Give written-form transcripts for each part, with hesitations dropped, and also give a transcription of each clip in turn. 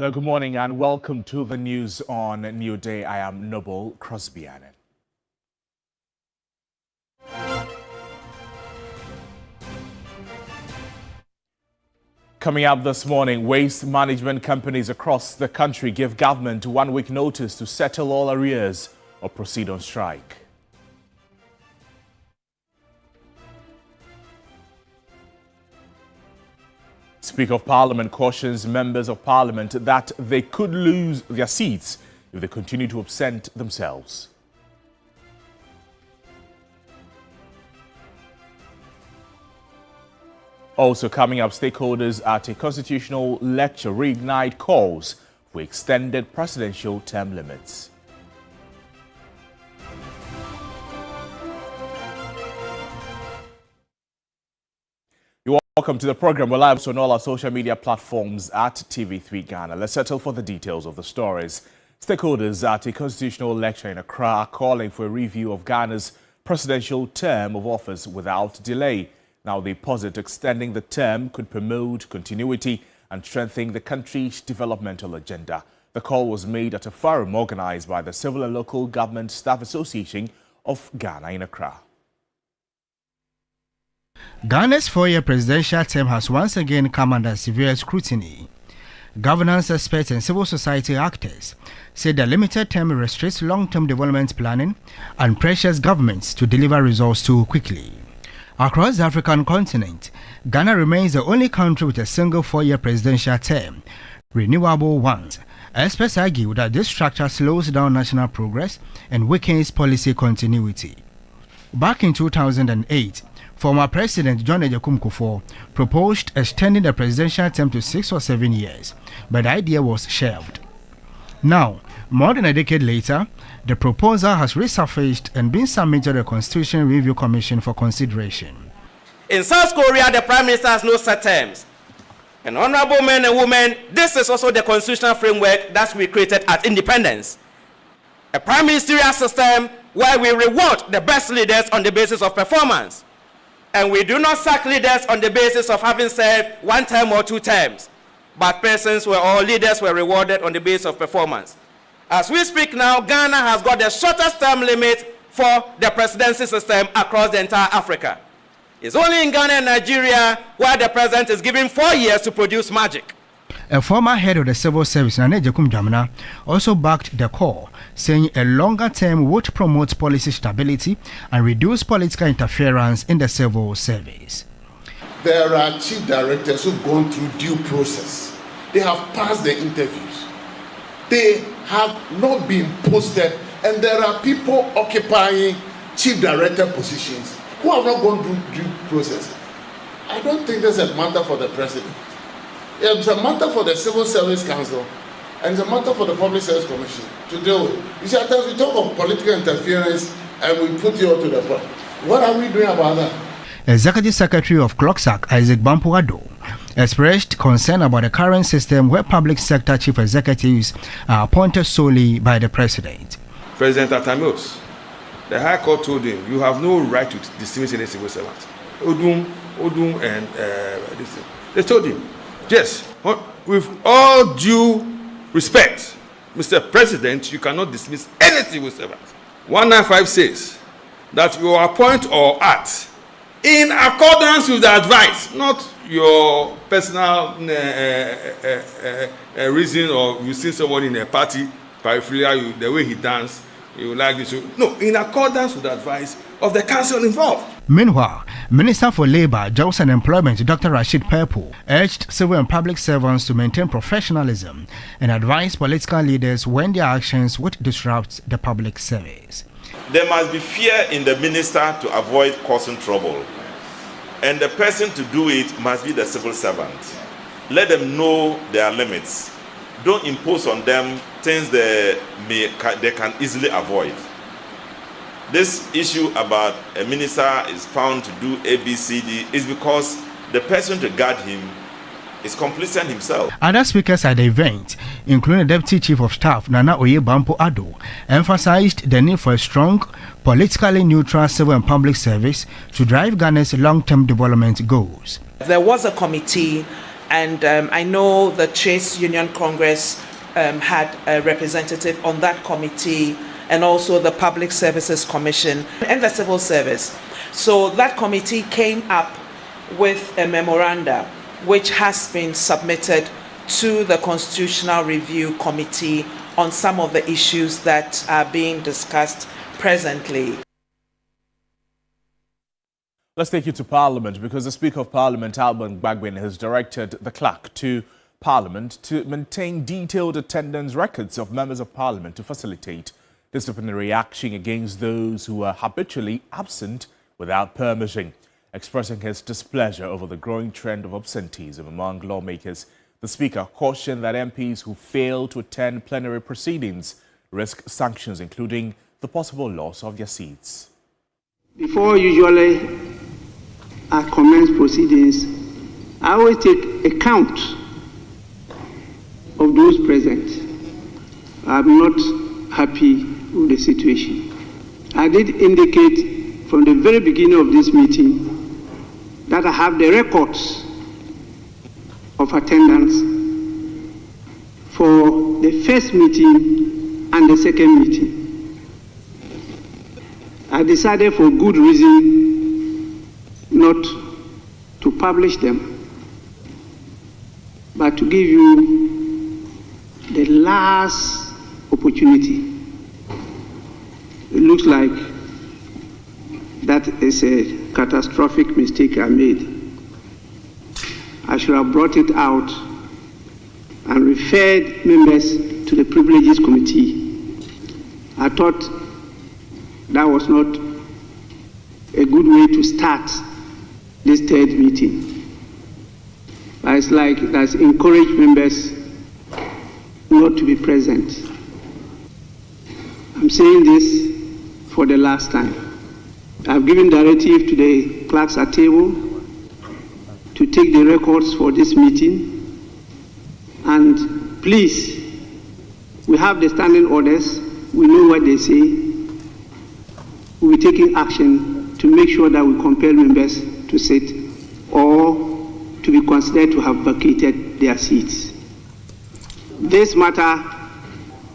Hello, good morning and welcome to the news on New Day. I am Noble Crosby. Coming up this morning, waste management companies across the country give government 1 week notice to settle all arrears or proceed on strike. Speaker of Parliament cautions members of Parliament that they could lose their seats if they continue to absent themselves. Also coming up, stakeholders at a constitutional lecture reignite calls for extended presidential term limits. Welcome to the program. We're live on all our social media platforms at TV3 Ghana. Let's settle for the details of the stories. Stakeholders at a constitutional lecture in Accra are calling for a review of Ghana's presidential term of office without delay. Now, they posit extending the term could promote continuity and strengthen the country's developmental agenda. The call was made at a forum organized by the Civil and Local Government Staff Association of Ghana in Accra. Ghana's four-year presidential term has once again come under severe scrutiny. Governance experts and civil society actors say the limited term restricts long-term development planning and pressures governments to deliver results too quickly. Across the African continent, Ghana remains the only country with a single four-year presidential term, renewable ones. Experts argue that this structure slows down national progress and weakens policy continuity. Back in 2008, former President John Ejekum Kufuor proposed extending the presidential term to 6 or 7 years, but the idea was shelved. Now, more than a decade later, the proposal has resurfaced and been submitted to the Constitution Review Commission for consideration. In South Korea, the Prime Minister has no set terms. And honorable men and women, this is also the constitutional framework that we created at independence. A prime ministerial system where we reward the best leaders on the basis of performance. And we do not sack leaders on the basis of having served 1 term or 2 terms. But persons or leaders were rewarded on the basis of performance. As we speak now, Ghana has got the shortest term limit for the presidency system across the entire Africa. It's only in Ghana and Nigeria where the president is given 4 years to produce magic. A former head of the civil service, Nana Ejekum Jamina, also backed the call, saying a longer term would promote policy stability and reduce political interference in the civil service. There are chief directors who've gone through due process. They have passed the interviews. They have not been posted, and there are people occupying chief director positions who have not gone through due process. I don't think that's a matter for the president. It's a matter for the Civil Service Council and it's a matter for the Public Service Commission to deal with. You see, at times we talk of political interference and we put you all to the front. What are we doing about that? Executive Secretary of Clocksack, Isaac Bampuado, expressed concern about the current system where public sector chief executives are appointed solely by the president. President Atamios, the High Court told him, you have no right to dismiss any civil servant. Odum, and this thing. They told him, yes, with all due respect, Mr. President, you cannot dismiss any civil servant. 195 says that you appoint or act in accordance with the advice, not your personal reason, or you see someone in a party, peripheral, the way he dances, you like this. No, in accordance with the advice of the council involved. Meanwhile, Minister for Labour, Jobs and Employment, Dr. Rashid Purple, urged civil and public servants to maintain professionalism and advise political leaders when their actions would disrupt the public service. There must be fear in the minister to avoid causing trouble. And the person to do it must be the civil servant. Let them know their limits. Don't impose on them things they can easily avoid. This issue about a minister is found to do ABCD is because the person to guard him is complacent himself. Other speakers at the event, including the Deputy Chief of Staff, Nana Bampuado, emphasized the need for a strong, politically neutral civil and public service to drive Ghana's long-term development goals. There was a committee And I know the Chase Union Congress had a representative on that committee, and also the Public Services Commission and the Civil Service. So that committee came up with a memoranda which has been submitted to the Constitutional Review Committee on some of the issues that are being discussed presently. Let's take you to Parliament, because the Speaker of Parliament, Alban Gbagwin, has directed the clerk to Parliament to maintain detailed attendance records of members of Parliament to facilitate disciplinary action against those who are habitually absent without permission. Expressing his displeasure over the growing trend of absenteeism among lawmakers, the Speaker cautioned that MPs who fail to attend plenary proceedings risk sanctions, including the possible loss of their seats. Before usually I commence proceedings, I always take account of those present. I'm not happy with the situation. I did indicate from the very beginning of this meeting that I have the records of attendance for the first meeting and the second meeting. I decided for good reason not to publish them, but to give you the last opportunity. It looks like that is a catastrophic mistake I made. I should have brought it out and referred members to the Privileges Committee. I thought that was not a good way to start this third meeting. But it's like that's encouraged members not to be present. I'm saying this for the last time. I've given directive to the clerks at table to take the records for this meeting, and please, we have the standing orders, we know what they say, we'll be taking action to make sure that we compel members to sit or to be considered to have vacated their seats. This matter,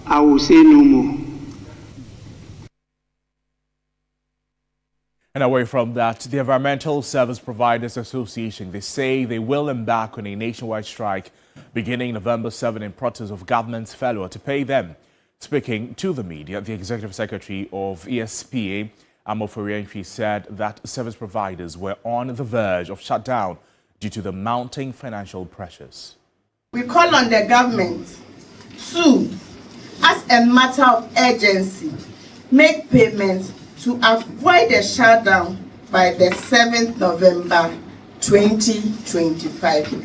I will say no more. And away from that, the Environmental Service Providers Association, they say they will embark on a nationwide strike beginning November 7 in protest of government's failure to pay them. Speaking to the media, the Executive Secretary of ESPA, Amoforienfi, said that service providers were on the verge of shutdown due to the mounting financial pressures. We call on the government to, as a matter of urgency, make payments to avoid a shutdown by the 7th November 2025.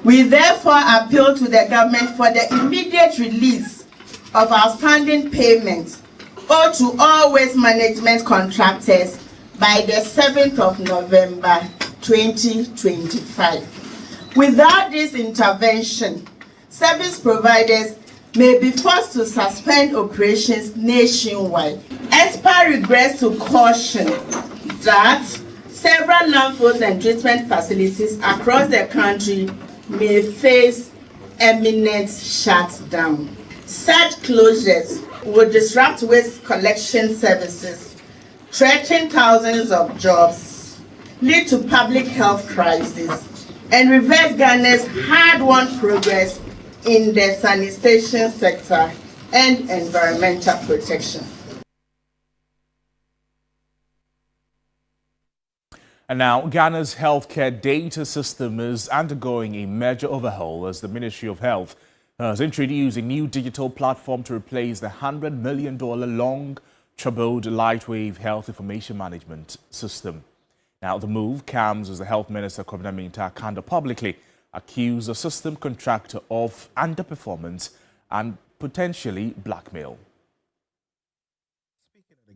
We therefore appeal to the government for the immediate release of outstanding payments owed to all waste management contractors by the 7th of November 2025. Without this intervention, service providers may be forced to suspend operations nationwide. ESPA regrets to caution that several landfills and treatment facilities across the country may face imminent shutdown. Such closures will disrupt waste collection services, threaten thousands of jobs, lead to public health crisis, and reverse Ghana's hard-won progress in the sanitation sector and environmental protection. And now, Ghana's healthcare data system is undergoing a major overhaul as the Ministry of Health has introduced a new digital platform to replace the $100 million long troubled lightwave health information management system. Now, the move comes as the Health Minister, Kwabena Minta, publicly accused the system contractor of underperformance and potentially blackmail.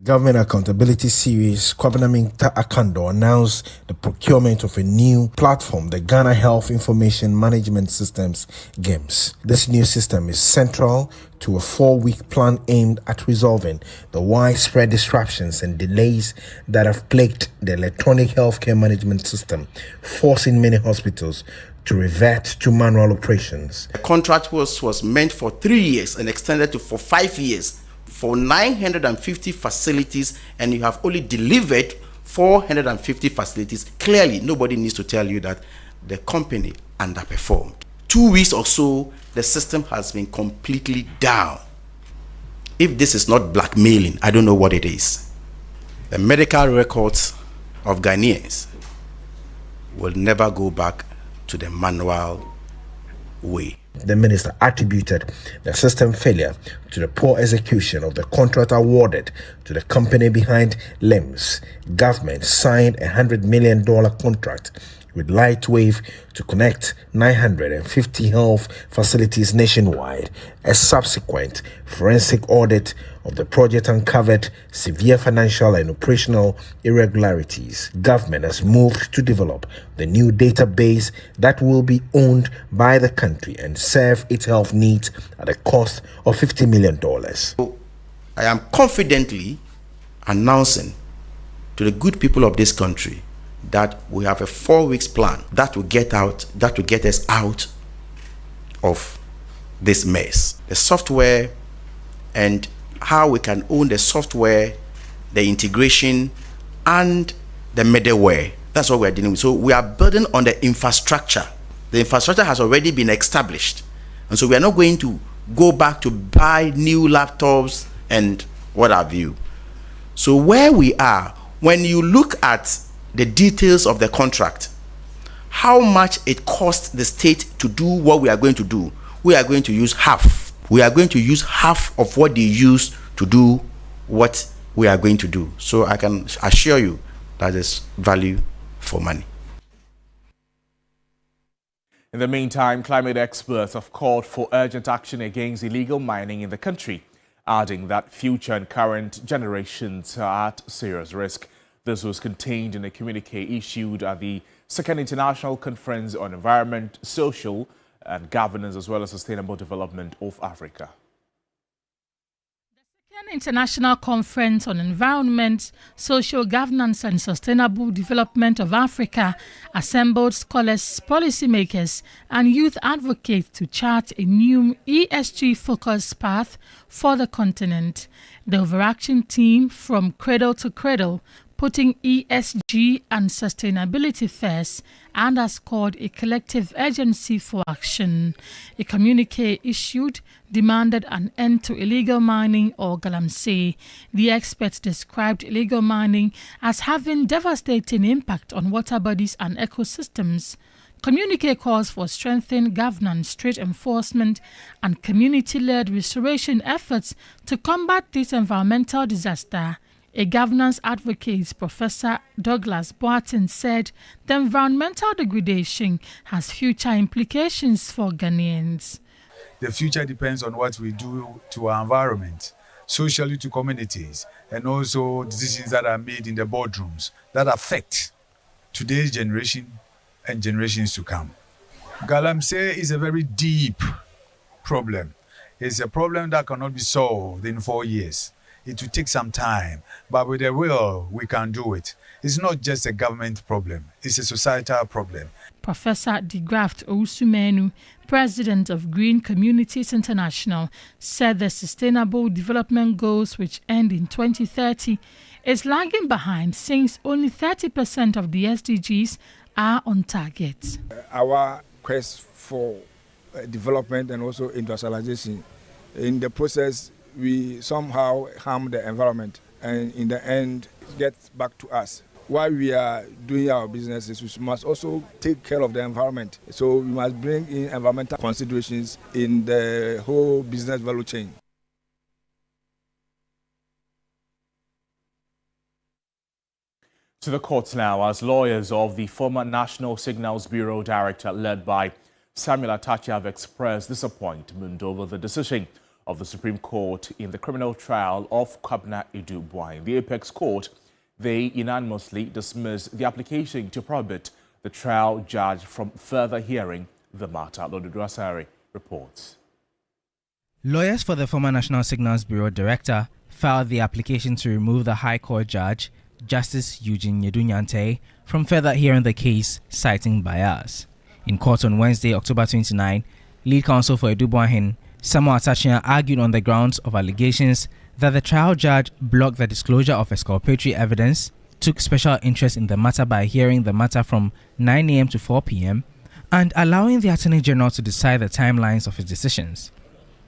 Government Accountability Series, Kwabena Minta Akando announced the procurement of a new platform, the Ghana Health Information Management Systems, GIMS. This new system is central to a 4-week plan aimed at resolving the widespread disruptions and delays that have plagued the electronic healthcare management system, forcing many hospitals to revert to manual operations. The contract was meant for 3 years and extended for 5 years for 950 facilities, and you have only delivered 450 facilities. Clearly, nobody needs to tell you that the company underperformed. 2 weeks or so, the system has been completely down. If this is not blackmailing, I don't know what it is. The medical records of Ghanaians will never go back to the manual way. The minister attributed the system failure to the poor execution of the contract awarded to the company behind LIMS. Government signed a $100 million contract with Lightwave to connect 950 health facilities nationwide. A subsequent forensic audit of the project uncovered severe financial and operational irregularities. Government has moved to develop the new database that will be owned by the country and serve its health needs at a cost of $50 million. I am confidently announcing to the good people of this country that we have a 4 weeks plan that will get us out of this mess. The software and how we can own the software, the integration, and the middleware. That's what we're dealing with. So we are building on the infrastructure. The infrastructure has already been established. And so we are not going to go back to buy new laptops and what have you. So where we are, when you look at the details of the contract, how much it costs the state to do what we are going to do, we are going to use half. We are going to use half of what they use to do what we are going to do. So I can assure you that is value for money. In the meantime, climate experts have called for urgent action against illegal mining in the country, adding that future and current generations are at serious risk. This was contained in a communique issued at the Second International Conference on Environment, Social and Governance as well as Sustainable Development of Africa. The Second International Conference on Environment, Social Governance and Sustainable Development of Africa assembled scholars, policymakers and youth advocates to chart a new ESG-focused path for the continent. The overarching theme, From Cradle to Cradle, putting ESG and sustainability first, and has called a collective urgency for action. A communique issued demanded an end to illegal mining or galamsey. The experts described illegal mining as having devastating impact on water bodies and ecosystems. Communique calls for strengthened governance, strict enforcement, and community-led restoration efforts to combat this environmental disaster. A governance advocate, Professor Douglas Boateng, said the environmental degradation has future implications for Ghanaians. The future depends on what we do to our environment, socially to communities, and also decisions that are made in the boardrooms that affect today's generation and generations to come. Galamsey is a very deep problem. It's a problem that cannot be solved in 4 years. It will take some time, but with the will, we can do it. It's not just a government problem, it's a societal problem. Professor De Graft Ousumenu, president of Green Communities International, said the Sustainable Development Goals, which end in 2030, is lagging behind since only 30% of the SDGs are on target. Our quest for development and also industrialization, in the process, we somehow harm the environment and in the end gets back to us. While we are doing our businesses, we must also take care of the environment. So we must bring in environmental considerations in the whole business value chain. To the courts now, as lawyers of the former National Signals Bureau director led by Samuel Atachi have expressed disappointment over the decision of the Supreme Court in the criminal trial of Kwabena Edu-Boahen. The Apex Court, they unanimously dismissed the application to prohibit the trial judge from further hearing the matter. Lodu Asari reports. Lawyers for the former National Signals Bureau director filed the application to remove the High Court judge Justice Eugene Yedunyante, from further hearing the case, citing bias. In court on Wednesday, October 29, lead counsel for Edubuahin, Samuel Atachia, argued on the grounds of allegations that the trial judge blocked the disclosure of exculpatory evidence, took special interest in the matter by hearing the matter from 9 a.m. to 4 p.m., and allowing the Attorney General to decide the timelines of his decisions.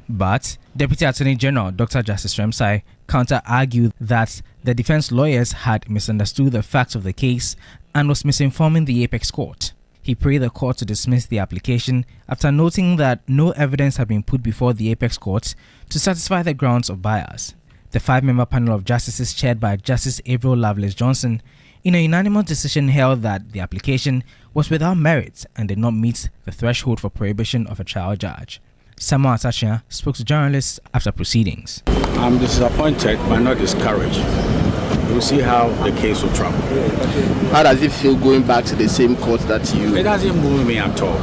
But Deputy Attorney General Dr. Justice Remsai counter-argued that the defense lawyers had misunderstood the facts of the case and was misinforming the Apex Court. He prayed the court to dismiss the application after noting that no evidence had been put before the Apex Court to satisfy the grounds of bias. The 5-member panel of justices chaired by Justice Avril Lovelace Johnson in a unanimous decision held that the application was without merit and did not meet the threshold for prohibition of a trial judge. Samuel Atachia spoke to journalists after proceedings. I'm disappointed but not discouraged. We'll see how the case will travel. How does it feel going back to the same court that you... It doesn't move me at all.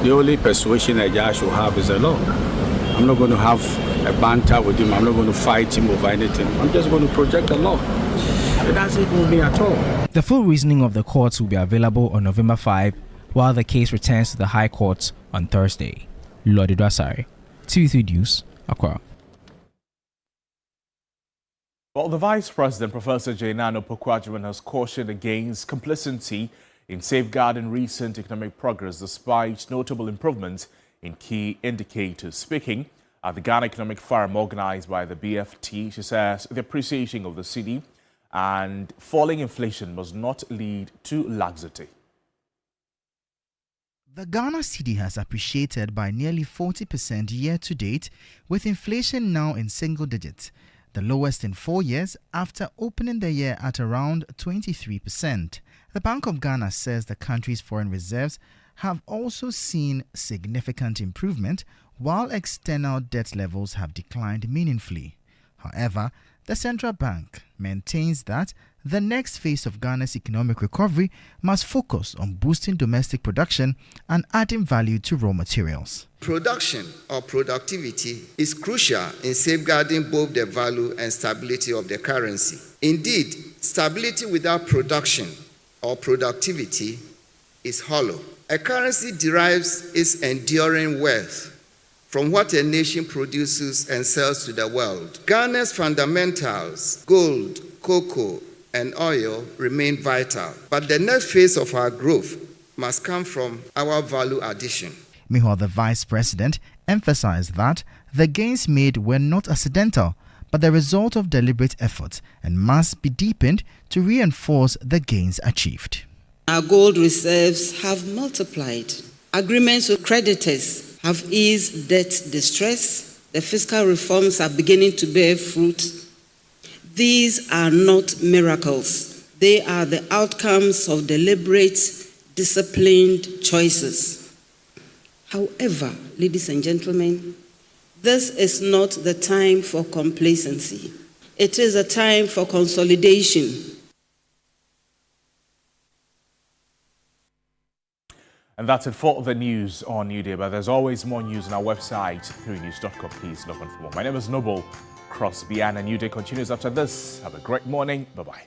The only persuasion a judge will have is the law. I'm not going to have a banter with him. I'm not going to fight him over anything. I'm just going to project the law. It doesn't move me at all. The full reasoning of the courts will be available on November 5, while the case returns to the High Court on Thursday. Lord Idwasari, TV3 News, Accra. Well, the Vice President, Professor Jainano Pokwajuman, has cautioned against complacency in safeguarding recent economic progress despite notable improvements in key indicators. Speaking at the Ghana Economic Forum organized by the BFT, she says the appreciation of the cedi and falling inflation must not lead to laxity. The Ghana cedi has appreciated by nearly 40% year to date, with inflation now in single digits, the lowest in 4 years after opening the year at around 23%. The Bank of Ghana says the country's foreign reserves have also seen significant improvement, while external debt levels have declined meaningfully. However, the central bank maintains that the next phase of Ghana's economic recovery must focus on boosting domestic production and adding value to raw materials. Production or productivity is crucial in safeguarding both the value and stability of the currency. Indeed, stability without production or productivity is hollow. A currency derives its enduring wealth from what a nation produces and sells to the world. Ghana's fundamentals, gold, cocoa, and oil remain vital, but the next phase of our growth must come from our value addition. Meanwhile, the Vice President emphasized that the gains made were not accidental, but the result of deliberate effort and must be deepened to reinforce the gains achieved. Our gold reserves have multiplied. Agreements with creditors have eased debt distress. The fiscal reforms are beginning to bear fruit. These are not miracles. They are the outcomes of deliberate, disciplined choices. However, ladies and gentlemen, this is not the time for complacency. It is a time for consolidation. And that's it for the news on Newday. But there's always more news on our website, 3news.com. Please log on for more. My name is Noble Crosby, and Newday continues after this. Have a great morning. Bye-bye.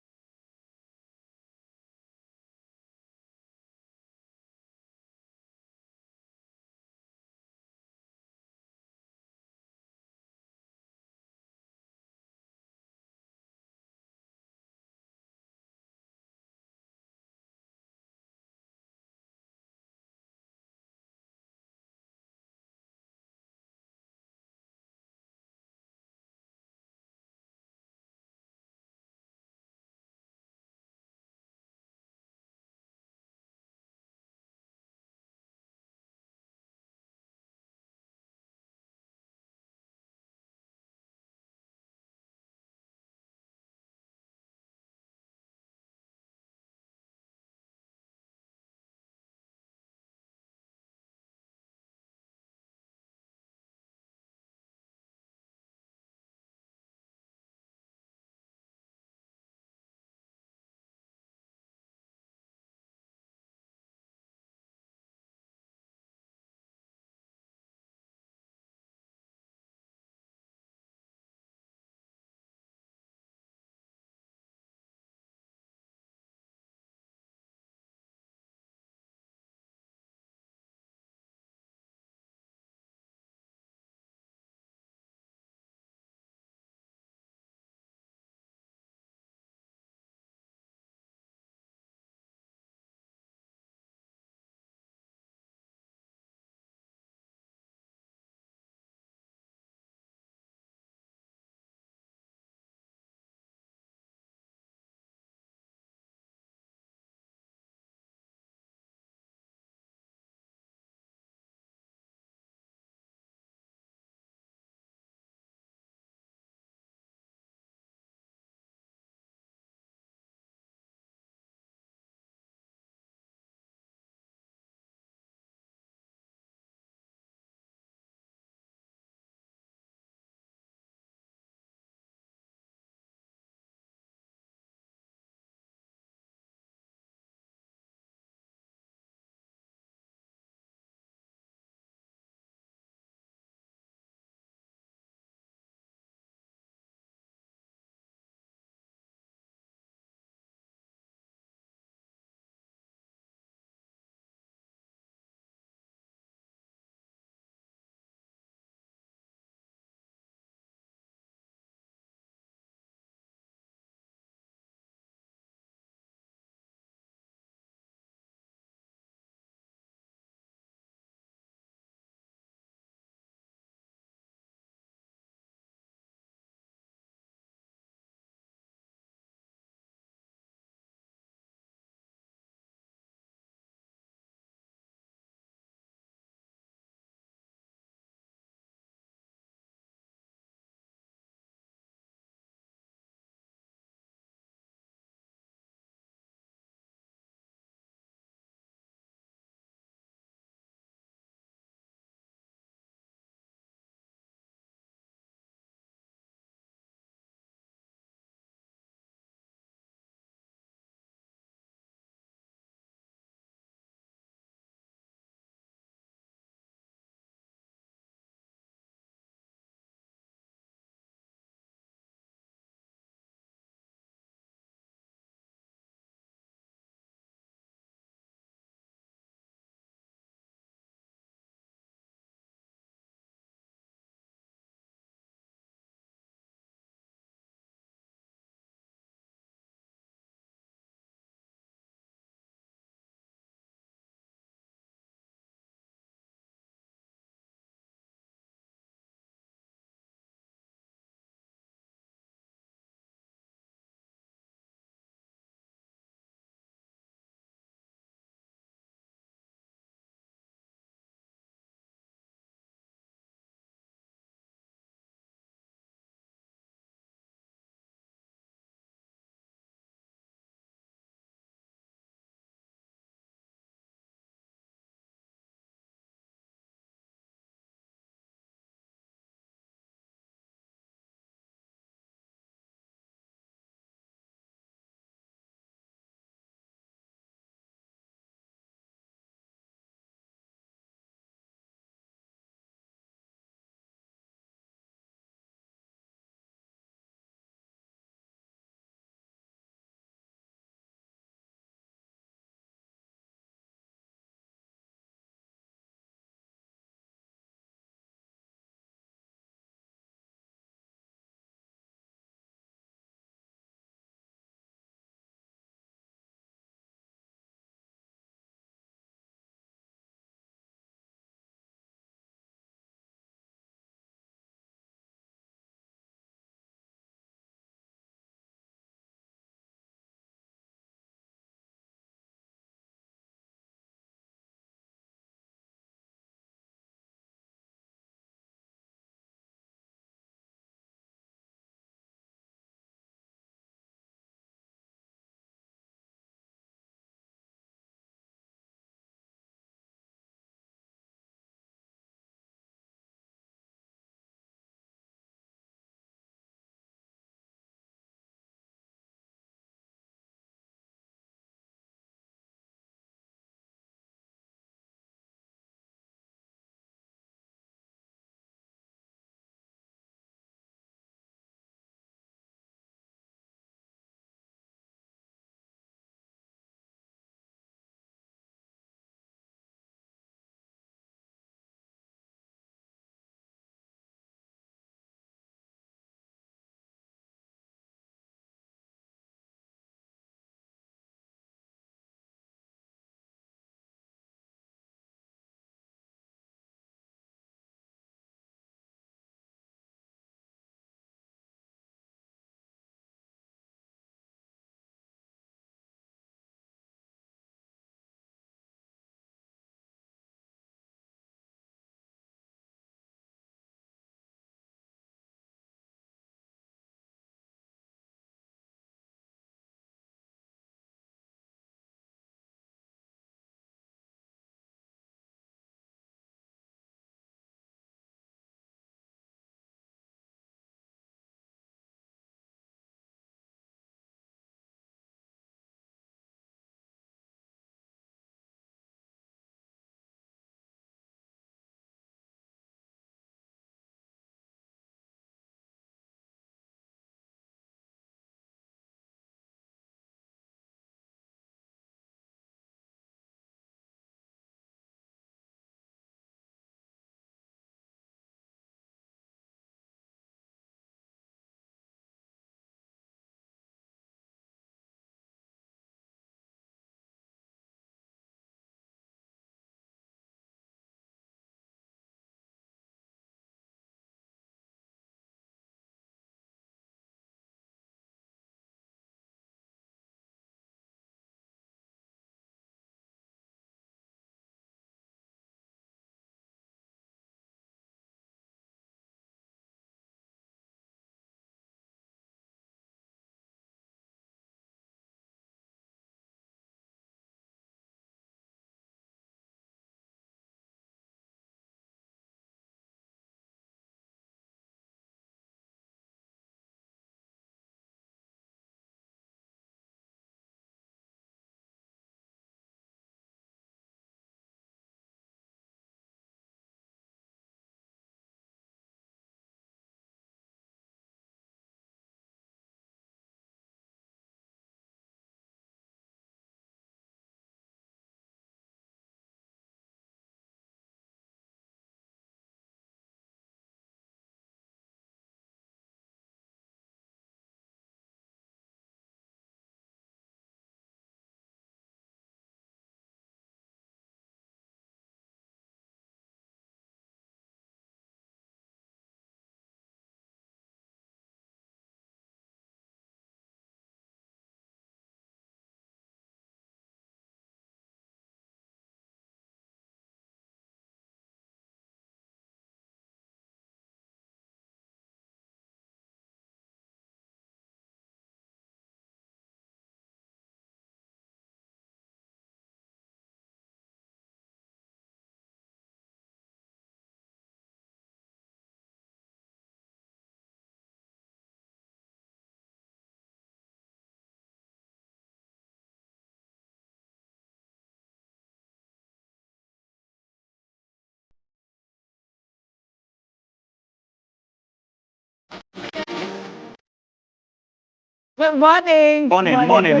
Good morning. Morning.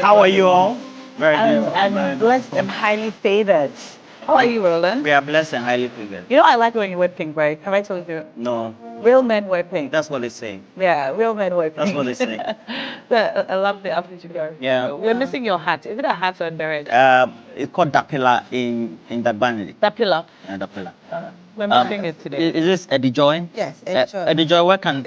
How are you all? Very good. I'm blessed and highly favored. How are you, Roland? We are blessed and highly favored. You know, I like when you wear pink, right? Have I told you? No. Real men wear pink. That's what they say. Yeah, real men wear pink. That's what they say. I love the outfit you got. Yeah. You're missing your hat. Is it a hat or a beret? It's called Dapila in the band. Dapila. Dapila. We're missing it today. Is this Eddie Joy? Yes, Eddie Joy. Eddie Joy, where can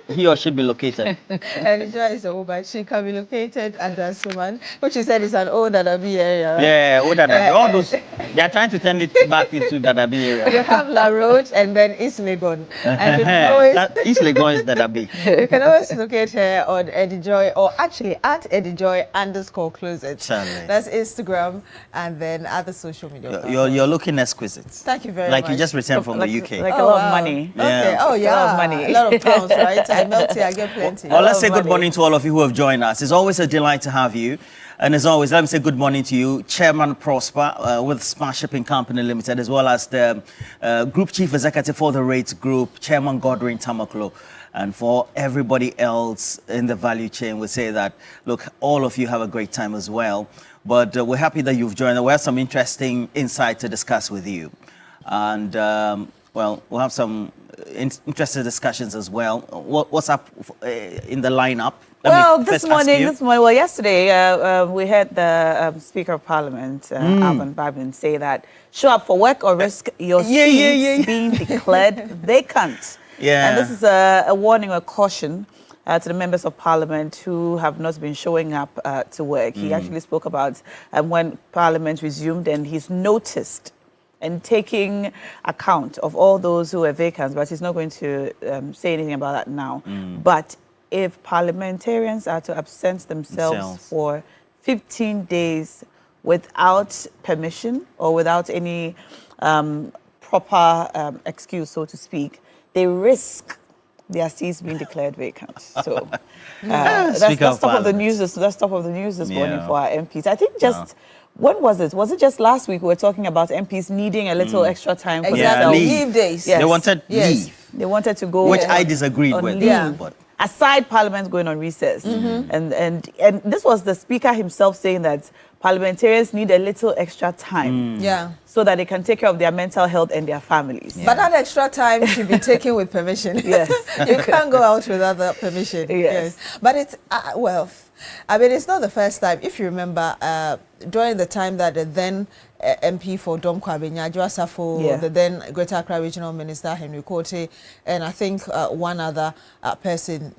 he or she be located? Eddie Joy is a woman. She can be located under Suman, which she said is an old Dadabi area. Yeah, old Dadabi. All those, they are trying to turn it back into Dadabi area. You have La Roche and then East Legon. And East Legon is Dadabi. You can always locate her on Eddie Joy, or actually at Eddie Joy _closet. That's Instagram and then other social media. You're looking exquisite. Thank you very much. Like you just returned from the UK. Like a lot of money. Yeah. Okay. Oh yeah. A lot of money. A lot of pounds, right? I melt here, I get plenty. Well, let's say good morning to all of you who have joined us. It's always a delight to have you. And as always, let me say good morning to you, Chairman Prosper with Smart Shipping Company Limited, as well as the Group Chief Executive for the Rates Group, Chairman Godwin Tamaklo. And for everybody else in the value chain, we say that, look, all of you have a great time as well. But we're happy that you've joined. We have some interesting insight to discuss with you. And, well, we'll have some interesting discussions as well. What's up in the lineup? Yesterday, we heard the Speaker of Parliament, Alban Babin, say that show up for work or risk your seats being declared vacant. Yeah. And this is a warning or caution to the members of Parliament who have not been showing up to work. He actually spoke about when Parliament resumed, and he's noticed and taking account of all those who are vacant, but he's not going to say anything about that now. But if parliamentarians are to absent themselves for 15 days without permission or without any proper excuse, so to speak, they risk their seats being declared vacant. So that's top of the news. That's top of the news this morning for our MPs. I think just. When was it? Was it just last week we were talking about MPs needing a little extra time for themselves? Leave days. Yes. They wanted leave. They wanted to go. Which I disagreed with. But aside Parliament going on recess. And this was the Speaker himself saying that parliamentarians need a little extra time. So that they can take care of their mental health and their families. But that extra time should be taken with permission. Yes. You can't go out without that permission. Yes. But it's, well, I mean, it's not the first time. If you remember, during the time that the then MP for Dom Kwabenya, Joasafo, the then Greater Accra Regional Minister, Henry Kote, and I think one other person,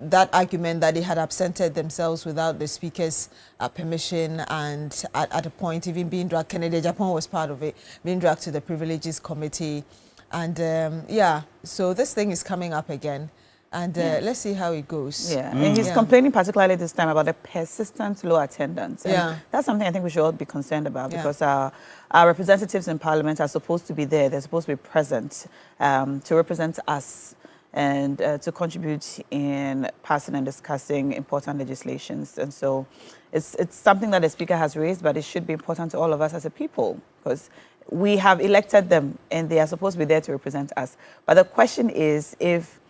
that argument that they had absented themselves without the Speaker's permission, and at a point even being dragged, Kennedy Japan was part of it, being dragged to the Privileges Committee. And so this thing is coming up again. And let's see how it goes. And he's complaining particularly this time about the persistent low attendance. And that's something I think we should all be concerned about, because our representatives in Parliament are supposed to be there. They're supposed to be present to represent us and to contribute in passing and discussing important legislations. And so it's something that the Speaker has raised, but it should be important to all of us as a people, because we have elected them and they are supposed to be there to represent us. But the question is, if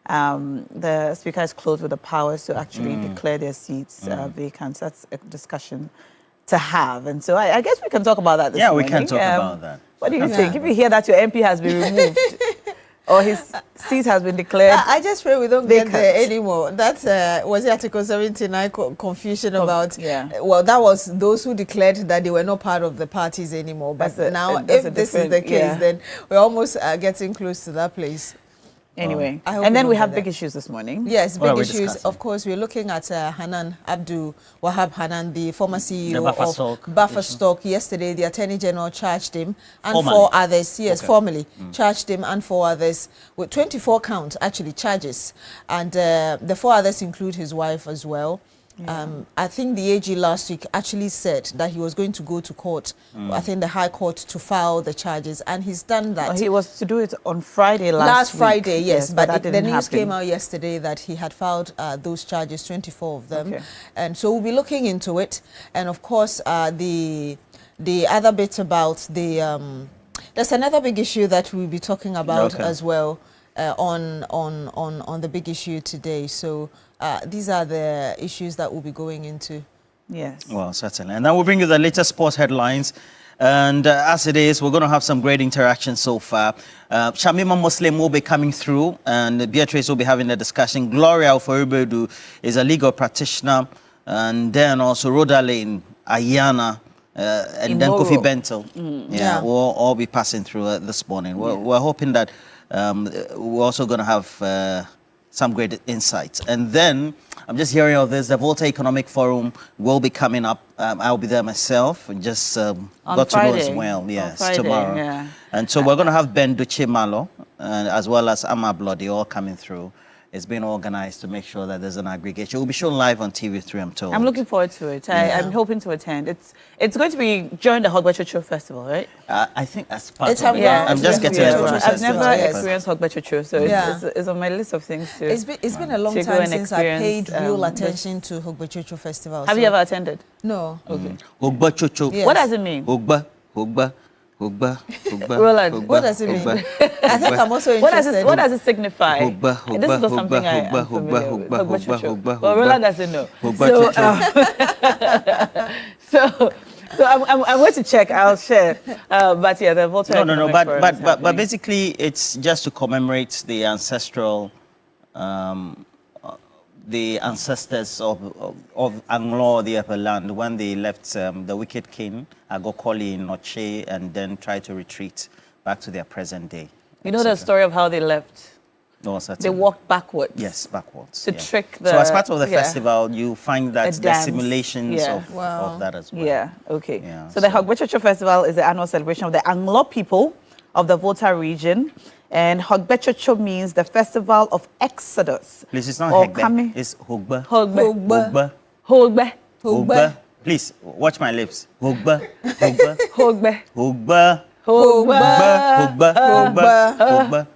the Speaker is clothed with the powers to actually declare their seats vacant, that's a discussion to have. And so I guess we can talk about that this morning. We can talk about that. What do you think? If you hear that your MP has been removed, or his seat has been declared I just pray we don't get there anymore. That's was the Article 79 confusion about, well, that was those who declared that they were not part of the parties anymore. But now, if this is the case, then we're almost getting close to that place. Anyway, and then we have big issues this morning. Yes, big issues. Of course, we're looking at Hanan Abdul Wahab Hanan, the former CEO of Buffer Stock. Yesterday, the Attorney General charged him and four others. Yes, formally charged him and four others with 24 count charges, and the four others include his wife as well. I think the AG last week actually said that he was going to go to court, I think the High Court, to file the charges, and he's done that. Well, he was to do it on Friday last week. Friday, yes, but the news came out yesterday that he had filed those charges, 24 of them. And so we'll be looking into it. And of course, the other bit about the, there's another big issue that we'll be talking about as well. on the big issue today. So these are the issues that we'll be going into. Yes. Well, certainly. And then we'll bring you the latest sports headlines. And as it is, we're going to have some great interaction so far. Shamima Muslim will be coming through, and Beatrice will be having a discussion. Gloria Oforibedu is a legal practitioner, and then also Rodalane Ayana, and then Kofi Bento. Yeah, we'll all be passing through this morning. We're hoping that we're also going to have some great insights. And then I'm just hearing of this. The Volta Economic Forum will be coming up. I'll be there myself, and just got to know as well. Yes, Friday, tomorrow. Yeah. And so we're going to have Ben Duche Malo, as well as Amma Bloody, all coming through. It's been organized to make sure that there's an aggregation. It will be shown live on TV3, I'm told. I'm looking forward to it. I'm hoping to attend. It's going to be during the Hogbechocho Festival, right? I think that's part It's of it. yeah, I'm just getting it. I've never experienced Hogbechocho, so it's on my list of things to. It's been a long time since I paid real attention to Hogbechocho Festival. Have you ever attended? No. Okay. Hogbechocho. Yes. What does it mean? Roland, what does it mean? I think I'm also interested. What does it signify? This is not something I'm familiar with. Well, Roland doesn't know. So I'm going to check. I'll share. But yeah, the Volta. No. But basically, it's just to commemorate the ancestral. The ancestors of Anglo, the upper land, when they left the wicked king, Agokoli in Noche, and then tried to retreat back to their present day. You know the story of how they left? No, certainly. They walked backwards. Yes, backwards. To trick the... So as part of the festival, you find that there's simulations of that as well. Yeah, okay. Yeah, so the Hogbechocho Festival is the annual celebration of the Anglo people of the Volta region. And Hogbechocho means the festival of Exodus. Please, it's not Hogbe, it's Hogbe. Hogbe. Hogbe. Hogbe. Please, watch my lips. Hogbe. Hogbe. Hogbe. Hogbe. Hogbe. Hogbe.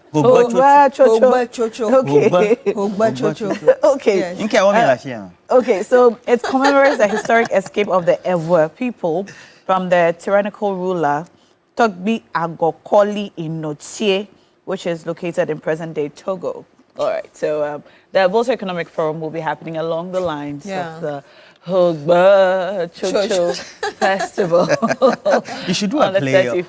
Okay. Okay, so it commemorates the historic escape of the Ewe people from the tyrannical ruler Togbi Agokoli in Notie, which is located in present-day Togo. All right, so the Volta Economic Forum will be happening along the lines of the Hogbechocho Festival. You should do a play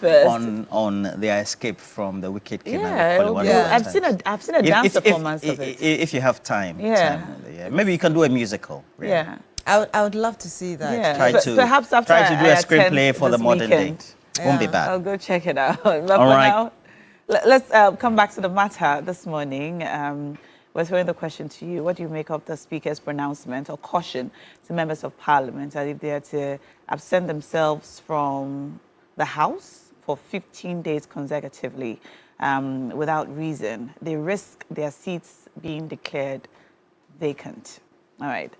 on their escape from the wicked king. I've seen a dance performance of it. If you have time. Maybe you can do a musical. Yeah. I would love to see that. Yeah. Perhaps after try to do a screenplay for the modern day. Won't be bad. I'll go check it out. But for now, let's come back to the matter this morning. We're throwing the question to you. What do you make of the Speaker's pronouncement or caution to members of Parliament that if they are to absent themselves from the House for 15 days consecutively without reason, they risk their seats being declared vacant? All right.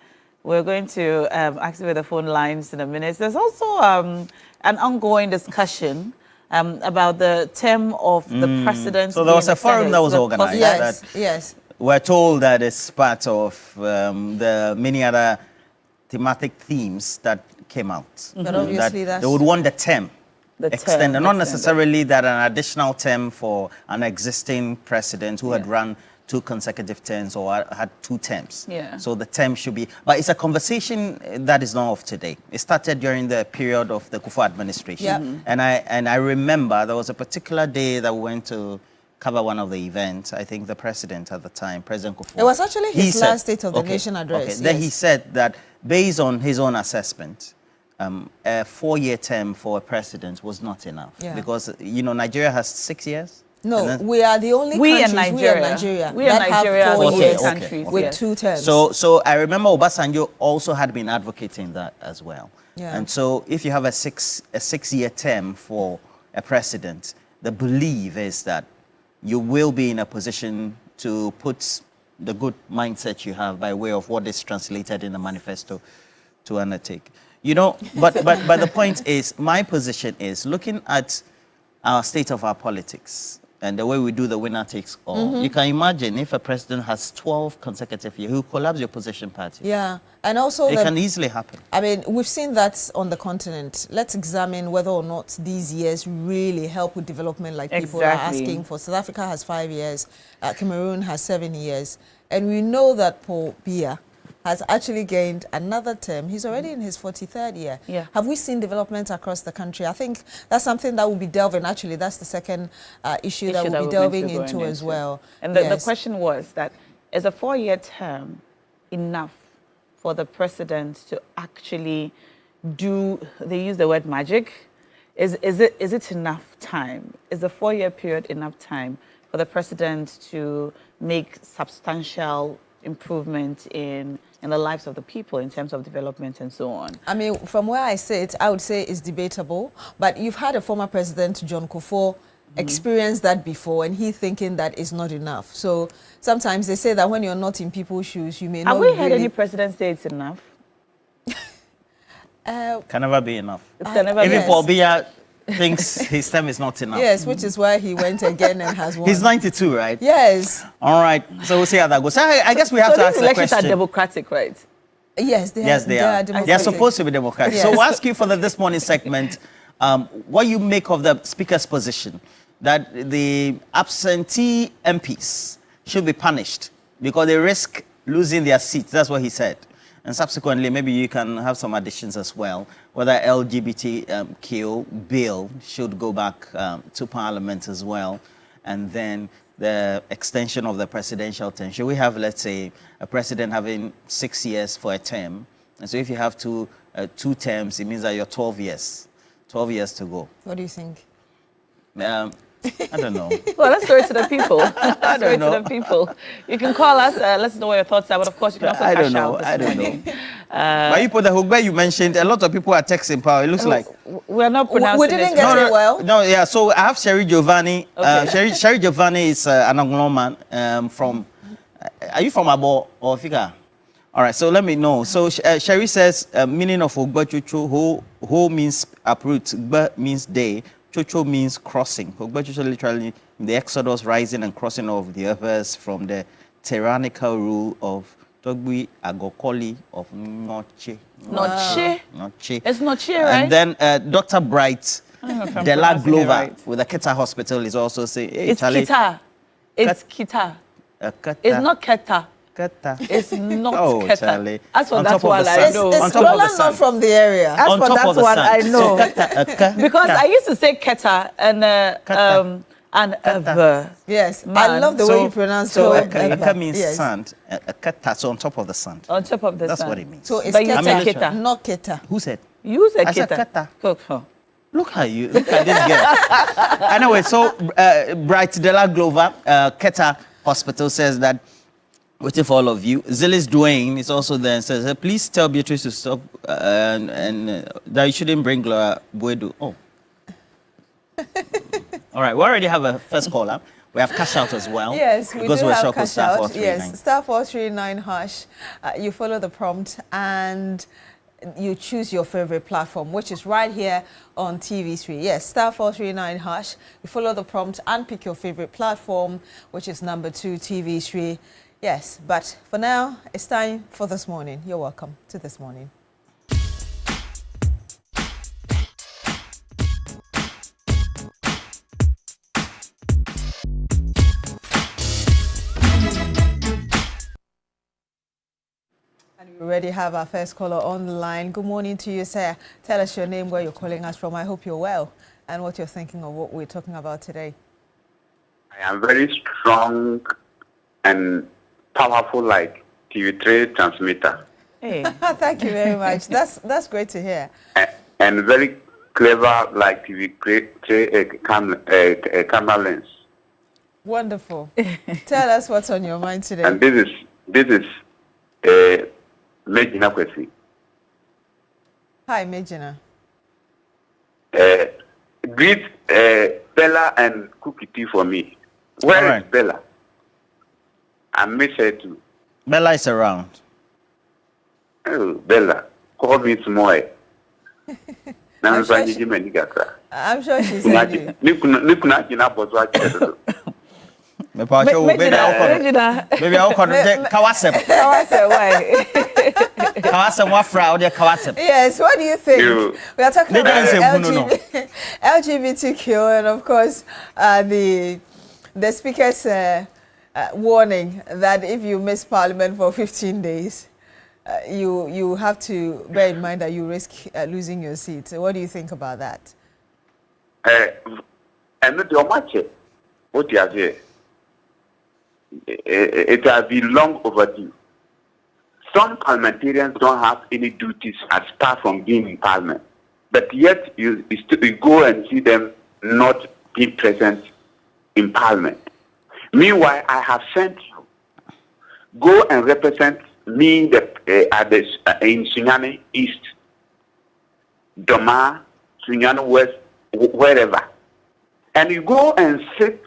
We're going to activate the phone lines in a minute. There's also an ongoing discussion about the term of the president. So there was a forum that was organized. Yes. We're told that it's part of the many other thematic themes that came out. But obviously that they would want the term extended, not necessarily that an additional term for an existing president who had run 2 consecutive terms or had 2 terms. So the term should be, but it's a conversation that is not of today. It started during the period of the Kufuor administration. And I remember there was a particular day that we went to cover one of the events. I think the president at the time, President Kufuor. It was actually his last State of the Nation address. Then he said that based on his own assessment, a 4-year term for a president was not enough because, Nigeria has 6 years. No, we are the only countries, Nigeria that have 4 years with 2 terms. So I remember Obasanjo also had been advocating that as well. And so if you have a 6-year term for a president, the belief is that you will be in a position to put the good mindset you have by way of what is translated in the manifesto to undertake. But the point is, my position is looking at our state of our politics. and the way we do the winner takes all. You can imagine if a president has 12 consecutive years, he will collapse the opposition party. Yeah, and also it can easily happen. I mean, we've seen that on the continent. Let's examine whether or not these years really help with development like people are asking for. South Africa has 5 years, Cameroon has 7 years, and we know that Paul Biya has actually gained another term. He's already in his 43rd year. Yeah. Have we seen development across the country? I think that's something that we'll be delving. Actually, that's the second issue that we'll be delving into as well. And the question was that, is a 4-year term enough for the president to actually do, they use the word magic? Is it enough time? Is the 4-year period enough time for the president to make substantial improvement in the lives of the people in terms of development and so on? I mean, from where I sit, I would say it's debatable. But you've had a former president, John Kufuor, experience that before, and he thinking that is not enough. So sometimes they say that when you're not in people's shoes, you may not. Have we had any president say it's enough? Can never be enough. It can never Even be. Paul Biya thinks his term is not enough. Yes, which is why he went again and has won. He's 92, right? Yes. All right. So we'll see how that goes. So I guess we have to ask the question. These elections are democratic, right? Yes, they are democratic. They're supposed to be democratic. Yes. So we'll ask you for this morning segment, what you make of the speaker's position that the absentee MPs should be punished because they risk losing their seats. That's what he said. And subsequently, maybe you can have some additions as well, whether LGBTQ bill should go back to Parliament as well, and then the extension of the presidential term. Should we have, let's say, a president having 6 years for a term? And so if you have two terms, it means that you're 12 years. 12 years to go. What do you think? I don't know. Well, let's throw it to the people. I don't know. To the people. You can call us. Let us know what your thoughts are. But of course, you can also cash out. I don't know. But you put the Hugbe you mentioned, a lot of people are texting power. It looks like we're not pronouncing we didn't get it well. No, yeah. So I have Sherry Giovanni. Okay. Sherry Giovanni is an Anglo man from. Are you from Abo or Fika? All right. So let me know. So Sherry says meaning of Hugbe Chuchu, ho means uproot, Gbe means day. Chocho means crossing. Chocho literally the exodus, rising and crossing of the others from the tyrannical rule of Togbi Agokoli of Noche. Noche? It's Noche, right? And then Dr. Bright Della Glover with the Keta Hospital is also saying... Hey, it's Kita. It's Kita. It's not Keta. It's not Keta. Charlie. As for that one, I know. It's Roland not from the area. As for that one, I know. Because I used to say Keta and Yes, I love the way you pronounce the word. Keta means sand. Keta, so on top of the sand. On top of the sand. That's what it means. So it's Keta, not Keta. Who said? You said I Keta. Keta. Look at you. Look at this girl. Anyway, so Bright Della Glover, Keta Hospital says that waiting for all of you. Zilis Dwayne is also there and says, please tell Beatrice to stop and that you shouldn't bring Gloria Buedu. Oh. All right, we already have a first caller. We have cash out as well. Yes, we because do we're have short cash star out. 439. Yes, star 439 hash. You follow the prompt and you choose your favorite platform, which is right here on TV3. Yes, star 439 hash. You follow the prompt and pick your favorite platform, which is number 2, TV3. Yes, but for now, it's time for This Morning. You're welcome to This Morning. And we already have our first caller on the line. Good morning to you, sir. Tell us your name, where you're calling us from. I hope you're well, and what you're thinking of what we're talking about today. I am very strong and powerful like TV3 transmitter. Hey. Thank you very much. That's great to hear. And very clever like TV3 camera lens. Wonderful. Tell us what's on your mind today. And this is Megina Kwesi. Hi, Megina. Greet Bella and Cookie Tea for me. Where is Bella? I miss her too. Bella is around. Oh, Bella, call me tomorrow. I'm sure she's heard you. Maybe I'll call it Kawasep. Kawasep, why? Kawasep, what fraud? Kawasep. Yes, what do you think? We are talking about LGBTQ and, of course, the Speaker's warning that if you miss Parliament for 15 days, you have to bear in mind that you risk losing your seat. So what do you think about that? What you have here, it has been long overdue. Some parliamentarians don't have any duties apart from being in Parliament, but yet you go and see them not being present in Parliament. Meanwhile, I have sent you go and represent me in Sunyani East, Doma, Sunyani West, wherever, and you go and sit,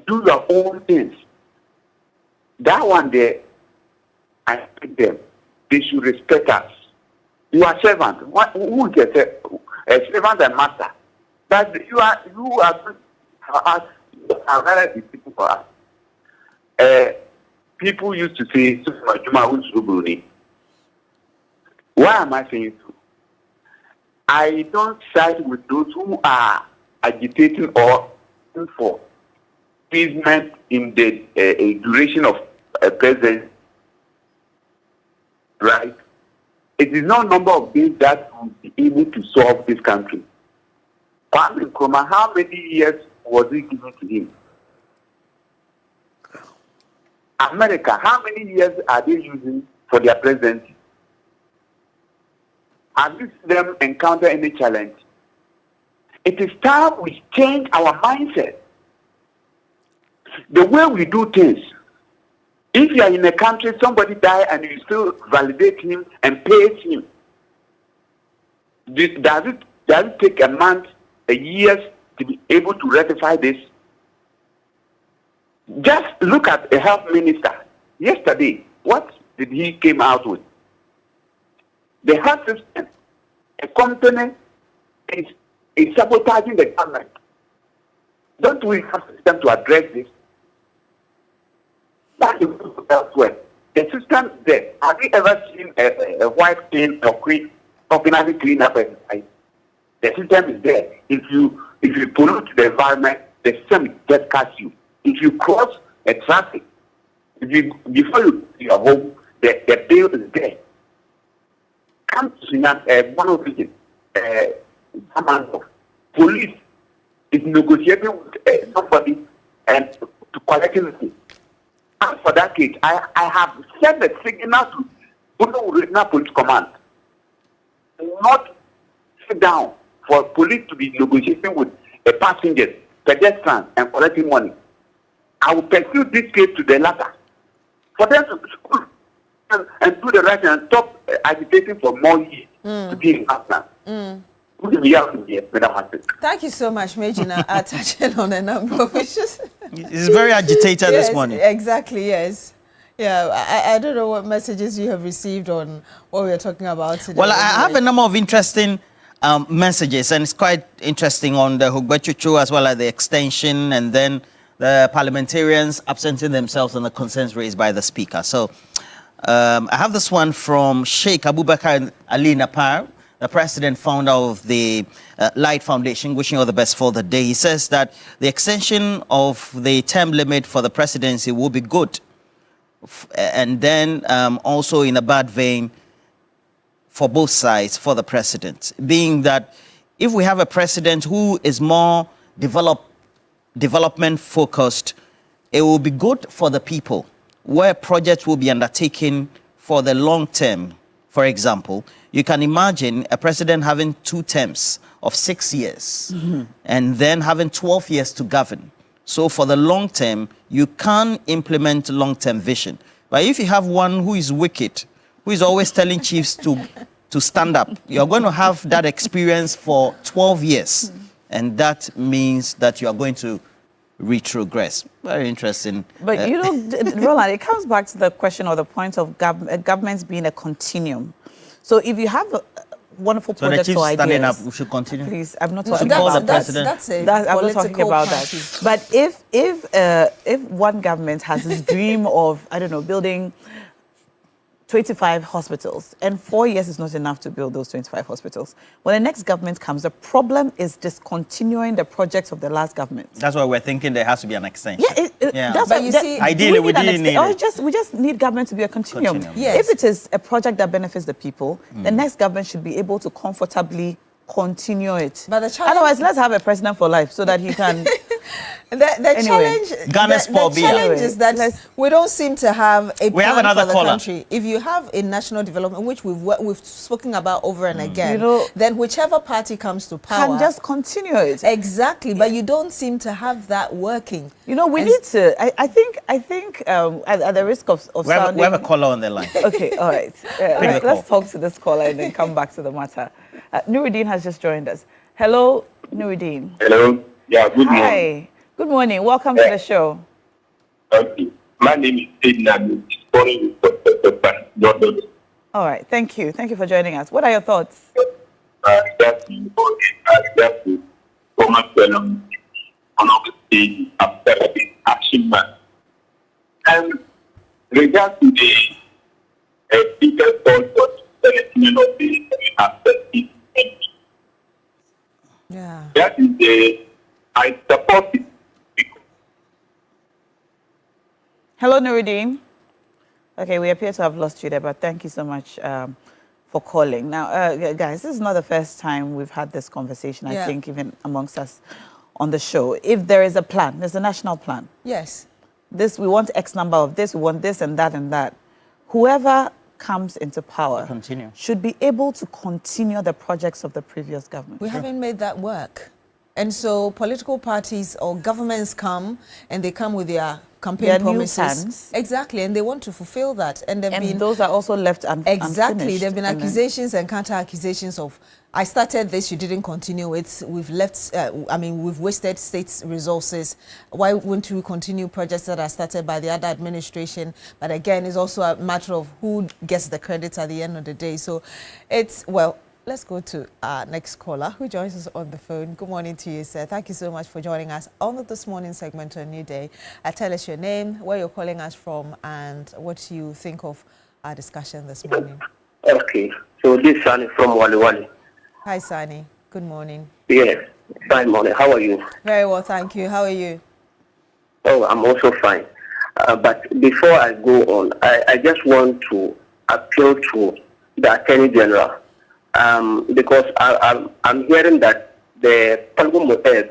do your own things. That one there, I think them. They should respect us. You are servant. Who is a servant and master? But you are for us. You are very people for us. People used to say, why am I saying so? I don't side with those who are agitating or for appeasement in the duration of a president, right? It is not number of days that will be able to solve this country. Kwame Nkrumah, how many years was it given to him? America, how many years are they using for their presidency? Have you seen them encounter any challenge? It is time we change our mindset. The way we do things. If you are in a country, somebody dies and you still validate him and pay him. Does it take a month, a year to be able to rectify this? Just look at the health minister. Yesterday, what did he came out with? The health system, a company is sabotaging the government. Don't we have a system to address this? That is elsewhere. The system is there. Have you ever seen a white clean or coconut clean up inside? The system is there. If you pollute the environment, the system just catch you. If you cross a traffic, before you to your home, the bill is there. Come to Sudan, one of the police is negotiating with somebody and to collect anything. As for that case, I have sent a signal to Bono Regional Police Command not sit down for police to be negotiating with a passenger, pedestrian, and collecting money. I will pursue this case to the latter for them to and do the right and stop agitating for more years to be in Afghan. Thank you so much, Majina, touching on a number of issues. It's very agitated this morning. Exactly, yes. Yeah, I don't know what messages you have received on what we are talking about today. Well, I have a number of interesting messages, and it's quite interesting on the Hugbechuchu as well as the extension, and then the parliamentarians absenting themselves on the concerns raised by the Speaker. So I have this one from Sheikh Abubakar Ali Napar, the president founder of the Light Foundation, wishing all the best for the day. He says that the extension of the term limit for the presidency will be good. And then also in a bad vein for both sides, for the president, being that if we have a president who is more development focused, it will be good for the people, where projects will be undertaken for the long term. For example, you can imagine a president having 2 terms of 6 years and then having 12 years to govern. So for the long term, you can implement long-term vision. But if you have one who is wicked, who is always telling chiefs to stand up, you're going to have that experience for 12 years. And that means that you are going to retrogress. Very interesting. But you know, Roland, it comes back to the question or the point of governments being a continuum. So if you have wonderful So the projects chief or ideas. standing up, we should continue. Please, I'm not We should talking call about the that. president. I'm not talking about party. that. But if one government has this dream of, I don't know, building 25 hospitals, and 4 years is not enough to build those 25 hospitals. When the next government comes, the problem is discontinuing the projects of the last government. That's why we're thinking there has to be an extension. Yeah, that's but what, you see, ideally, we didn't need it. we just need government to be a continuum. Yes. If it is a project that benefits the people, the next government should be able to comfortably continue it. But the challenge, otherwise, let's have a president for life so that he can. the challenge is that we don't seem to have a plan for the country. If you have a national development, which we've spoken about over and again, then whichever party comes to power can just continue it. Exactly, but you don't seem to have that working. We need to. I think at the risk of sounding. We have a caller on the line. Okay, all right. Let's talk to this caller and then come back to the matter. Nuruddin has just joined us. Hello, Nuruddin. Hello. Yeah, good morning. Hi. Good morning. Welcome to the show. Okay. My name is Edna. All right. Thank you. Thank you for joining us. What are your thoughts? That's former fellow on the stage after the action man. And regards to the speaker called for selection of the after that is I support it. Hello, Nuruddin. Okay, we appear to have lost you there, but thank you so much for calling. Now, guys, this is not the first time we've had this conversation, I think, even amongst us on the show. If there is a plan, there's a national plan. Yes. We want X number of this, we want this and that and that. Whoever comes into power should be able to continue the projects of the previous government. We haven't made that work. And so political parties or governments come and they come with their campaign promises. Exactly, and they want to fulfill that. And those are also left unfinished. Exactly, there have been accusations and counter-accusations of, I started this, you didn't continue it, we've left, we've wasted states' resources. Why wouldn't we continue projects that are started by the other administration? But again, it's also a matter of who gets the credit at the end of the day. So it's, well, let's go to our next caller who joins us on the phone. Good morning to you, sir. Thank you so much for joining us on this morning segment on New Day. Tell us your name, where you're calling us from, and what you think of our discussion this morning. Okay, so this is Sani from Wali Wali. Hi, Sani. Good morning. Yes, fine morning. How are you? Very well, thank you. How are you? Oh, I'm also fine. But before I go on, I just want to appeal to the Attorney General. Because I'm hearing that the Palgo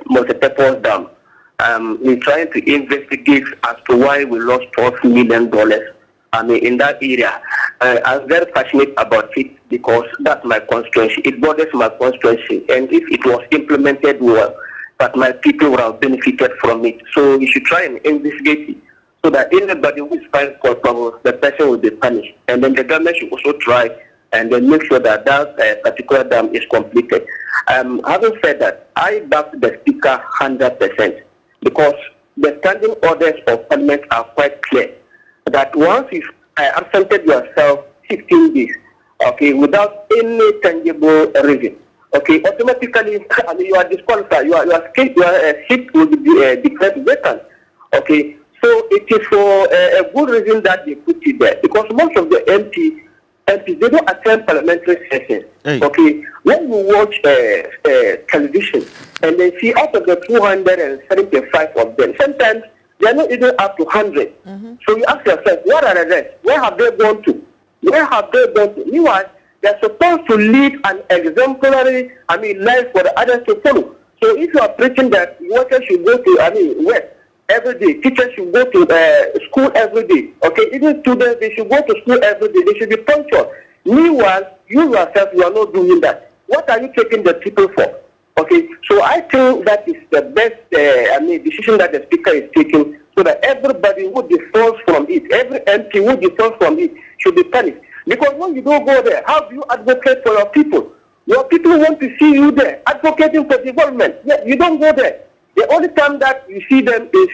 multi-purpose dam, we're trying to investigate as to why we lost $12 million. In that area. I'm very passionate about it because that's my constituency. It borders my constituency, and if it was implemented well, that my people would have benefited from it. So we should try and investigate it so that anybody who is found culpable, the person will be punished, and then the government should also try and then make sure that that particular dam is completed. Having said that, I back the speaker 100% because the standing orders of parliament are quite clear that once you've absented yourself 15 days, okay, without any tangible reason, okay, automatically, you are disqualified. Your seat will be declared vacant. Okay, so it is for a good reason that they put it there because most of the MPs they don't attend parliamentary sessions. Okay, when you watch television and then see out of the 275 of them, sometimes they are not even up to 100. So you ask yourself, what are the rest? Where have they gone to? Where have they gone to? Meanwhile, they are supposed to lead an exemplary, life for the others to follow. So if you are preaching that workers should go to, work every day, teachers should go to school every day, okay, even students, they should go to school every day, they should be punctual. Meanwhile, you yourself, you are not doing that. What are you taking the people for? Okay, so I think that is the best decision that the speaker is taking so that everybody who defaults from it, every MP who defaults from it should be punished. Because when you don't go there, how do you advocate for your people? Your people want to see you there, advocating for development. Yeah, you don't go there. The only time that you see them is,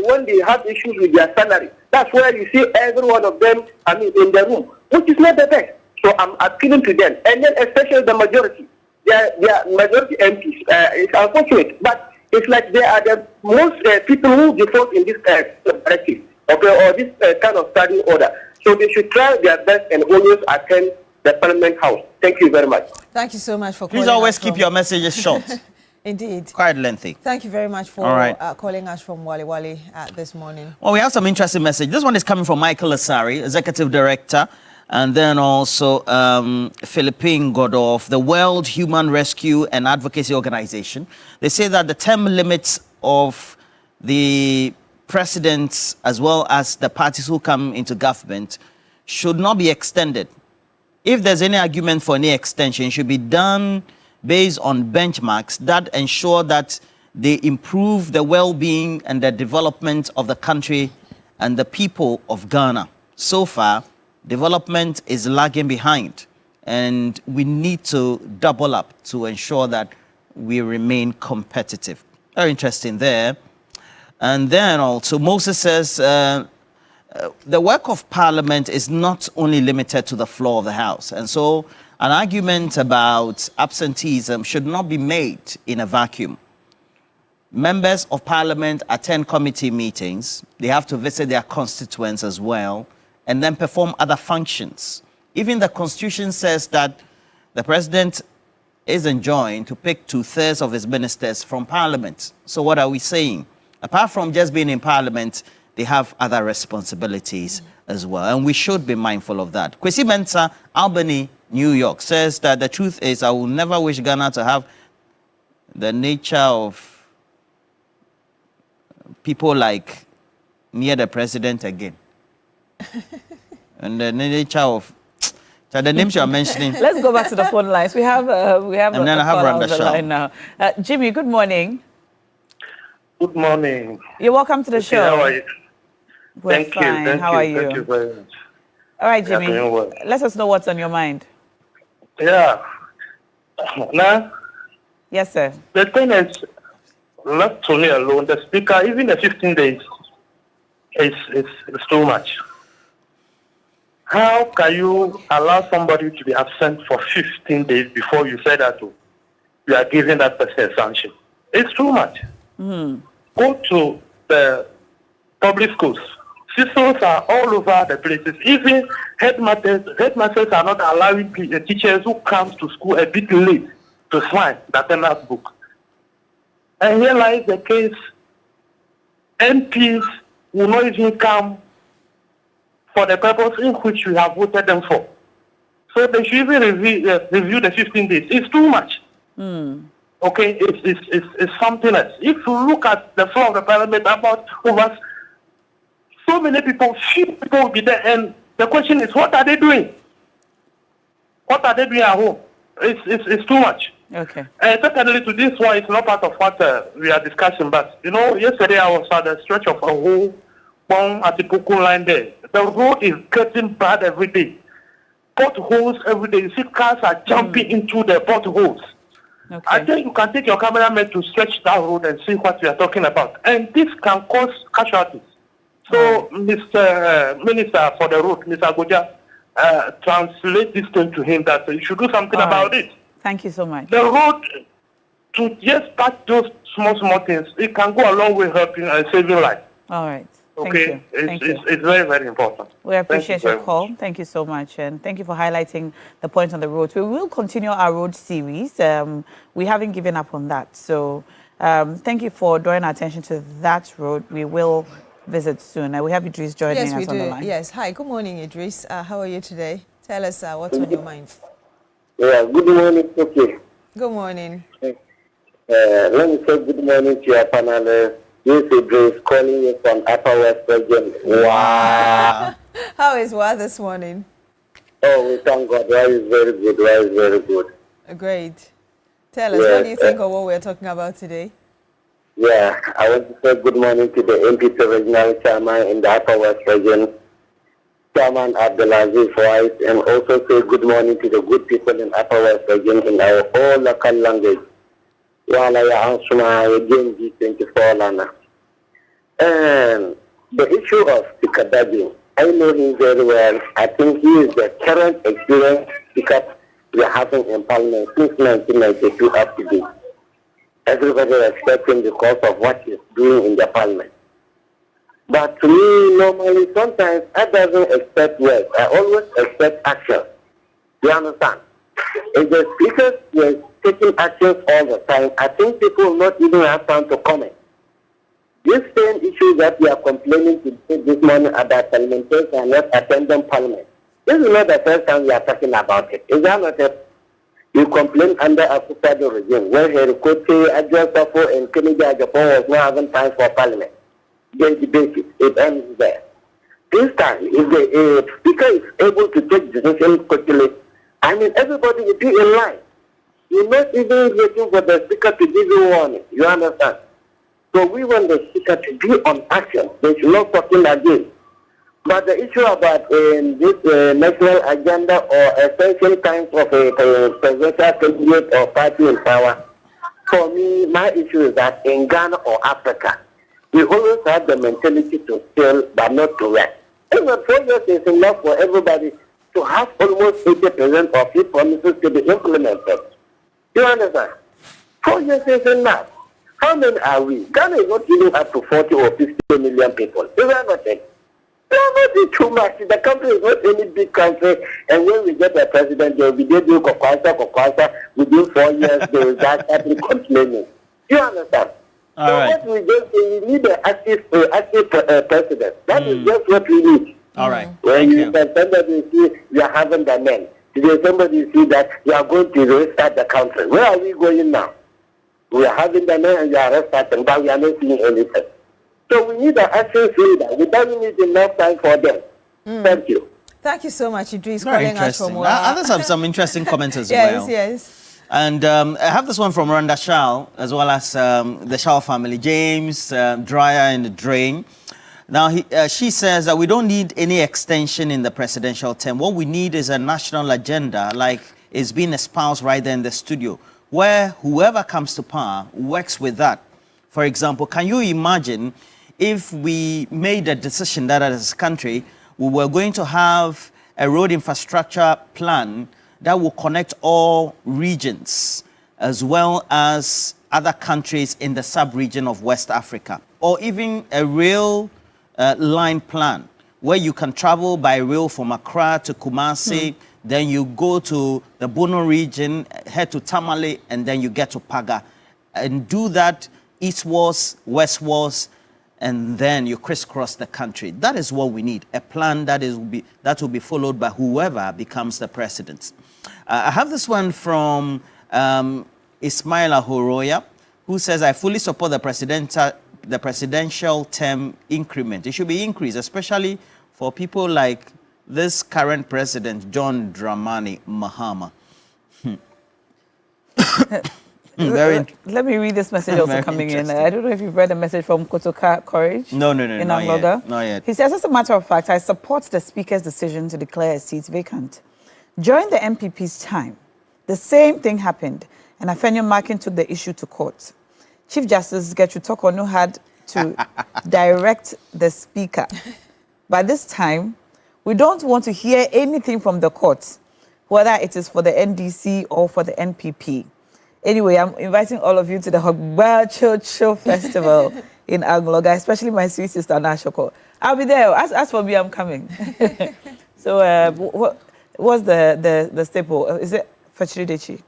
when they have issues with their salary. That's where you see every one of them, in the room, which is not the best. So I'm appealing to them, and then especially the majority. Their majority MPs. It's unfortunate, but it's like they are the most people who default in this directive, okay, or this kind of study order. So they should try their best and always attend the Parliament House. Thank you very much. Thank you so much for calling. Please always keep your messages short. Indeed. Quite lengthy. Thank you very much for calling us from Wali Wali this morning. Well, we have some interesting message. This one is coming from Michael Asari, Executive Director, and then also Philippine Godo of the World Human Rescue and Advocacy Organization. They say that the term limits of the presidents as well as the parties who come into government should not be extended. If there's any argument for any extension, it should be done based on benchmarks that ensure that they improve the well-being and the development of the country and the people of Ghana. So far, development is lagging behind, and we need to double up to ensure that we remain competitive. Very interesting there. And then also, Moses says, the work of Parliament is not only limited to the floor of the House. And so an argument about absenteeism should not be made in a vacuum. Members of Parliament attend committee meetings. They have to visit their constituents as well, and then perform other functions. Even the Constitution says that the President is enjoined to pick 2/3 of his ministers from Parliament. So what are we saying? Apart from just being in Parliament, they have other responsibilities as well, and we should be mindful of that. Kwesi Mensah, Albany, New York, says that the truth is I will never wish Ghana to have the nature of people like near the president again. And the nature of the names you are mentioning. Let's go back to the phone lines. We have and then I have on the line now. Jimmy, good morning. Good morning. You're welcome to the show. How are you? We're Thank fine. you. How are you? Thank you very much. All right, Jimmy. Yeah, well. Let us know what's on your mind. Yeah. Now, yes, sir. the thing is, left to me alone, the speaker, even the 15 days, is too much. How can you allow somebody to be absent for 15 days before you say that you are giving that person a sanction? It's too much. Go to the public schools. Systems are all over the places. Even headmasters are not allowing teachers who come to school a bit late to sign the attendance book. And here lies the case. MPs will not even come for the purpose in which you have voted them for. So they should even review the 15 days. It's too much. Okay, it's something else. If you look at the floor of the Parliament, about over so many people, few people will be there, and the question is, what are they doing? What are they doing at home? It's too much. Okay. And secondly, to this one, it's not part of what we are discussing, but you know, yesterday I was at the stretch of a whole at the Puku line there. The road is getting bad every day. Potholes every day. You see cars are jumping into the potholes. Okay. I think you can take your cameraman to stretch that road and see what we are talking about. And this can cause casualties. So, Mr. Minister for the road, Mr. Agoja, translate this thing to him that you should do something about it. Thank you so much. The road, to just patch those small things, it can go a long way helping and saving lives. All right. Okay, it's very, very important. We appreciate your call. Thank you so much. And thank you for highlighting the points on the roads. We will continue our road series. We haven't given up on that. So thank you for drawing our attention to that road. We will visit soon. We have Idris joining us on the line. Yes. Hi, good morning, Idris. How are you today? Tell us what's on your mind. Yeah, good morning, okay. Good morning. Let me say good morning to your panelists. This is Idris calling you from Upper West Region. Wow. How is Wa this morning? Oh, we thank God. Wa is very good. Wa is very good. Great. Tell us, what do you think of what we're talking about today? Yeah, I want to say good morning to the MPP Regional Chairman in the Upper West Region, Chairman Abdulaziz Wise, and also say good morning to the good people in Upper West Region in our whole local language. Wala ya ansuma again G24 lana. And the issue of Pikadabi, I know him very well. I think he is the current experienced speaker we are having in Parliament since 1992 up to date. Everybody respects him because of what he's doing in the Parliament. But to me, normally, sometimes I doesn't expect words. I always expect action. You understand? If the speakers were taking actions all the time, I think people will not even have time to comment. This same issue that we are complaining today this morning about parliamentarians and not attending Parliament. This is not the first time we are talking about it. Is that not it? You complain under a Akufo-Addo regime when Herikote, Adjosafo, and Kennedy Agyapong was not having time for Parliament. They debate it. It ends there. This time, if the speaker is able to take decisions quickly, I mean, everybody will be in line. You're not even waiting for the speaker to give you warning. You understand? So we want the speaker to be on action. They should not talking again. But the issue about this national agenda or essential times of a presidential candidate or party in power, for me, my issue is that in Ghana or Africa, we always have the mentality to steal but not to rest. Even 4 years is enough for everybody to have almost 80% of his promises to be implemented. You understand? 4 years is enough. How many are we? Ghana is not even up to 40 or 50 million people. Is that not it? They are not too much. The country is not any big country. And when we get a president, they will be doing Kokwasa. Within 4 years, they will start complaining. You understand? All right. What we just say, we need an active president. That is just what we need. All right. When somebody see we are having the men, today somebody see that we are going to restart the country. Where are we going now? We are having the men and we are restarting, but we are not seeing anything. So we need an active leader. We don't need enough time for them. Thank you. Thank you so much, Idris, Very calling us from Others have some interesting comments as yes, well. Yes. And I have this one from Randa Shao, as well as the Shao family, James, Dryer, and the Drain. Now, she says that we don't need any extension in the presidential term. What we need is a national agenda, like is being espoused right there in the studio, where whoever comes to power works with that. For example, can you imagine if we made a decision that as a country, we were going to have a road infrastructure plan that will connect all regions as well as other countries in the sub-region of West Africa, or even a rail line plan where you can travel by rail from Accra to Kumasi, then you go to the Bono region, head to Tamale, and then you get to Paga, and do that eastwards, westwards, and then you crisscross the country. That is what we need, a plan that will be followed by whoever becomes the president. I have this one from Ismaila Horoya, who says, I fully support the presidential term increment. It should be increased, especially for people like this current president, John Dramani Mahama. Let me read this message also coming in. I don't know if you've read a message from Kotoka Courage. No, in Angloga. Not yet. He says, as a matter of fact, I support the Speaker's decision to declare a seat vacant. During the MPP's time, the same thing happened, and Afenyo Makin took the issue to court. Chief Justice Gertrude Tokono had to direct the Speaker. By this time, we don't want to hear anything from the courts, whether it is for the NDC or for the NPP. Anyway, I'm inviting all of you to the Hogba Chill Festival in Angloga, especially my sweet sister Nashoko. I'll be there. As for me, I'm coming. So, what's the staple? Is it Fachiridechi?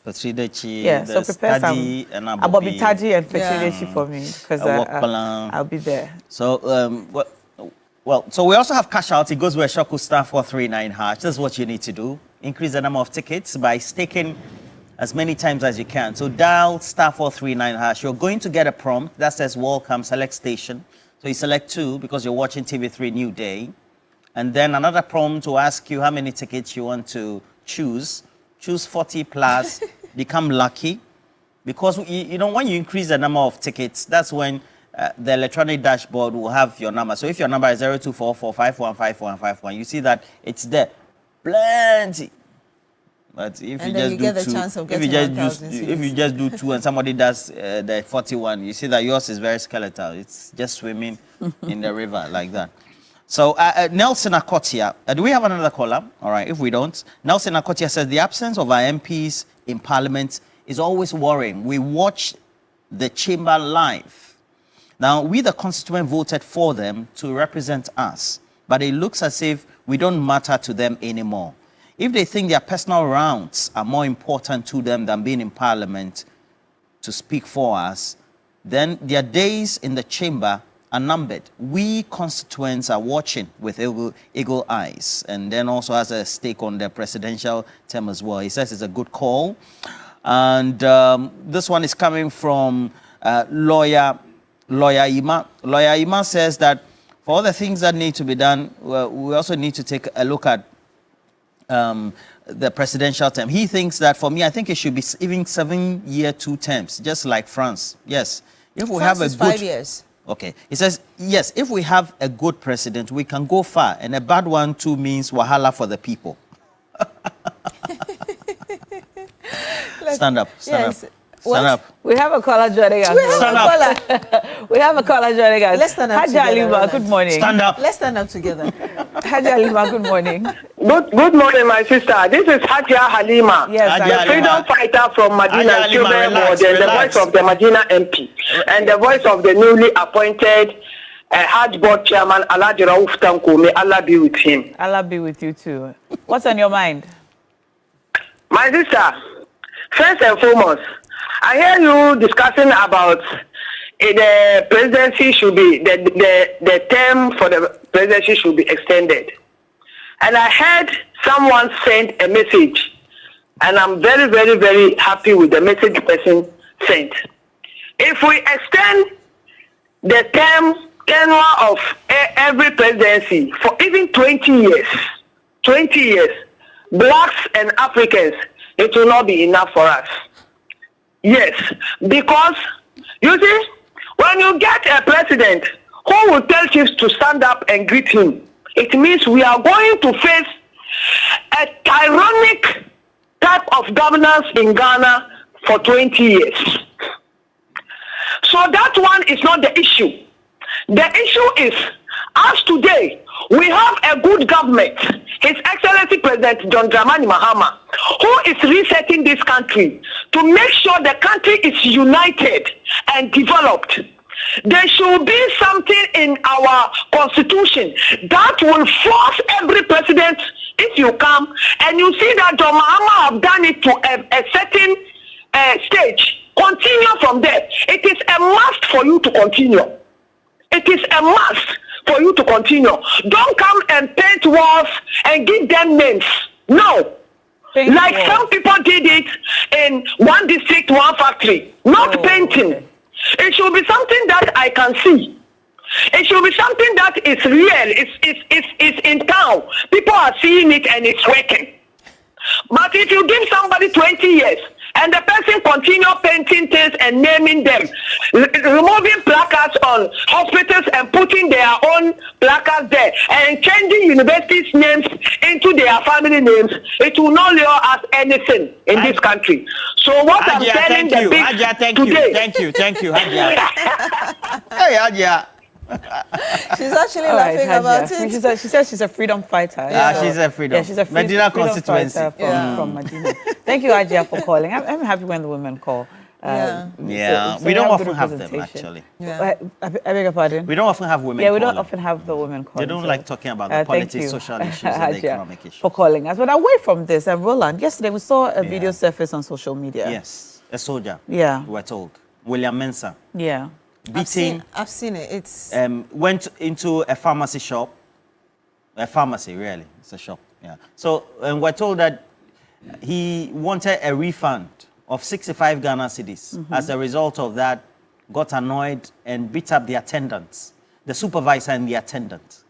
Fachiridechi, yeah, so prepare some Abobitaji and Fachiridechi for me, because I'll be there. So, so we also have cash out. It goes where Shoku star 439 hash. This is what you need to do. Increase the number of tickets by staking as many times as you can. So dial star 439 hash. You're going to get a prompt that says welcome, select station. So you select 2 because you're watching TV3 Newday. And then another prompt to ask you how many tickets you want to choose. Choose 40 plus, become lucky. Because, you know, when you increase the number of tickets, that's when the electronic dashboard will have your number. So if your number is 0244515151, you see that it's there. Plenty. But if you just do 2 and somebody does the 41, you see that yours is very skeletal. It's just swimming in the river like that. So Nelson Akotia, do we have another caller? All right, if we don't. Nelson Akotia says the absence of our MPs in Parliament is always worrying. We watch the chamber live. Now, we the constituent voted for them to represent us, but it looks as if we don't matter to them anymore. If they think their personal rounds are more important to them than being in Parliament to speak for us, then their days in the chamber are numbered. We constituents are watching with eagle eyes, and then also has a stake on the presidential term as well. He says it's a good call. And this one is coming from lawyer Ima. Lawyer Ima says that for all the things that need to be done, we also need to take a look at the presidential term. He thinks that, for me, I think it should be even 7-year 2 terms, just like France. Yes. If we have a good 5 years. Okay. He says, yes, if we have a good president, we can go far. And a bad one, too, means wahala for the people. Stand up. Stand up. Stand up. We have a caller joining us. We have a caller joining us. Let's stand up Hajji together. Halima, good morning. Stand up. Let's stand up together. Hajji Halima, good morning. Good morning, my sister. This is Hajia Halima, Yes, the freedom fighter from Medina, the voice of the Medina MP, and the voice of the newly appointed Hajj Board Chairman, Alhaji Rauf Tanko. May Allah be with him. Allah be with you too. What's on your mind? My sister, first and foremost, I hear you discussing about the presidency should be, the term for the presidency should be extended. And I heard someone send a message, and I'm very, very, very happy with the message the person sent. If we extend the tenure of every presidency for even 20 years, blacks and Africans, it will not be enough for us. Yes, because, you see, when you get a president who will tell chiefs to stand up and greet him, it means we are going to face a tyrannic type of governance in Ghana for 20 years. So that one is not the issue. The issue is, as today, we have a good government, His Excellency President John Dramani Mahama, who is resetting this country to make sure the country is united and developed. There should be something in our constitution that will force every president, if you come, and you see that John Mahama have done it to a certain stage, continue from there. It is a must for you to continue. It is a must for you to continue. Don't come and paint walls and give them names. No. Like some people did it in one district, one factory. Not painting. Okay. It should be something that I can see. It should be something that is real. It's in town. People are seeing it and it's working. But if you give somebody 20 years and the person continue painting things and naming them, removing placards on hospitals and putting their own placards there, and changing universities' names into their family names, it will not lure us anything in this country. So what Hajia, I'm telling thank you. the Hajia, thank today, you, Hajia. Hey, Hajia. She's actually laughing about it. She says she's a freedom fighter. Yeah, she's a freedom. Yeah, she's a Medina freedom constituency. fighter from Medina. Thank you, Ajia, for calling. I'm happy when the women call. So we don't often have them, actually. I beg your pardon? We don't often have women Yeah, we calling. don't often have the women calling. They don't like talking about the politics, social issues, and the economic issues. For calling us. But away from this, Roland, yesterday we saw a video surface on social media. Yes, a soldier. Yeah. We were told. William Mensah. Yeah. Beating. I've seen it. It's went into a pharmacy shop. A pharmacy, really. It's a shop. Yeah. So we're told that he wanted a refund of 65 Ghana cedis. As a result of that, got annoyed and beat up the attendants, the supervisor and the attendant.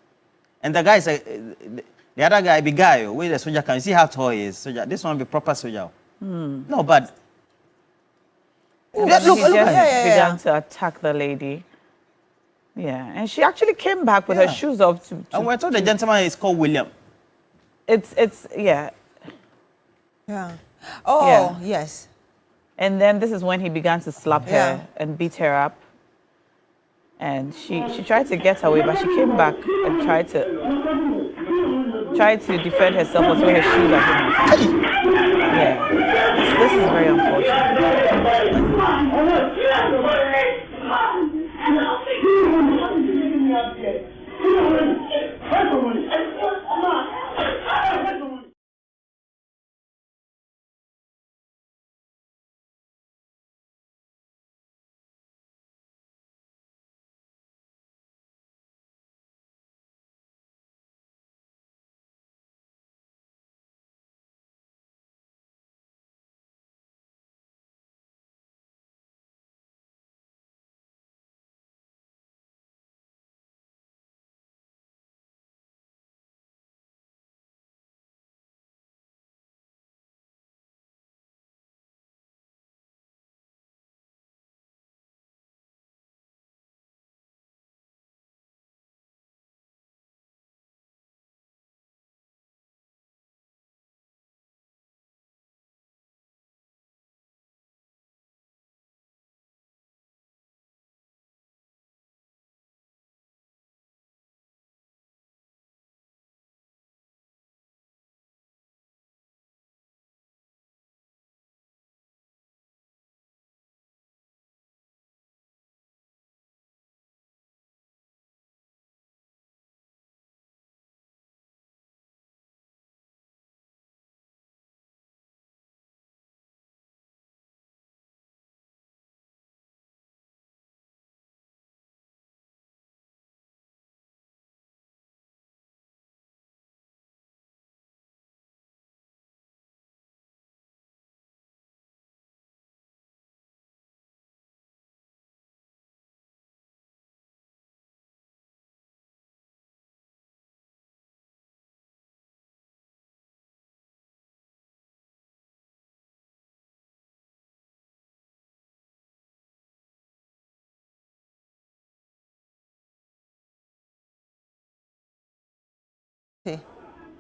And the guy said, the other guy, big guy, where the soldier can you see how tall he is? Soldier, this one be proper soldier. No, but He just began to attack the lady. Yeah, and she actually came back with her shoes off. And we're told the gentleman is called William. Yeah. Oh, yes. And then this is when he began to slap her and beat her up. and she tried to get away, but she came back and tried to defend herself or throw her shoes at him. Yeah, this is very unfortunate.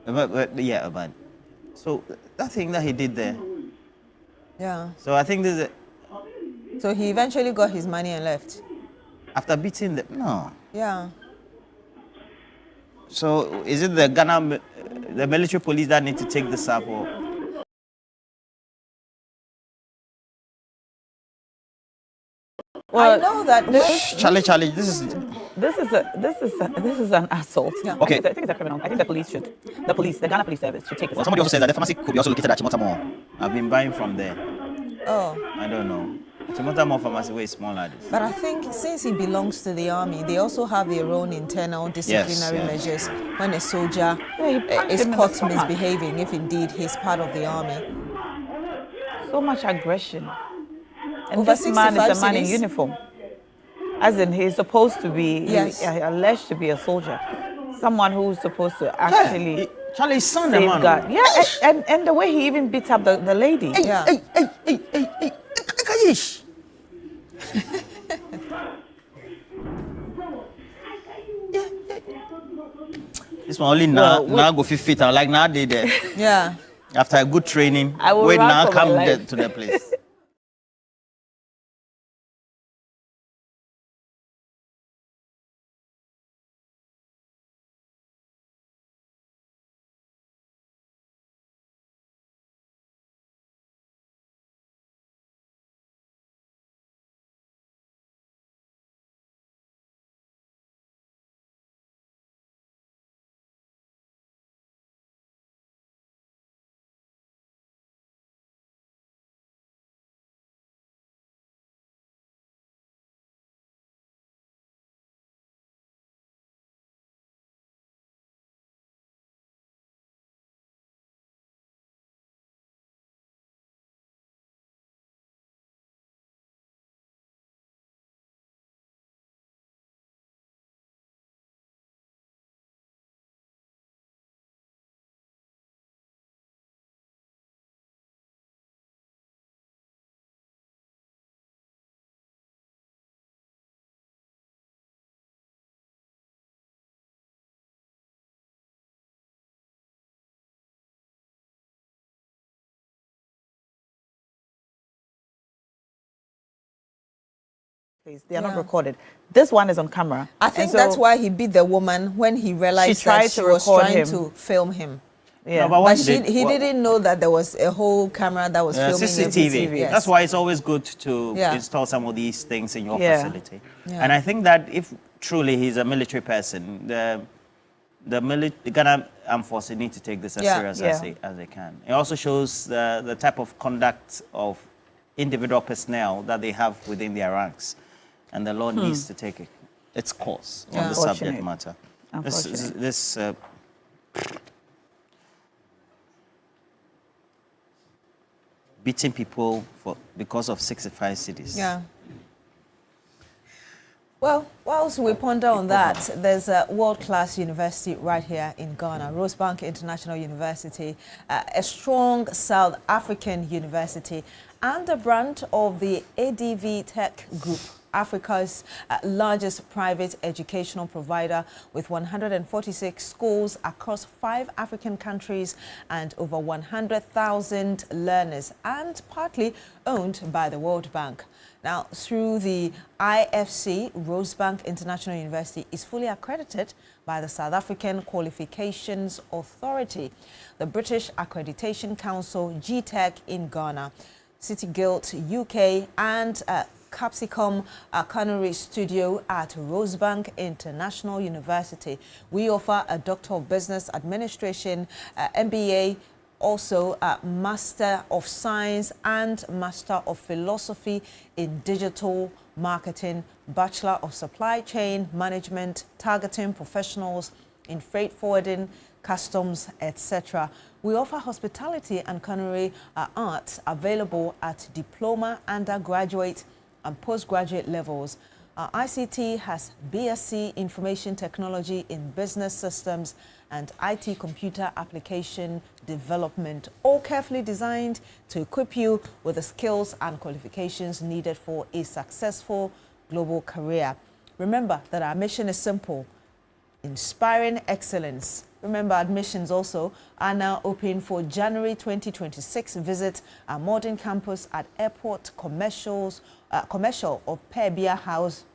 But so that thing that he did there. Yeah. So I think this is So he eventually got his money and left. after beating them. No. Yeah. So is it the the military police that need to take this up, or? Well, I know that. Charlie, this is an assault. Yeah. Okay. I think it's a criminal. I think the Ghana Police Service should take it. Well, somebody also said that the pharmacy could be also located at Chimotamo. I've been buying from there. Oh. I don't know. Chimotamo pharmacy way smaller. But I think since he belongs to the army, they also have their own internal disciplinary measures when a soldier is caught misbehaving, if indeed he's part of the army. So much aggression. And Over this man is a man in cities? uniform. As in, he's supposed to be, Yes. alleged to be a soldier. Someone who's supposed to actually Charlie's son, the man. safeguard. Yeah, and the way he even beat up the lady. Yeah. This one only now go 50 feet. I'm like, now they there. Yeah. After a good training, I will wait run now for my come life. to the place. Please, they are not recorded. This one is on camera. I think that's why he beat the woman when he realized that she was trying to film him. Yeah, no, but he didn't know that there was a whole camera that was filming CCTV. Yes. That's why it's always good to install some of these things in your facility. Yeah. And I think that if truly he's a military person, the Ghana Armed Forces need to take this as serious as they can. It also shows the type of conduct of individual personnel that they have within their ranks, and the law needs to take its course on the subject matter. This beating people because of 65 cities. Yeah. Well, whilst we ponder on that, there's a world-class university right here in Ghana, Rosebank International University, a strong South African university, and a branch of the ADV Tech Group, Africa's largest private educational provider, with 146 schools across 5 African countries and over 100,000 learners, and partly owned by the World Bank. Now, through the IFC, Rosebank International University is fully accredited by the South African Qualifications Authority, the British Accreditation Council, GTEC in Ghana, City Guild UK, and Capsicum Culinary Studio at Rosebank International University. We offer a Doctor of Business Administration, MBA, also a Master of Science and Master of Philosophy in Digital Marketing, Bachelor of Supply Chain Management, targeting professionals in freight forwarding, customs, etc. We offer hospitality and culinary arts available at diploma, undergraduate and postgraduate levels. ICT has BSc Information Technology in Business Systems and IT Computer Application Development, all carefully designed to equip you with the skills and qualifications needed for a successful global career. Remember that our mission is simple: inspiring excellence. Remember, admissions also are now open for January 2026. Visit our modern campus at Airport Commercial of Pebia House,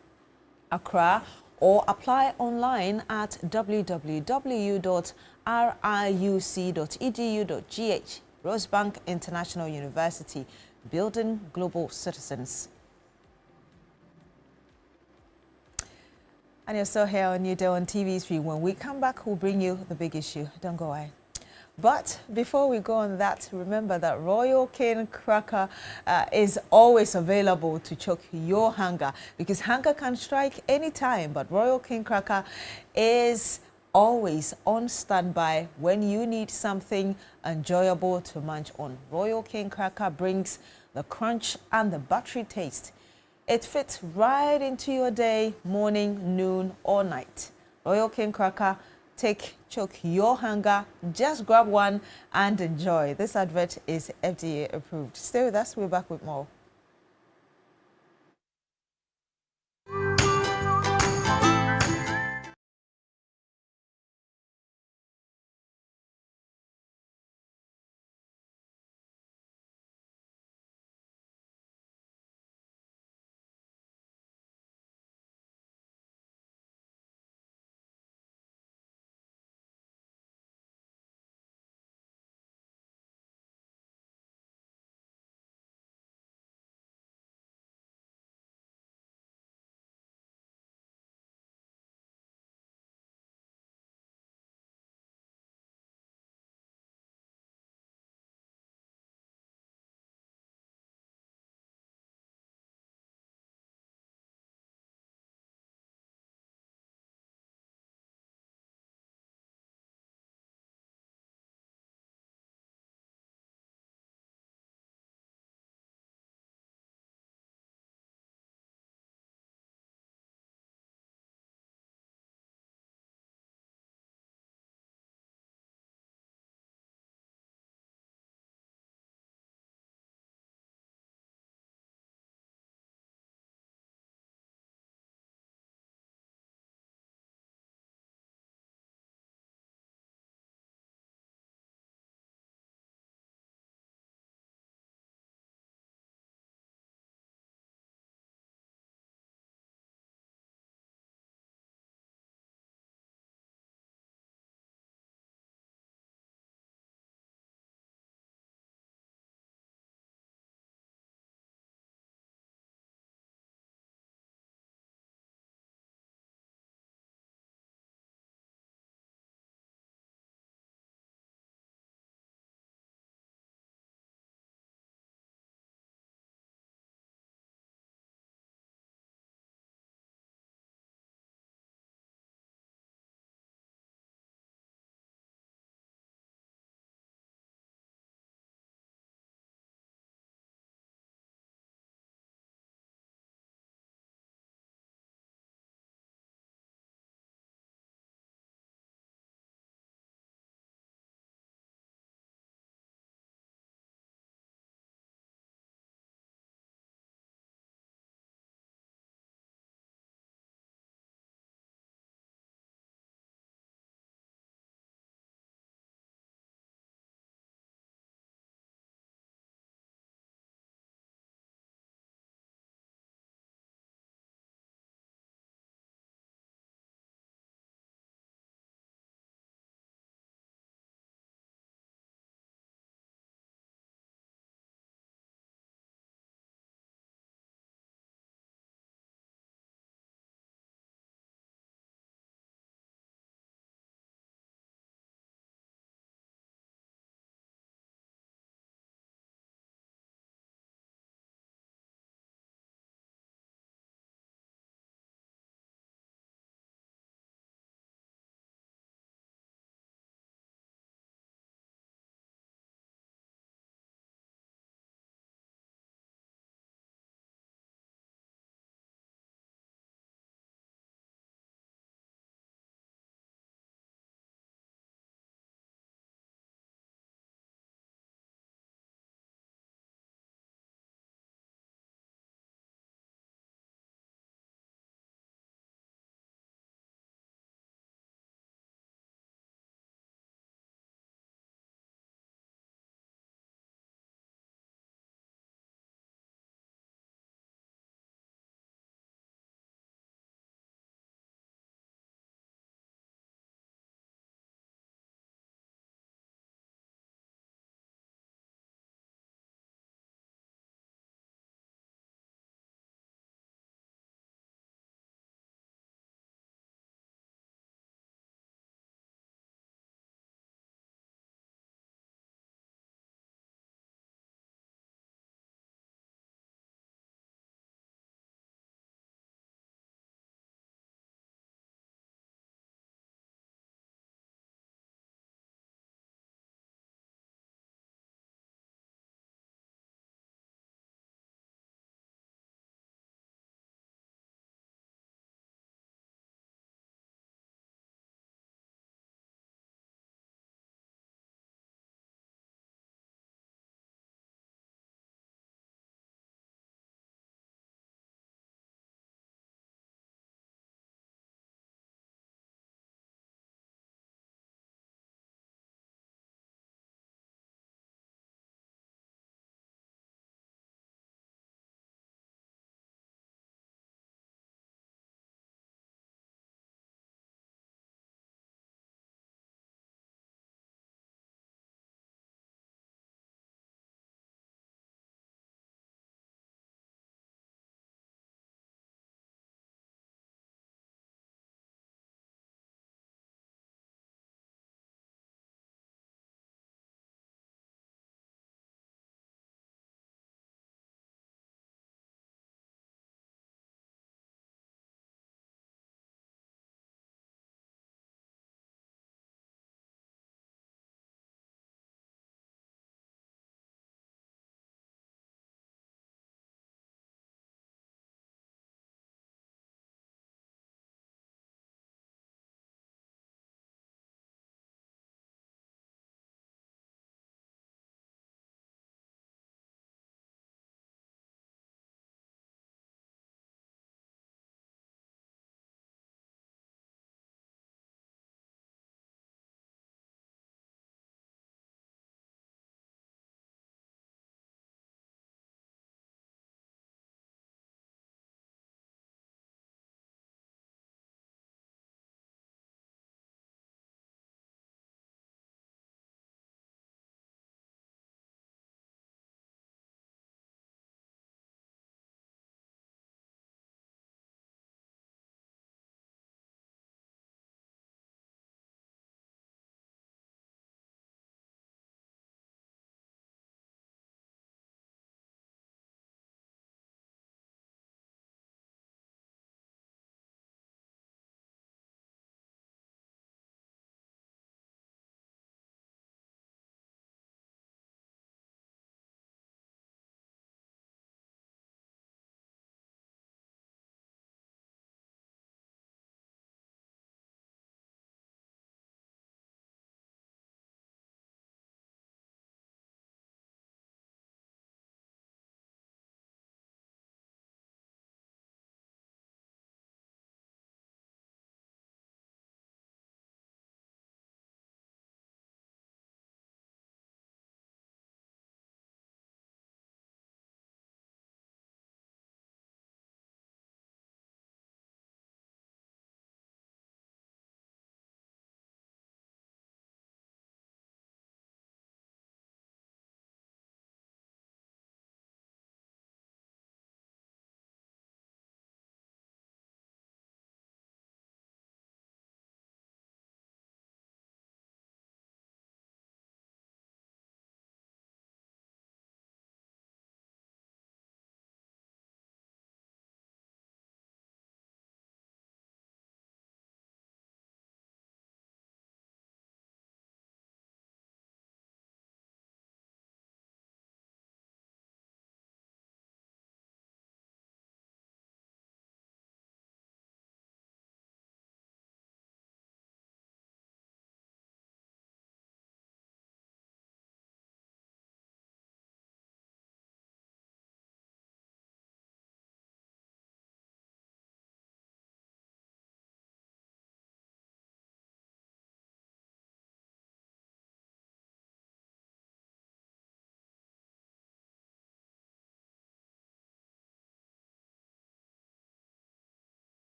Accra, or apply online at www.riuc.edu.gh. Rosebank International University, building global citizens. And you're still here on Newday on TV3. When we come back, we'll bring you the big issue. Don't go away. But before we go on that, remember that Royal Cane Cracker is always available to choke your hunger, because hunger can strike anytime, but Royal Cane Cracker is always on standby when you need something enjoyable to munch on. Royal Cane Cracker brings the crunch and the buttery taste. It fits right into your day, morning, noon, or night. Royal Cane Cracker, choke your hunger. Just grab one and enjoy. This advert is FDA approved. Stay with us. We're back with more.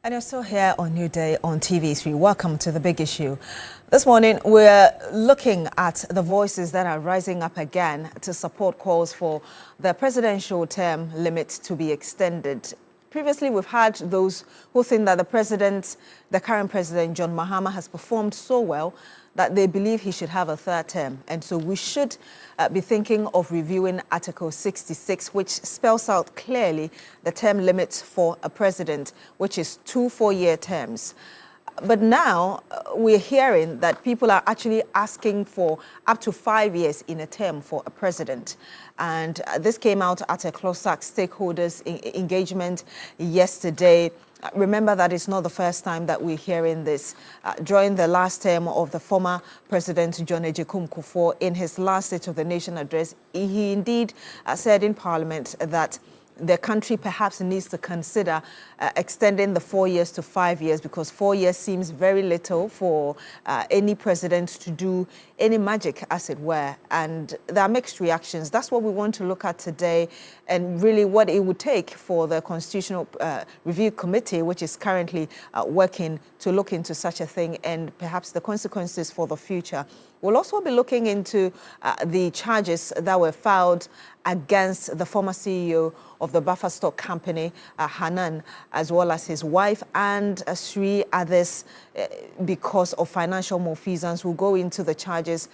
And you're still here on New Day on TV3. Welcome to the big issue. This morning, we're looking at the voices that are rising up again to support calls for the presidential term limit to be extended. Previously, we've had those who think that the current president, John Mahama, has performed so well that they believe he should have a third term. And so we should be thinking of reviewing Article 66, which spells out clearly the term limits for a president, which is 2 4-year terms. But now we're hearing that people are actually asking for up to 5 years in a term for a president. And this came out at a CLOSAC stakeholders engagement yesterday. Remember that it's not the first time that we're hearing this. During the last term of the former President John Ejekuം Kufuor, in his last State of the Nation address, he indeed said in Parliament that the country perhaps needs to consider extending the 4 years to 5 years, because 4 years seems very little for any president to do any magic, as it were. And there are mixed reactions. That's what we want to look at today, and really what it would take for the Constitutional Review Committee, which is currently working to look into such a thing, and perhaps the consequences for the future. We'll also be looking into the charges that were filed against the former CEO of the Buffer Stock Company, Hanan, as well as his wife and 3 others because of financial malfeasance. We'll go into the charges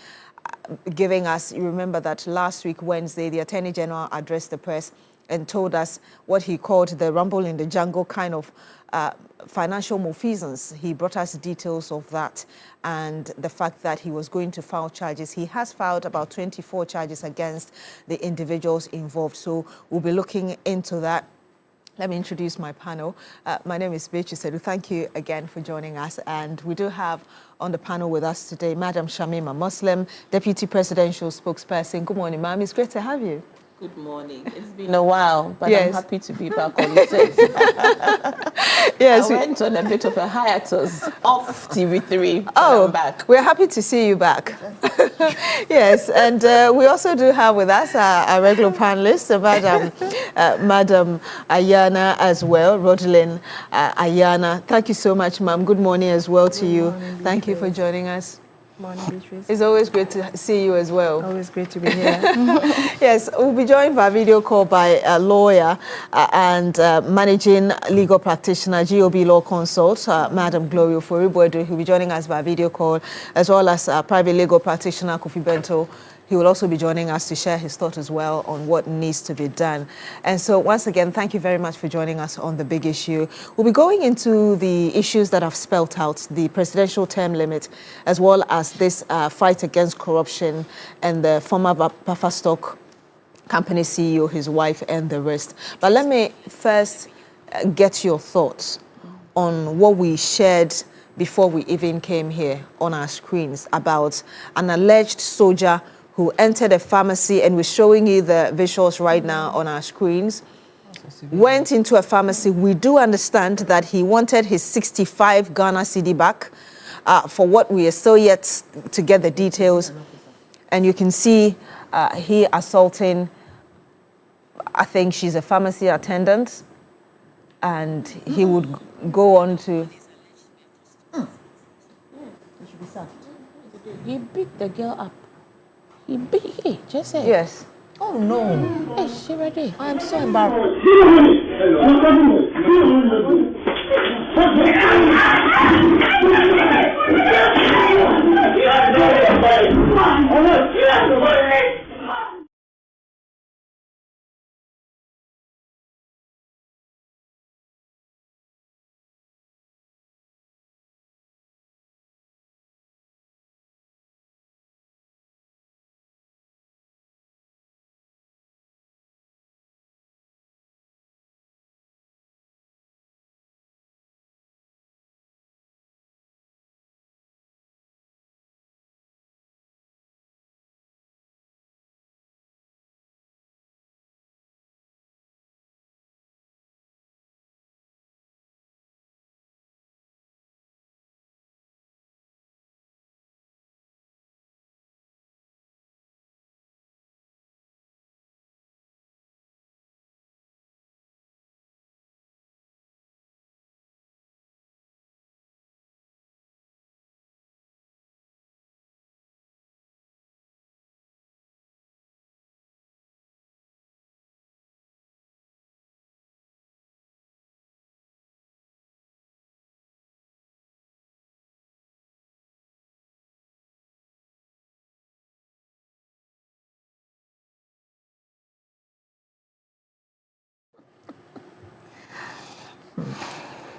giving us, you remember that last week, Wednesday, the Attorney General addressed the press and told us what he called the rumble in the jungle kind of financial malfeasance. He brought us details of that and the fact that he was going to file charges. He has filed about 24 charges against the individuals involved. So we'll be looking into that. Let me introduce my panel. My name is Beatrice Sedu. Thank you again for joining us. And we do have on the panel with us today, Madam Shamima Muslim, Deputy Presidential Spokesperson. Good morning, ma'am. It's great to have you. Good morning. It's been a while, but yes. I'm happy to be back on the set. Yes, I went on a bit of a hiatus off TV3. Oh, I'm back. We're happy to see you back. Yes, and we also do have with us our regular panelists, Madam Ayana as well, Rodelyn Ayana. Thank you so much, ma'am. Good morning as well to you. Thank you for joining us. Morning, Beatrice. It's always great to see you as well. Always great to be here. Yes, we'll be joined by video call by a lawyer and managing legal practitioner, GOB Law Consult, Madam Gloria Foriboedu, who'll be joining us by video call, as well as private legal practitioner Kofi Bento. He will also be joining us to share his thought as well on what needs to be done. And so once again, thank you very much for joining us on the big issue. We'll be going into the issues that have spelt out the presidential term limit, as well as this fight against corruption and the former Buffer Stock Company CEO, his wife, and the rest. But let me first get your thoughts on what we shared before we even came here on our screens about an alleged soldier who entered a pharmacy, and we're showing you the visuals right now on our screens, went into a pharmacy. We do understand that he wanted his 65 Ghana cedi back for what we are still yet to get the details. And you can see he assaulting, I think she's a pharmacy attendant, and he would go on to... He beat the girl up. He beat, hey, just say. Yes. Oh no. Hey, she ready. I'm so embarrassed.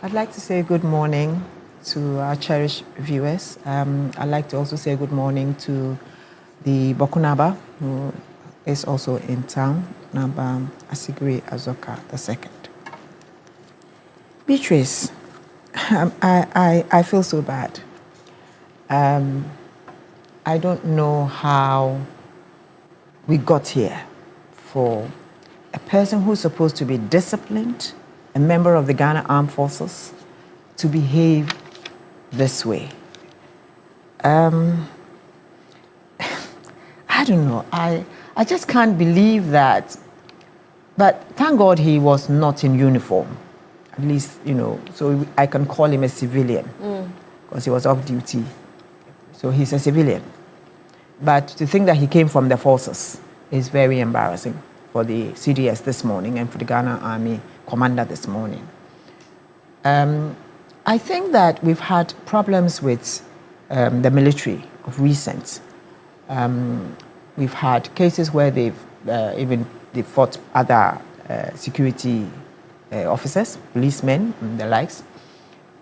I'd like to say good morning to our cherished viewers. I'd like to also say good morning to the Bokunaba, who is also in town, Naba Asigri Azoka II. Beatrice, I feel so bad. I don't know how we got here for a person who's supposed to be disciplined, a member of the Ghana Armed Forces, to behave this way. I don't know. I just can't believe that. But thank God he was not in uniform. At least, so I can call him a civilian because he was off duty. So he's a civilian. But to think that he came from the forces is very embarrassing for the CDS this morning and for the Ghana Army commander this morning. I think that we've had problems with the military of recent. We've had cases where they've fought other security officers, policemen and the likes.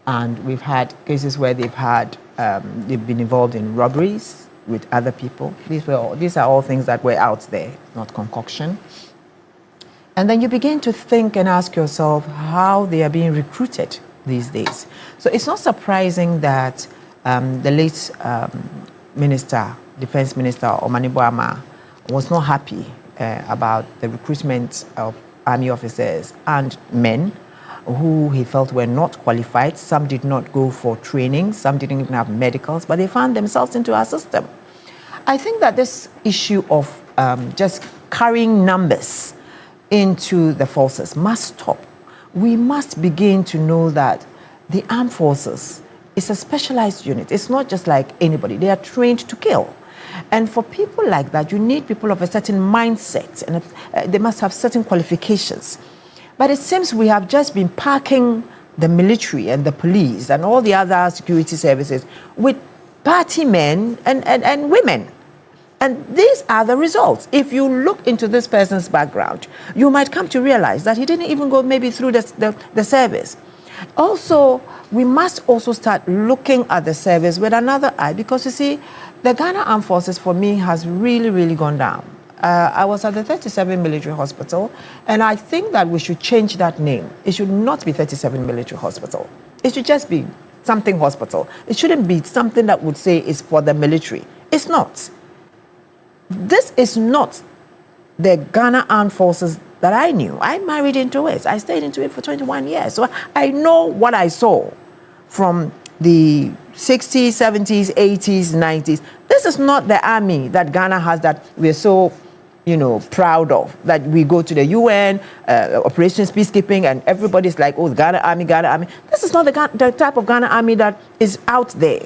And we've had cases where they've been involved in robberies with other people. These are all things that were out there, not concoction. And then you begin to think and ask yourself how they are being recruited these days. So it's not surprising that the late Defense Minister Omani Boama was not happy about the recruitment of army officers and men who he felt were not qualified. Some did not go for training, some didn't even have medicals, but they found themselves into our system. I think that this issue of just carrying numbers into the forces must stop. We must begin to know that the armed forces is a specialized unit. It's not just like anybody. They are trained to kill. And for people like that, you need people of a certain mindset, and they must have certain qualifications. But it seems we have just been parking the military and the police and all the other security services with party men and women. And these are the results. If you look into this person's background, you might come to realize that he didn't even go maybe through the service. Also, we must also start looking at the service with another eye, because you see, the Ghana Armed Forces for me has really, really gone down. I was at the 37 Military Hospital, and I think that we should change that name. It should not be 37 Military Hospital. It should just be something hospital. It shouldn't be something that would say it's for the military. It's not. This is not the Ghana Armed Forces that I knew. I married into it. I stayed into it for 21 years. So I know what I saw from the 60s, 70s, 80s, 90s. This is not the army that Ghana has that we're so, proud of. That we go to the UN, Operations Peacekeeping, and everybody's like, oh, Ghana Army, Ghana Army. This is not the type of Ghana Army that is out there.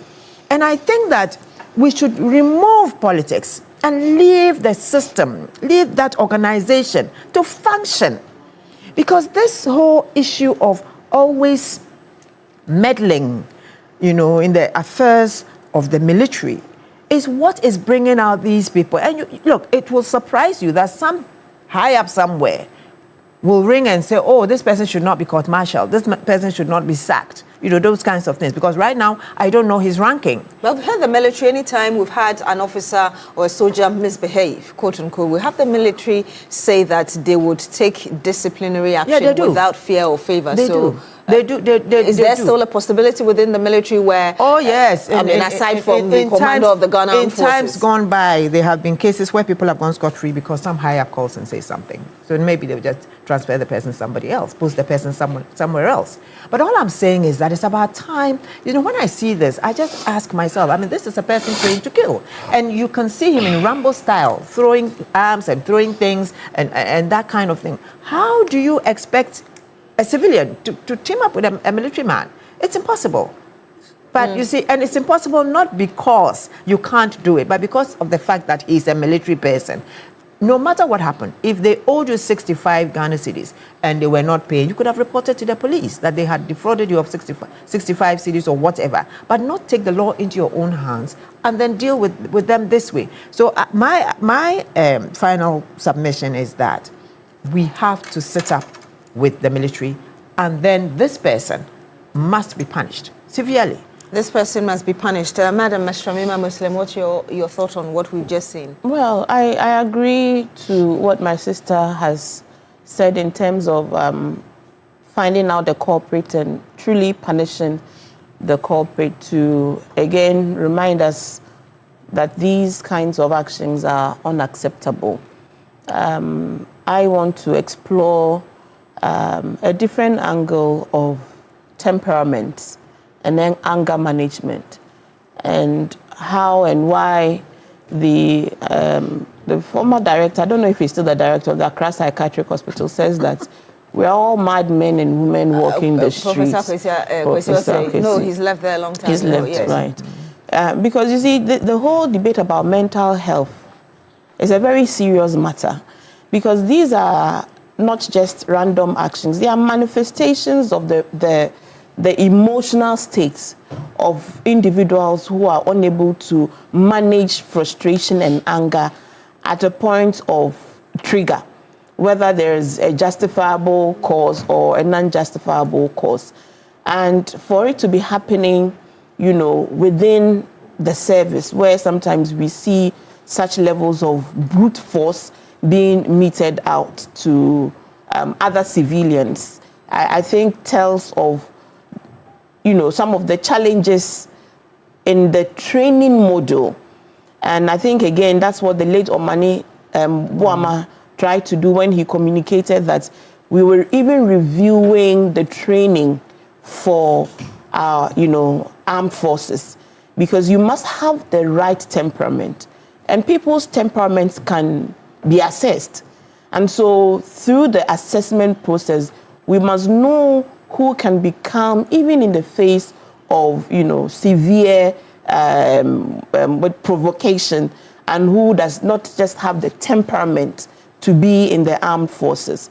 And I think that we should remove politics and leave the system, leave that organization to function. Because this whole issue of always meddling, in the affairs of the military is what is bringing out these people. And look, it will surprise you that some high up somewhere will ring and say, oh, this person should not be court-martialed, this person should not be sacked. Those kinds of things. Because right now, I don't know his ranking. Well, we've had the military, anytime we've had an officer or a soldier misbehave, quote unquote, we have the military say that they would take disciplinary action without fear or favor. They do. Is there still a possibility within the military where... Oh, yes. Aside from the commander of the Ghana Armed Forces? In times gone by, there have been cases where people have gone scot-free because some high-up calls and say something. So maybe they'll just transfer the person to somebody else, post the person somewhere else. But all I'm saying is that it's about time. When I see this, I just ask myself, this is a person trained to kill. And you can see him in Rambo style, throwing arms and throwing things and that kind of thing. How do you expect a civilian to team up with a military man? It's impossible. But you see, and it's impossible not because you can't do it, but because of the fact that he's a military person. No matter what happened, if they owed you 65 Ghana cedis and they were not paying, you could have reported to the police that they had defrauded you of 65 cedis or whatever, but not take the law into your own hands and then deal with them this way. So my final submission is that we have to sit up with the military, and then this person must be punished severely. This person must be punished. Madam Mashramima Muslim, what's your thought on what we've just seen? Well, I agree to what my sister has said in terms of finding out the culprit and truly punishing the culprit to, again, remind us that these kinds of actions are unacceptable. I want to explore a different angle of temperaments and then anger management, and how and why the former director, I don't know if he's still the director of the Accra Psychiatric Hospital, says that we're all mad men and women walking the streets. No, he's left there a long time ago. He's left, yes. Right. Because you see, the whole debate about mental health is a very serious matter, because these are not just random actions. They are manifestations of the emotional states of individuals who are unable to manage frustration and anger at a point of trigger, whether there's a justifiable cause or a non-justifiable cause. And for it to be happening, within the service, where sometimes we see such levels of brute force being meted out to other civilians, I think tells of some of the challenges in the training model. And I think, again, that's what the late Omani Boama tried to do when he communicated that we were even reviewing the training for our, armed forces, because you must have the right temperament. And people's temperaments can be assessed. And so through the assessment process, we must know who can be calm even in the face of, severe with provocation, and who does not just have the temperament to be in the armed forces.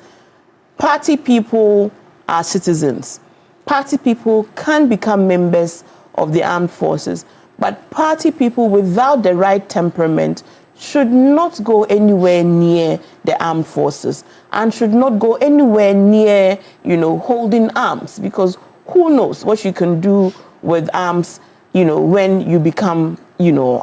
Party people are citizens. Party people can become members of the armed forces, but party people without the right temperament should not go anywhere near the armed forces and should not go anywhere near, holding arms, because who knows what you can do with arms, when you become,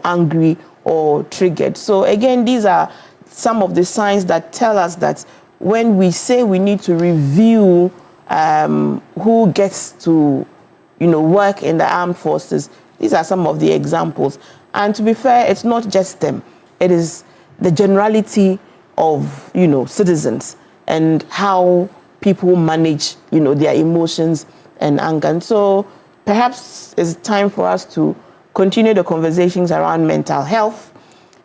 angry or triggered. So again, these are some of the signs that tell us that when we say we need to review who gets to, work in the armed forces, these are some of the examples. And to be fair, it's not just them. It is the generality of, citizens and how people manage, their emotions and anger. And so perhaps it's time for us to continue the conversations around mental health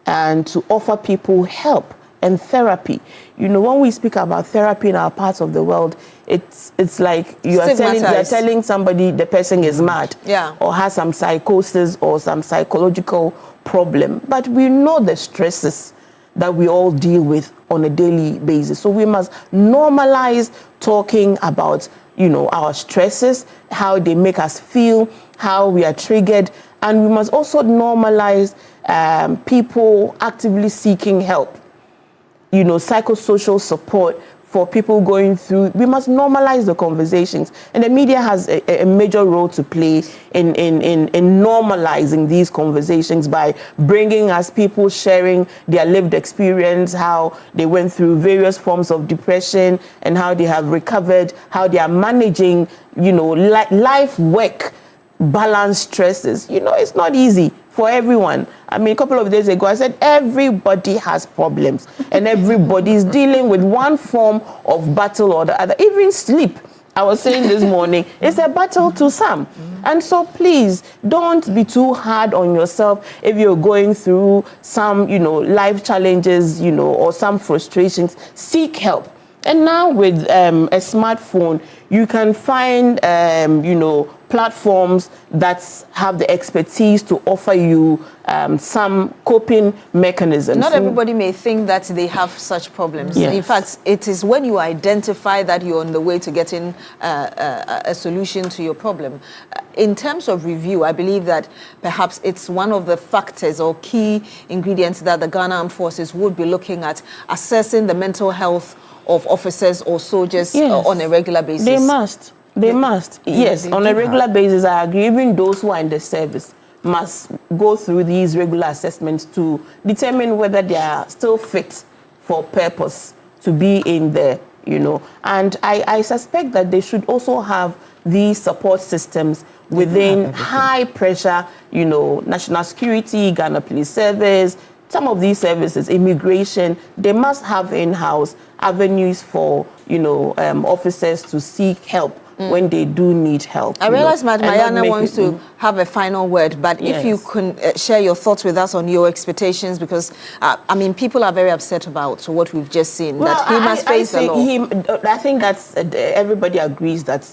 and to offer people help and therapy. When we speak about therapy in our parts of the world, it's like you are telling somebody the person is mad, or has some psychosis or some psychological problem. But we know the stresses that we all deal with on a daily basis. So we must normalize talking about, our stresses, how they make us feel, how we are triggered. And we must also normalize people actively seeking help, psychosocial support for people going through. We must normalize the conversations. And the media has a major role to play in normalizing these conversations by bringing us people sharing their lived experience, how they went through various forms of depression and how they have recovered, how they are managing, life work balance stresses. It's not easy for everyone. I mean, a couple of days ago, I said everybody has problems and everybody is dealing with one form of battle or the other. Even sleep, I was saying this morning, it's a battle to some. And so please, don't be too hard on yourself if you're going through some, life challenges, or some frustrations. Seek help. And now with a smartphone, you can find, platforms that have the expertise to offer you some coping mechanisms. Not everybody may think that they have such problems. Yes. In fact, it is when you identify that you're on the way to getting a solution to your problem. In terms of review, I believe that perhaps it's one of the factors or key ingredients that the Ghana Armed Forces would be looking at, assessing the mental health of officers or soldiers on a regular basis. They must. They must. Yes, on a regular basis, I agree. Even those who are in the service must go through these regular assessments to determine whether they are still fit for purpose to be in there, you know. And I suspect that they should also have these support systems within high pressure, you know, national security, Ghana Police Service, some of these services, immigration. They must have in-house avenues for, you know, officers to seek help when they do need help. I realize Madam Ayana wants to have a final word, but Yes. if you can share your thoughts with us on your expectations, because, I mean, people are very upset about what we've just seen, that he must face the law. I think that's, everybody agrees that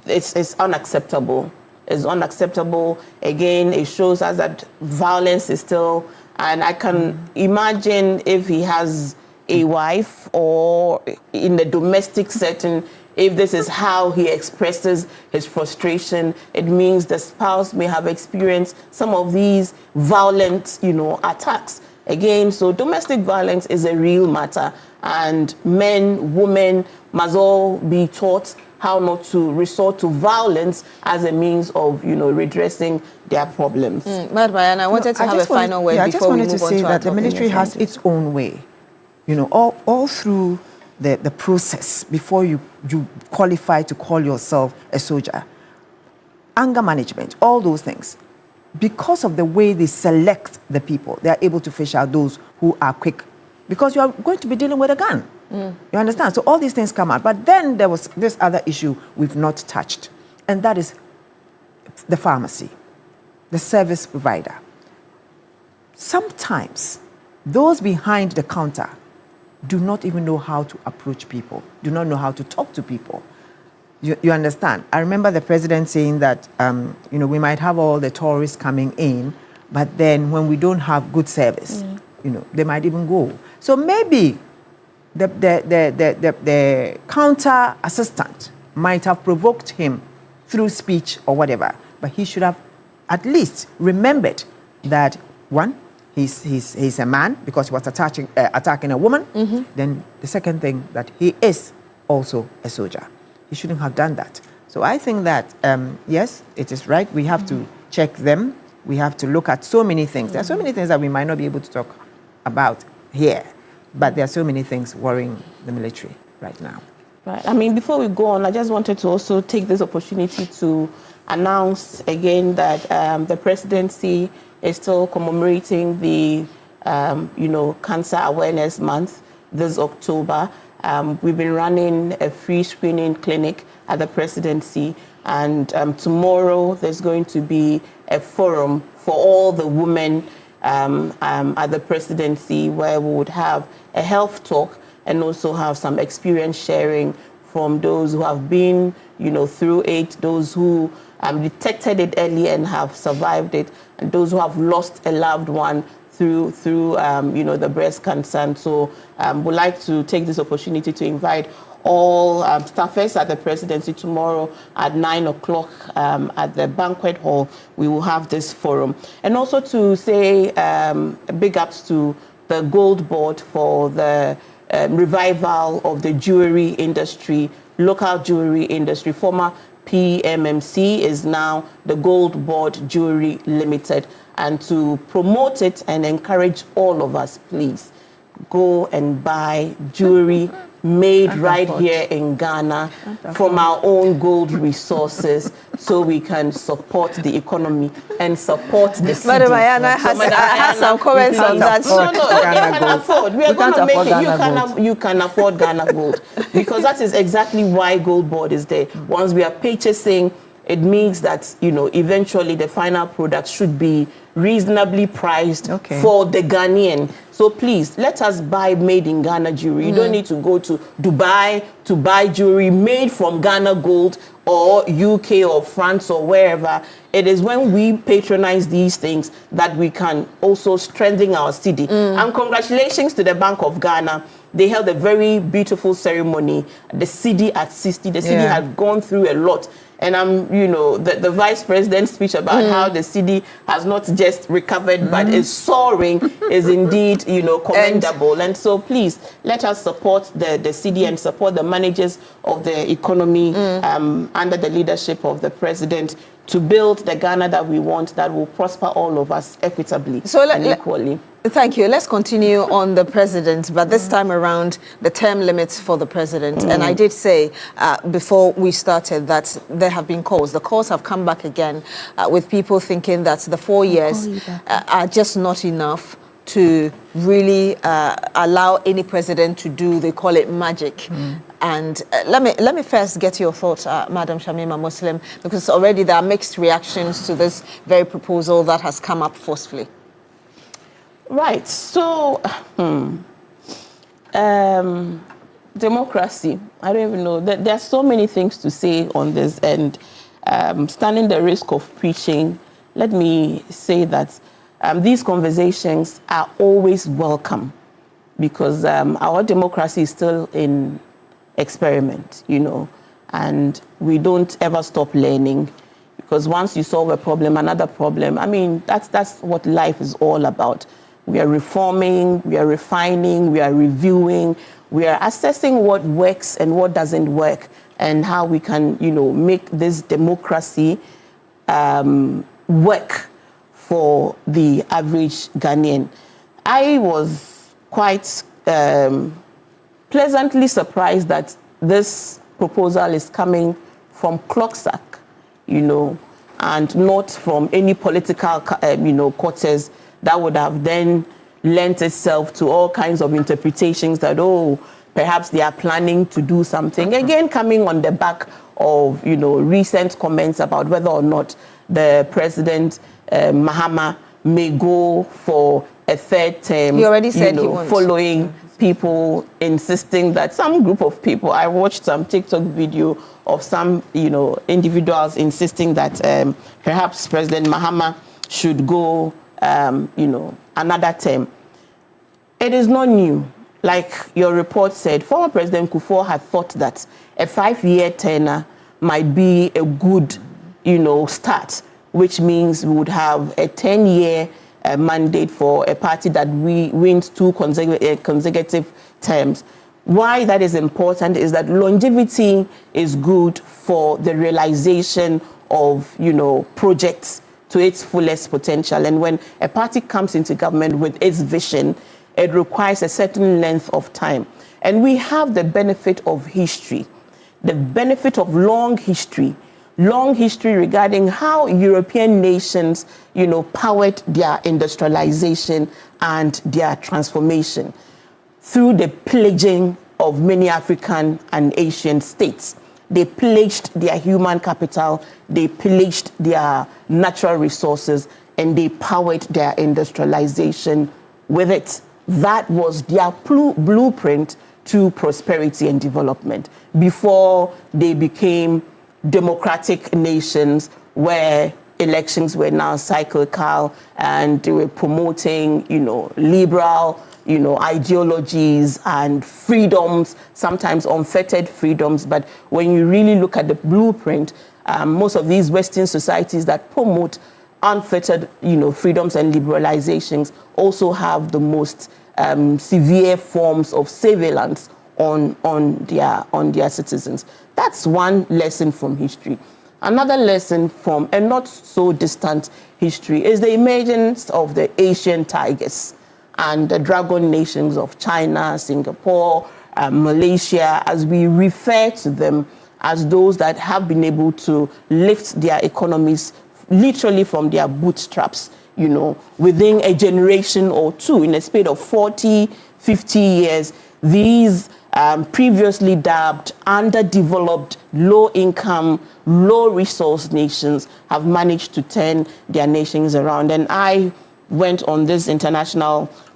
it's unacceptable. It's unacceptable. Again, it shows us that violence is still, and I can imagine if he has a wife or in the domestic setting, if this is how he expresses his frustration, it means the spouse may have experienced some of these violent, you know, attacks. Again, so domestic violence is a real matter, and men, women must all be taught how not to resort to violence as a means of, you know, redressing their problems. Madam Ayana, I wanted to have a final word before we move on to our I just wanted to say that the ministry has its own way, you know, all through the process before you qualify to call yourself a soldier. Anger management, all those things. Because of the way they select the people, they are able to fish out those who are quick. Because you are going to be dealing with a gun. You understand? So all these things come out. But then there was this other issue we've not touched, and that is the pharmacy, the service provider. Sometimes those behind the counter do not even know how to approach people, do not know how to talk to people. You understand? I remember the president saying that, you know, we might have all the tourists coming in, but then when we don't have good service, you know, they might even go. So maybe the counter assistant might have provoked him through speech or whatever, but he should have at least remembered that, one, he's a man because he was attacking a woman. Then the second thing, that he is also a soldier. He shouldn't have done that. So I think that, yes, it is right. We have to check them. We have to look at so many things. There are so many things that we might not be able to talk about here, but there are so many things worrying the military right now. Right. I mean, before we go on, I just wanted to also take this opportunity to announce again that the presidency is still commemorating the, you know, Cancer Awareness Month this October. We've been running a free screening clinic at the presidency, and tomorrow there's going to be a forum for all the women at the presidency, where we would have a health talk and also have some experience sharing from those who have been, you know, through it, those who detected it early and have survived it, and those who have lost a loved one through you know, the breast cancer. And so we'd like to take this opportunity to invite all staffers at the presidency tomorrow at 9 o'clock at the banquet hall. We will have this forum. And also to say big ups to the Gold Board for the revival of the jewelry industry, local jewelry industry. Former PMMC is now the Gold Board Jewelry Limited. And to promote it and encourage all of us, please go and buy jewelry made right here in Ghana from our own gold resources, so we can support the economy and support the city. Madam Ayana has some comments on that. No, you can afford. We are going to make it. You can afford Ghana Gold, because that is exactly why Gold Board is there. Once we are purchasing, it means that, you know, eventually the final product should be reasonably priced for the Ghanaian. So please, let us buy made in Ghana jewelry. You don't need to go to Dubai to buy jewelry made from Ghana Gold or UK or France or wherever. It is when we patronize these things that we can also strengthen our city. And congratulations to the Bank of Ghana. They held a very beautiful ceremony. The city at 60, the city had gone through a lot. And the vice president's speech about how the cedi has not just recovered but is soaring is indeed, commendable. And so please let us support the cedi and support the managers of the economy under the leadership of the president to build the Ghana that we want, that will prosper all of us equitably and equally. Thank you. Let's continue on the president, but this time around the term limits for the president. And I did say before we started that there have been calls. The calls have come back again with people thinking that the 4 years are just not enough to really allow any president to do, they call it magic. And let me first get your thoughts, Madam Shamima Muslim, because already there are mixed reactions to this very proposal that has come up forcefully. Right. So, democracy, I don't even know. There are so many things to say on this, and standing the risk of preaching, let me say that these conversations are always welcome because our democracy is still in experiment, and we don't ever stop learning. Because once you solve a problem, another problem, I mean, that's what life is all about. We are reforming, we are refining, we are reviewing, we are assessing what works and what doesn't work, and how we can, make this democracy work for the average Ghanaian. I was quite pleasantly surprised that this proposal is coming from Clocksack, and not from any political, quarters that would have then lent itself to all kinds of interpretations that, perhaps they are planning to do something. Again, coming on the back of, recent comments about whether or not the president, Mahama, may go for a third term. He already said he won't. Following people insisting that some group of people, I watched some TikTok video of some, individuals insisting that perhaps President Mahama should go another term. It is not new. Like your report said, former President Kufuor had thought that a 5-year tenure might be a good, start, which means we would have a 10-year mandate for a party that wins 2 consecutive terms. Why that is important is that longevity is good for the realization of, projects to its fullest potential. And when a party comes into government with its vision, it requires a certain length of time. And we have the benefit of history, the benefit of long history regarding how European nations, powered their industrialization and their transformation through the pillaging of many African and Asian states. They pillaged their human capital, they pillaged their natural resources, and they powered their industrialization with it. That was their blueprint to prosperity and development before they became democratic nations where elections were now cyclical and they were promoting, liberal, ideologies and freedoms, sometimes unfettered freedoms. But when you really look at the blueprint, most of these Western societies that promote unfettered, freedoms and liberalizations also have the most severe forms of surveillance on their citizens. That's one lesson from history. Another lesson from a not so distant history is the emergence of the Asian tigers and the dragon nations of China, Singapore, Malaysia, as we refer to them as those that have been able to lift their economies literally from their bootstraps, within a generation or two, in a space of 40, 50 years. These previously dubbed underdeveloped, low-income, low-resource nations have managed to turn their nations around. And I went on this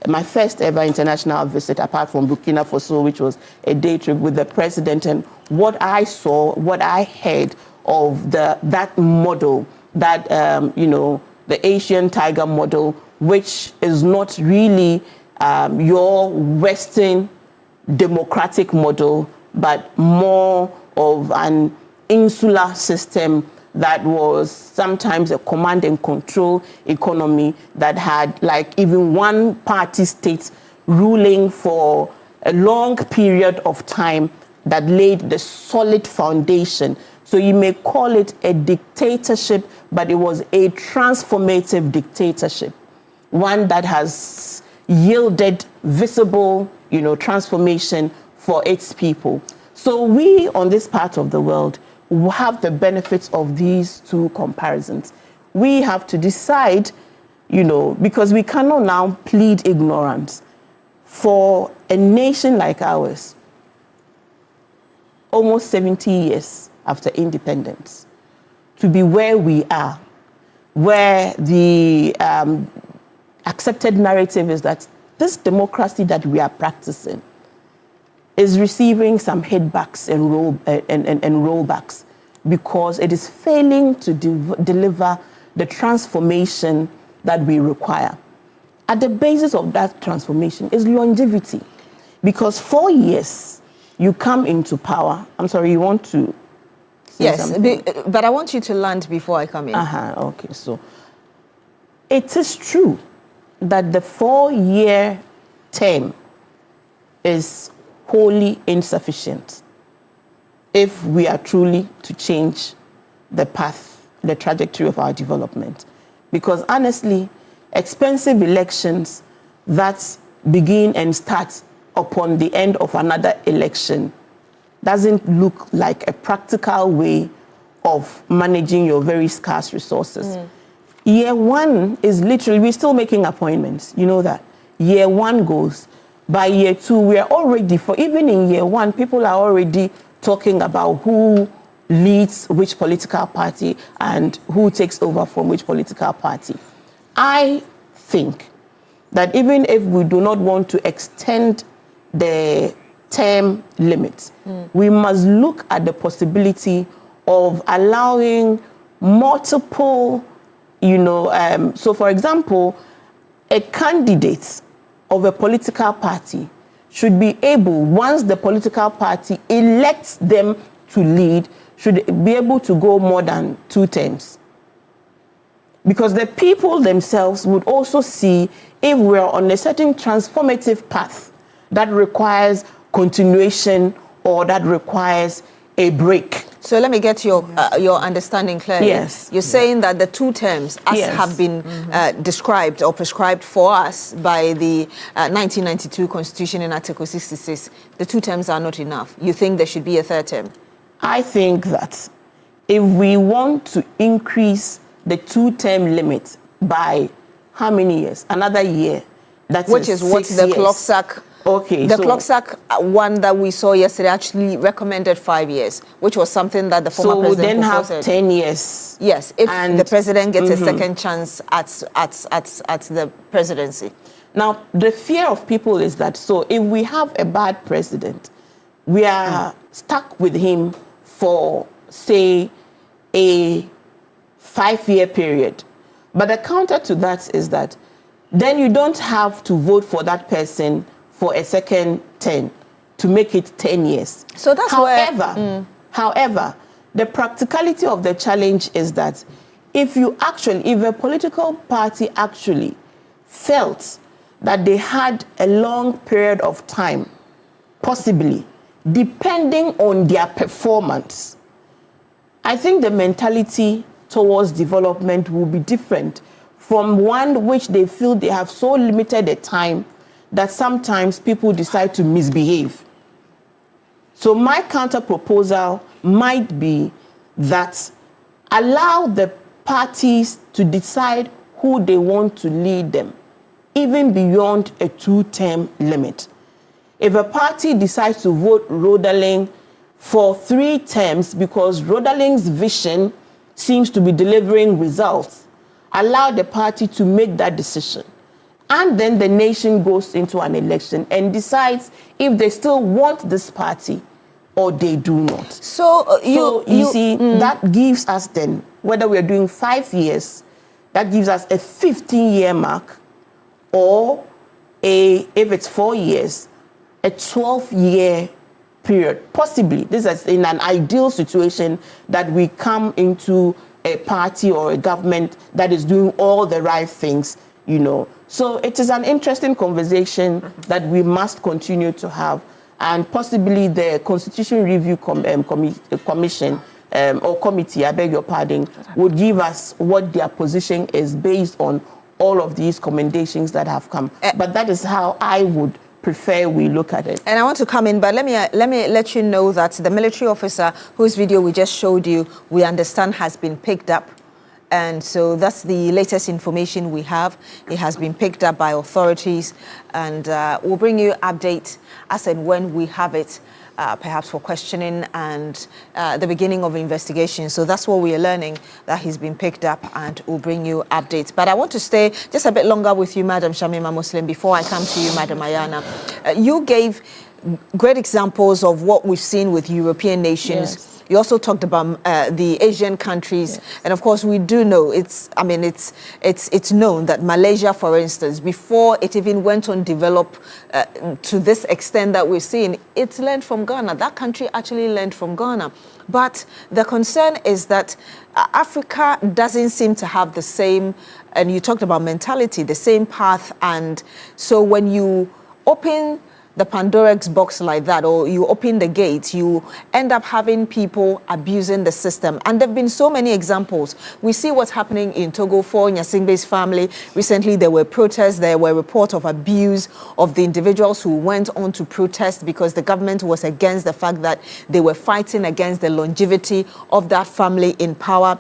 my first ever international visit, apart from Burkina Faso, which was a day trip with the president. And what I saw, what I heard of that model, that, the Asian tiger model, which is not really your Western democratic model, but more of an insular system that was sometimes a command and control economy that had like even one party state ruling for a long period of time that laid the solid foundation. So you may call it a dictatorship, but it was a transformative dictatorship, one that has yielded visible, transformation for its people. So we on this part of the world have the benefits of these two comparisons. We have to decide, because we cannot now plead ignorance. For a nation like ours, almost 70 years after independence, to be where we are, where the accepted narrative is that this democracy that we are practicing is receiving some hitbacks and rollbacks because it is failing to deliver the transformation that we require. At the basis of that transformation is longevity, because 4 years you come into power. I'm sorry, you want to say yes, something? but I want you to land before I come in. Okay, so it is true that the 4-year term is wholly insufficient if we are truly to change the path, the trajectory of our development. Because honestly, expensive elections that begin and start upon the end of another election doesn't look like a practical way of managing your very scarce resources. Year one is literally, we're still making appointments, you know that. Year one goes. By year two, we are already, even in year one, people are already talking about who leads which political party and who takes over from which political party. I think that even if we do not want to extend the term limit, we must look at the possibility of allowing multiple, so for example, a candidate of a political party should be able, once the political party elects them to lead, should be able to go more than 2 terms. Because the people themselves would also see if we're on a certain transformative path that requires continuation or that requires a break. So let me get your understanding clearly. Yes. You're saying that the 2 terms, as have been described or prescribed for us by the 1992 Constitution in Article 66, the 2 terms are not enough. You think there should be a 3rd term? I think that if we want to increase the 2-term limit by how many years? Another year. Which is what the Clocksack. Okay. The Clocksack one that we saw yesterday actually recommended 5 years, which was something that the former president then have proposed. 10 years. Yes, if the president gets a second chance at the presidency. Now, the fear of people is that, so if we have a bad president, we are stuck with him for, say, a 5-year period. But the counter to that is that then you don't have to vote for that person for a second term to make it 10 years. So that's However, the practicality of the challenge is that if a political party actually felt that they had a long period of time, possibly, depending on their performance, I think the mentality towards development will be different from one which they feel they have so limited a time that sometimes people decide to misbehave. So my counter proposal might be that allow the parties to decide who they want to lead them, even beyond a 2-term limit. If a party decides to vote Rodaling for 3 terms because Rodaling's vision seems to be delivering results, allow the party to make that decision. And then the nation goes into an election and decides if they still want this party or they do not. So you see, that gives us then, whether we're doing 5 years, that gives us a 15-year mark, or if it's 4 years, a 12-year period, possibly, this is in an ideal situation, that we come into a party or a government that is doing all the right things, So it is an interesting conversation that we must continue to have. And possibly the Constitution Review Commission or committee, I beg your pardon, would give us what their position is based on all of these commendations that have come. But that is how I would prefer we look at it. And I want to come in, but let me let you know that the military officer whose video we just showed you, we understand has been picked up. And so that's the latest information we have. It has been picked up by authorities, and we'll bring you updates as and when we have it, perhaps for questioning and the beginning of investigation. So that's what we are learning, that he's been picked up, and we'll bring you updates. But I want to stay just a bit longer with you, Madam Shamima Muslim, before I come to you, Madam Ayana. You gave great examples of what we've seen with European nations. Yes. You also talked about the Asian countries, yes. And of course we do know it's known that Malaysia, for instance, before it even went on develop to this extent that we're seeing, it learned from Ghana. That country actually learned from Ghana. But the concern is that Africa doesn't seem to have the same, and you talked about mentality, the same path. And so when you open the Pandora's box like that, or you open the gate, you end up having people abusing the system. And there have been so many examples. We see what's happening in Togo for Nyasingbe's family. Recently, there were protests. There were reports of abuse of the individuals who went on to protest because the government was against the fact that they were fighting against the longevity of that family in power.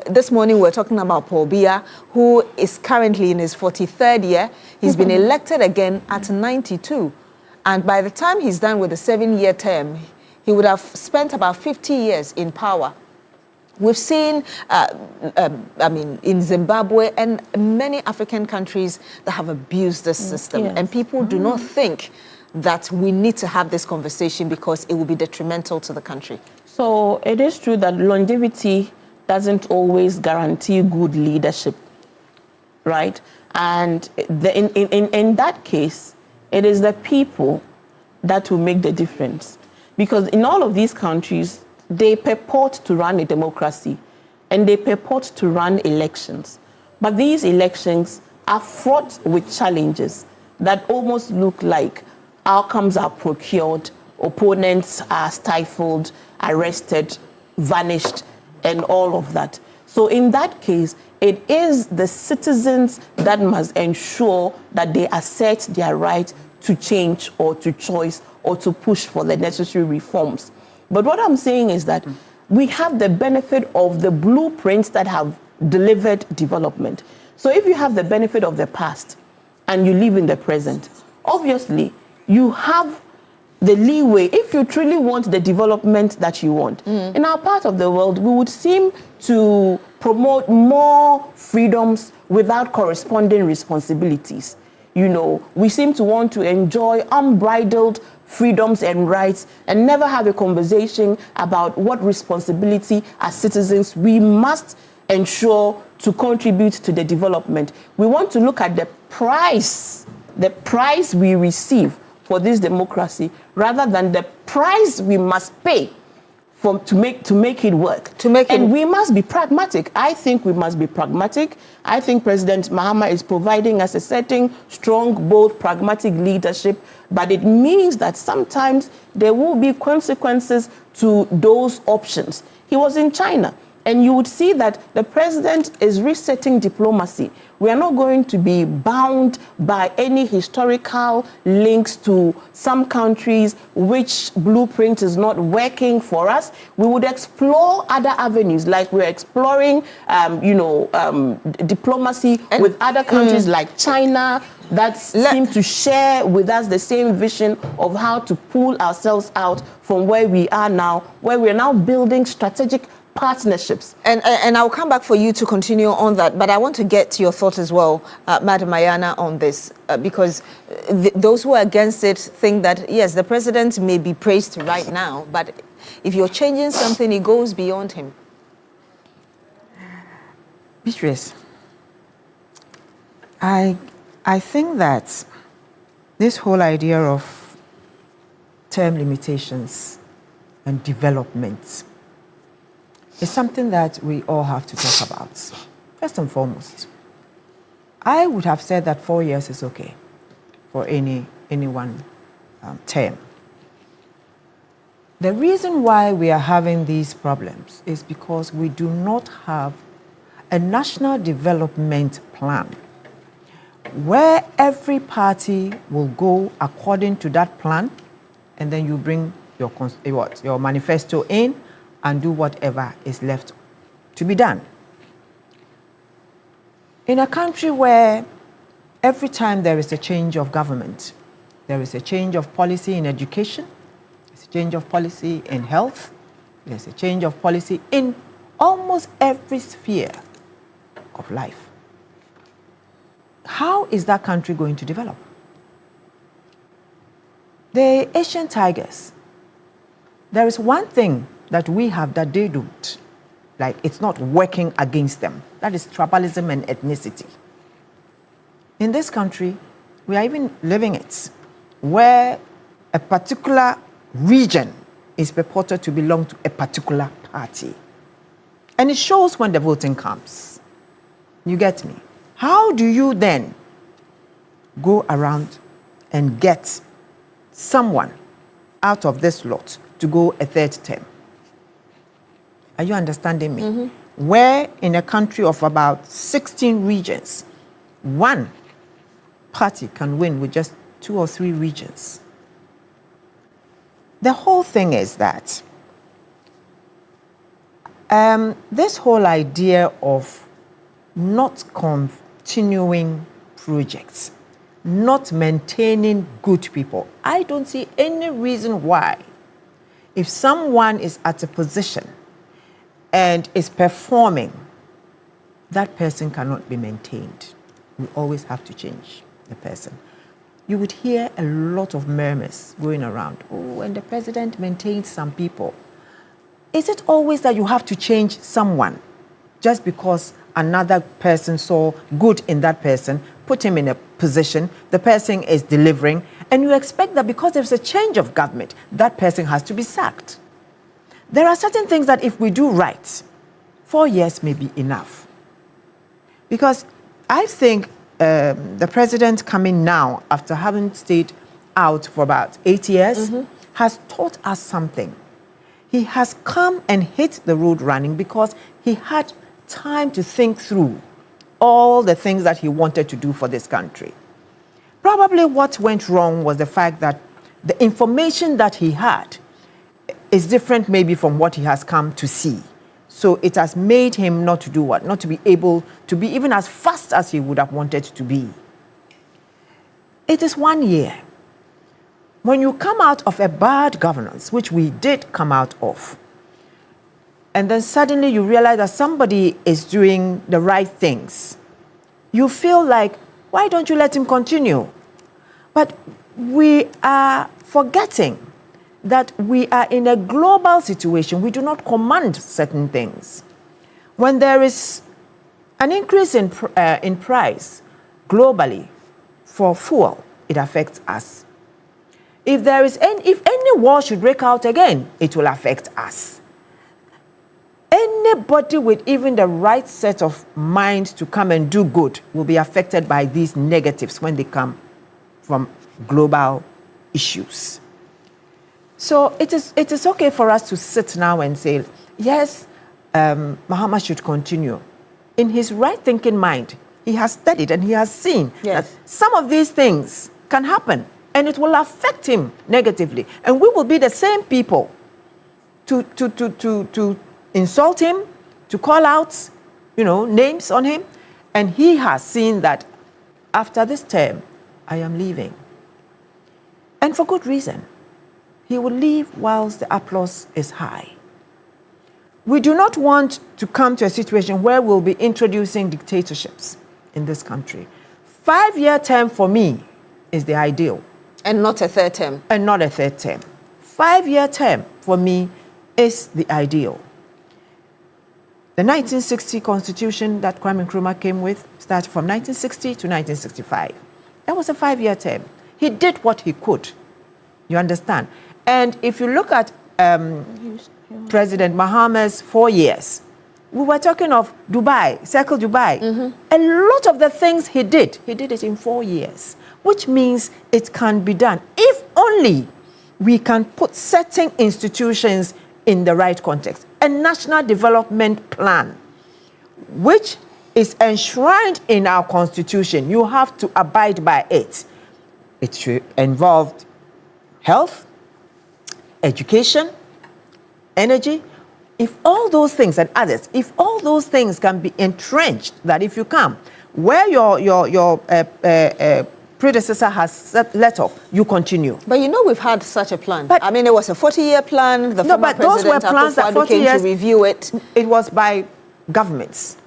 This morning, we're talking about Paul Biya, who is currently in his 43rd year. He's been elected again at 92. And by the time he's done with a 7-year term, he would have spent about 50 years in power. We've seen, in Zimbabwe and many African countries that have abused this system. Yes. And people do not think that we need to have this conversation because it will be detrimental to the country. So it is true that longevity doesn't always guarantee good leadership, right? And in that case, it is the people that will make the difference. Because in all of these countries, they purport to run a democracy and they purport to run elections. But these elections are fraught with challenges that almost look like outcomes are procured, opponents are stifled, arrested, vanished, and all of that. So in that case, it is the citizens that must ensure that they assert their right to change or to choice or to push for the necessary reforms. But what I'm saying is that we have the benefit of the blueprints that have delivered development. So if you have the benefit of the past and you live in the present, obviously you have the leeway if you truly want the development that you want. In our part of the world, we would seem to promote more freedoms without corresponding responsibilities. We seem to want to enjoy unbridled freedoms and rights and never have a conversation about what responsibility as citizens we must ensure to contribute to the development. We want to look at the price we receive for this democracy rather than the price we must pay to make it work. And we must be pragmatic. I think we must be pragmatic. I think President Mahama is providing us a certain strong, bold, pragmatic leadership, but it means that sometimes there will be consequences to those options. He was in China, and you would see that the president is resetting diplomacy. We are not going to be bound by any historical links to some countries which blueprint is not working for us. We would explore other avenues, like we're exploring, diplomacy with other countries like China that seem to share with us the same vision of how to pull ourselves out from where we are now, where we're now building strategic partnerships. And I'll come back for you to continue on that, but I want to get your thoughts as well, Madam Ayana, on this, because those who are against it think that, yes, the president may be praised right now, but if you're changing something, it goes beyond him. Beatrice, I think that this whole idea of term limitations and development is something that we all have to talk about. First and foremost, I would have said that 4 years is okay for any one term. The reason why we are having these problems is because we do not have a national development plan where every party will go according to that plan, and then you bring your manifesto in and do whatever is left to be done. In a country where every time there is a change of government, there is a change of policy in education, there's a change of policy in health, there's a change of policy in almost every sphere of life. How is that country going to develop? The Asian tigers, there is one thing that we have that they don't. Like, it's not working against them. That is tribalism and ethnicity. In this country, we are even living it, where a particular region is purported to belong to a particular party. And it shows when the voting comes. You get me? How do you then go around and get someone out of this lot to go a third term? Are you understanding me? Mm-hmm. Where in a country of about 16 regions, one party can win with just 2 or 3 regions. The whole thing is that this whole idea of not continuing projects, not maintaining good people, I don't see any reason why, if someone is at a position and is performing, that person cannot be maintained. We always have to change the person. You would hear a lot of murmurs going around. Oh, and the president maintains some people. Is it always that you have to change someone just because another person saw good in that person, put him in a position, the person is delivering, and you expect that because there's a change of government, that person has to be sacked? There are certain things that if we do right, 4 years may be enough. Because I think the president coming now, after having stayed out for about 8 years, has taught us something. He has come and hit the road running because he had time to think through all the things that he wanted to do for this country. Probably what went wrong was the fact that the information that he had is different maybe from what he has come to see. So it has made him not to do what? Not to be able to be even as fast as he would have wanted to be. It is 1 year. When you come out of a bad governance, which we did come out of, and then suddenly you realize that somebody is doing the right things, you feel like, why don't you let him continue? But we are forgetting that we are in a global situation. We do not command certain things. When there is an increase in price globally for fuel, it affects us. If any war should break out again, it will affect us. Anybody with even the right set of mind to come and do good will be affected by these negatives when they come from global issues. So it is okay for us to sit now and say, yes, Mahama should continue. In his right thinking mind, he has studied and he has seen that some of these things can happen and it will affect him negatively. And we will be the same people to insult him, to call out, names on him. And he has seen that after this term, I am leaving. And for good reason. He will leave whilst the applause is high. We do not want to come to a situation where we'll be introducing dictatorships in this country. 5-year term for me is the ideal. And not a third term. And not a third term. 5-year term for me is the ideal. The 1960 constitution that Kwame Nkrumah came with started from 1960 to 1965. That was a 5-year term. He did what he could. You understand? And if you look at President Mahama's 4 years, we were talking of Dubai, Circle Dubai. A lot of the things he did it in 4 years, which means it can be done if only we can put certain institutions in the right context. A national development plan, which is enshrined in our constitution. You have to abide by it. It should involve health, education, energy. If all those things and others, if all those things can be entrenched, that if you come, where your predecessor has let off, you continue. But you know we've had such a plan. But, I mean, it was a 40-year plan. The former those were plans that 40 came years to review it. It was by governments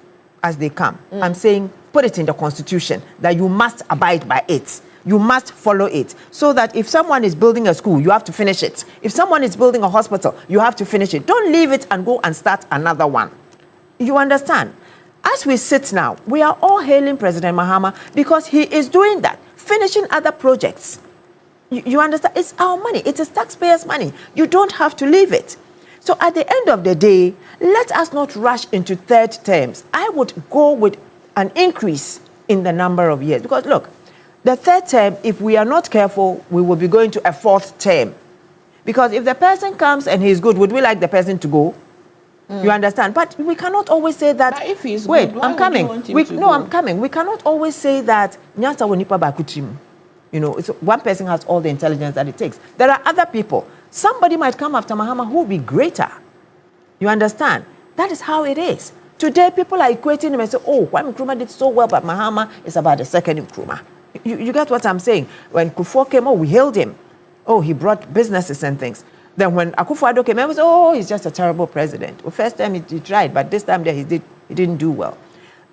as they come. I'm saying put it in the constitution that you must abide by it. You must follow it, so that if someone is building a school, you have to finish it. If someone is building a hospital, you have to finish it. Don't leave it and go and start another one. You understand? As we sit now, we are all hailing President Mahama because he is doing that, finishing other projects. You understand? It's our money. It is taxpayers' money. You don't have to leave it. So at the end of the day, let us not rush into third terms. I would go with an increase in the number of years, because look, the third term, if we are not careful, we will be going to a fourth term. Because if the person comes and he's good, would we like the person to go? You understand? But we cannot always say that. But if he's wait, good, why I'm coming. would you want him to go? I'm coming. We cannot always say that Nyasa Wonipa Bakutim. You know, it's, one person has all the intelligence that it takes. There are other people. Somebody might come after Mahama who will be greater. You understand? That is how it is. Today, people are equating him and say, oh, Kwame Nkrumah did so well, but Mahama is about the second Nkrumah. You get what I'm saying? When Kufuor came, oh, we hailed him. Oh, he brought businesses and things. Then when Akufo-Addo came, I was, oh, he's just a terrible president. Well, first time he tried, but this time there he didn't do well.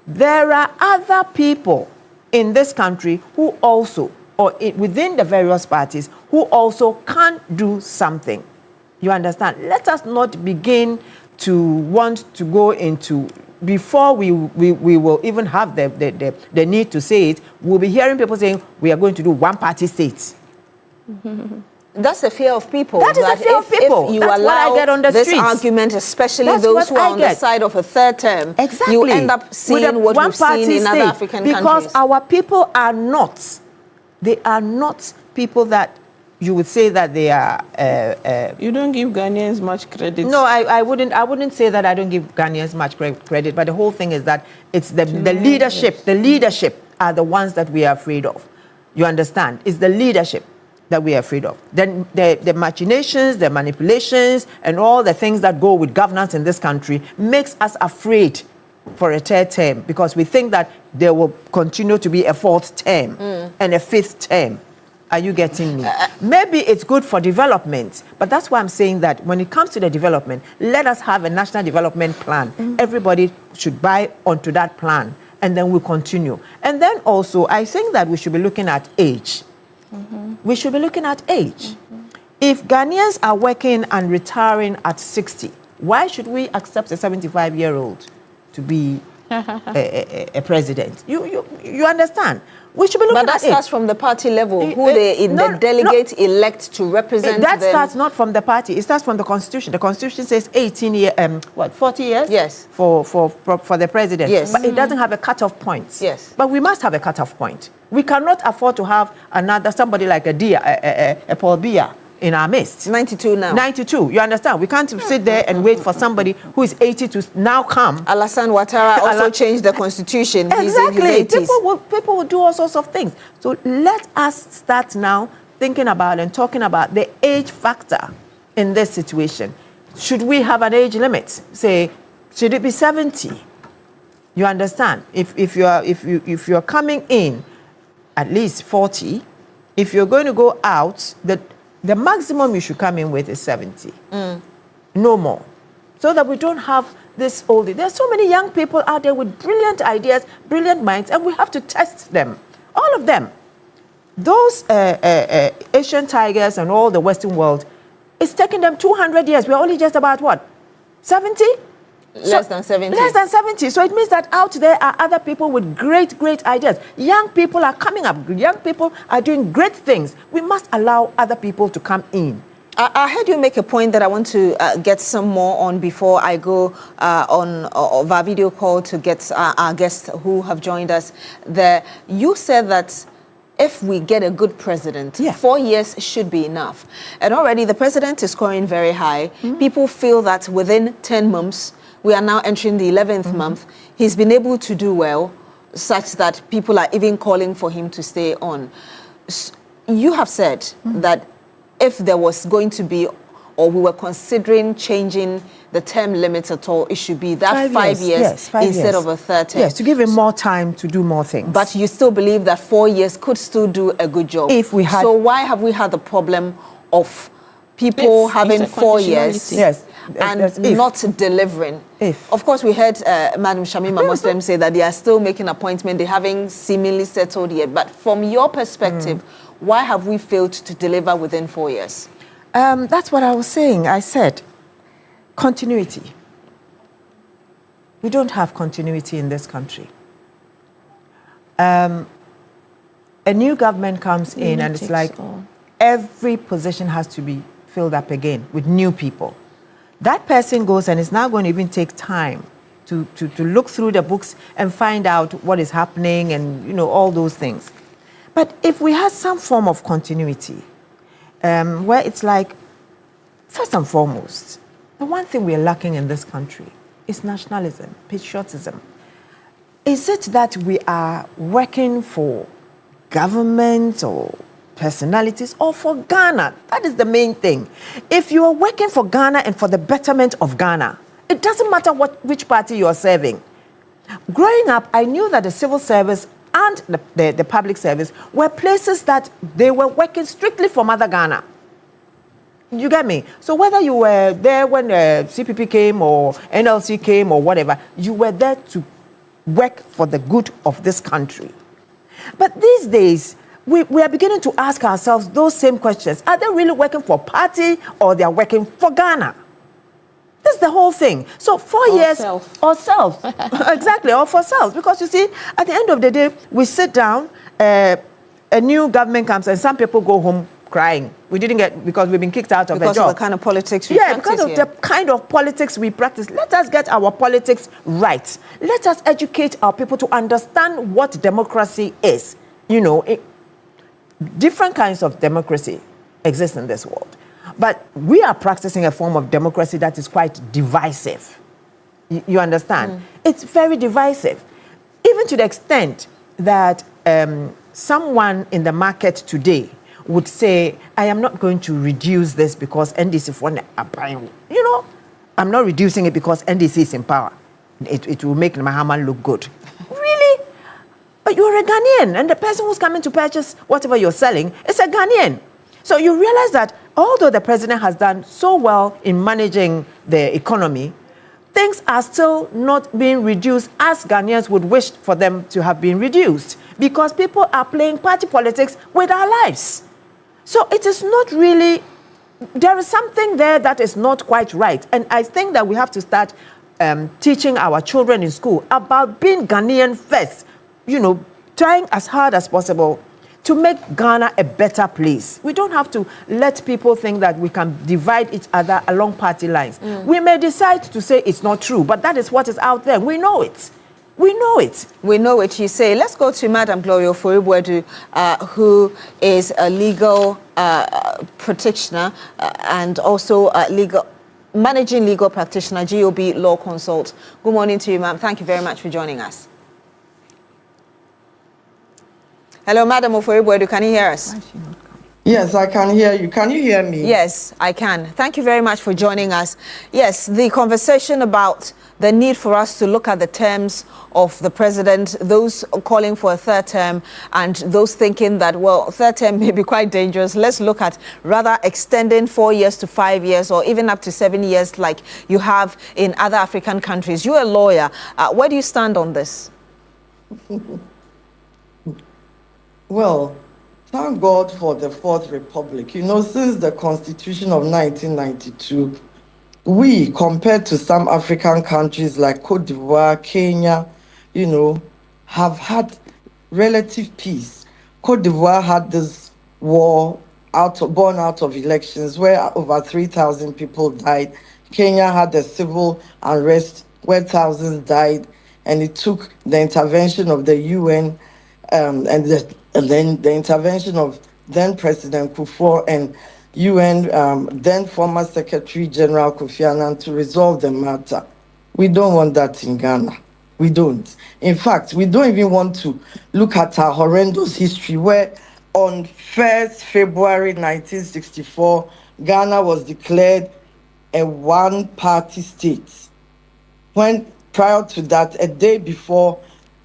There are other people in this country who also, or within the various parties, who also can do something. You understand? Let us not begin to want to go into, before we will even have the need to say it, we'll be hearing people saying we are going to do one-party states. That's the fear of people. That is the fear of people. If you That's allow what I get on the this streets. argument, especially That's those who what are I on get. the side of a third term, exactly. you end up seeing what we've seen in other African because countries. Because our people are not, they are not people that you would say that they are. You don't give Ghanaians much credit. No, I wouldn't say that I don't give Ghanaians much credit. But the whole thing is that it's the leadership. The leadership are the ones that we are afraid of. You understand? It's the leadership that we are afraid of. Then the machinations, the manipulations, and all the things that go with governance in this country makes us afraid for a third term, because we think that there will continue to be a fourth term and a fifth term. Are you getting me? Maybe it's good for development, but that's why I'm saying that when it comes to the development, let us have a national development plan. Everybody should buy onto that plan, and then we'll continue. And then also, I think that we should be looking at age. We should be looking at age. If Ghanaians are working and retiring at 60, why should we accept a 75-year-old to be a president? You understand? We should be looking at it. But that starts from the party level, who the delegates elect to represent that them. starts not from the party. It starts from the constitution. The constitution says 40 years? Yes. For the president. Yes. But it doesn't have a cutoff point. Yes. But we must have a cutoff point. We cannot afford to have somebody like a Paul Biya in our midst. 92 now. 92. You understand? We can't sit there and wait for somebody who is 80 to now come. Alassane Ouattara also changed the constitution. Exactly. He's in his 80s. People will do all sorts of things. So let us start now thinking about and talking about the age factor in this situation. Should we have an age limit? Say, should it be 70? You understand? If you're coming in at least 40, if you're going to go out, the maximum you should come in with is 70. No more. So that we don't have this old. There's so many young people out there with brilliant ideas, brilliant minds, and we have to test them. All of them. Those Asian tigers and all the Western world, it's taking them 200 years. We're only just about what? 70? Less than 70. Less than 70. So it means that out there are other people with great ideas. Young people are coming up. Young people are doing great things. We must allow other people to come in I heard you make a point that I want to get some more on before I go on our video call to get our guests who have joined us there. You said that if we get a good president, 4 years should be enough. And already the president is scoring very high. People feel that within 10 months, we are now entering the 11th month, he's been able to do well, such that people are even calling for him to stay on. You have said that if there was going to be, or we were considering changing the term limit at all, it should be that 5 years, instead of a third term. Yes, to give him more time to do more things. But you still believe that 4 years could still do a good job. If we had, so why have we had the problem of people having 4 years and not delivering? Of course, we heard Madam Shamima Muslim say that they are still making appointment. They haven't seemingly settled yet. But from your perspective, why have we failed to deliver within 4 years? That's what I was saying. I said continuity. We don't have continuity in this country. A new government comes in and it's like every position has to be filled up again with new people. That person goes and it's now going to even take time to look through the books and find out what is happening and, you know, all those things. But if we had some form of continuity, where it's like, first and foremost, the one thing we're lacking in this country is nationalism, patriotism. Is it that we are working for government or personalities or for Ghana? That is the main thing. If you are working for Ghana and for the betterment of Ghana, it doesn't matter which party you are serving. Growing up, I knew that the civil service and the public service were places that they were working strictly for Mother Ghana. You get me? So whether you were there when CPP came or NLC came or whatever, you were there to work for the good of this country. But these days, we are beginning to ask ourselves those same questions. Are they really working for party or they are working for Ghana? That's the whole thing. So 4 years or self. Exactly, or for self. Because you see, at the end of the day, we sit down, a new government comes and some people go home crying. We didn't get, because we've been kicked out of the job. Because of the kind of politics we practice because of the kind of politics we practice. Let us get our politics right. Let us educate our people to understand what democracy is. You know, different kinds of democracy exist in this world. But we are practicing a form of democracy that is quite divisive. You understand? It's very divisive. Even to the extent that someone in the market today would say, I am not going to reduce this because NDC are buying. You know, I'm not reducing it because NDC is in power. It will make Mahama look good. Really? But you're a Ghanaian, and the person who's coming to purchase whatever you're selling is a Ghanaian. So you realize that although the president has done so well in managing the economy, things are still not being reduced as Ghanaians would wish for them to have been reduced, because people are playing party politics with our lives. So it is not really, there is something there that is not quite right. And I think that we have to start teaching our children in school about being Ghanaian first, you know, trying as hard as possible to make Ghana a better place. We don't have to let people think that we can divide each other along party lines. We may decide to say it's not true, but that is what is out there. We know it. We know it. We know it, you say. Let's go to Madam Gloria Ofori-Boadu, who is a legal practitioner and also managing legal practitioner, GOB Law Consult. Good morning to you, ma'am. Thank you very much for joining us. Hello, Madam Ofori-Boadu, can you hear us? Yes, I can hear you. Can you hear me? Yes, I can. Thank you very much for joining us. Yes, the conversation about the need for us to look at the terms of the president, those calling for a third term and those thinking that, well, third term may be quite dangerous. Let's look at rather extending 4 years to 5 years or even up to 7 years like you have in other African countries. You're a lawyer. Where do you stand on this? Well, thank God for the Fourth Republic. You know, since the Constitution of 1992, we, compared to some African countries like Cote d'Ivoire, Kenya, you know, have had relative peace. Cote d'Ivoire had this war born out of elections where over 3,000 people died. Kenya had a civil unrest where thousands died, and it took the intervention of the UN and then the intervention of then President Kufuor and UN then former Secretary General Kofi Annan to resolve the matter. We don't want that in Ghana. We don't. In fact, we don't even want to look at our horrendous history where on 1st February 1964, Ghana was declared a one-party state. When prior to that, a day before,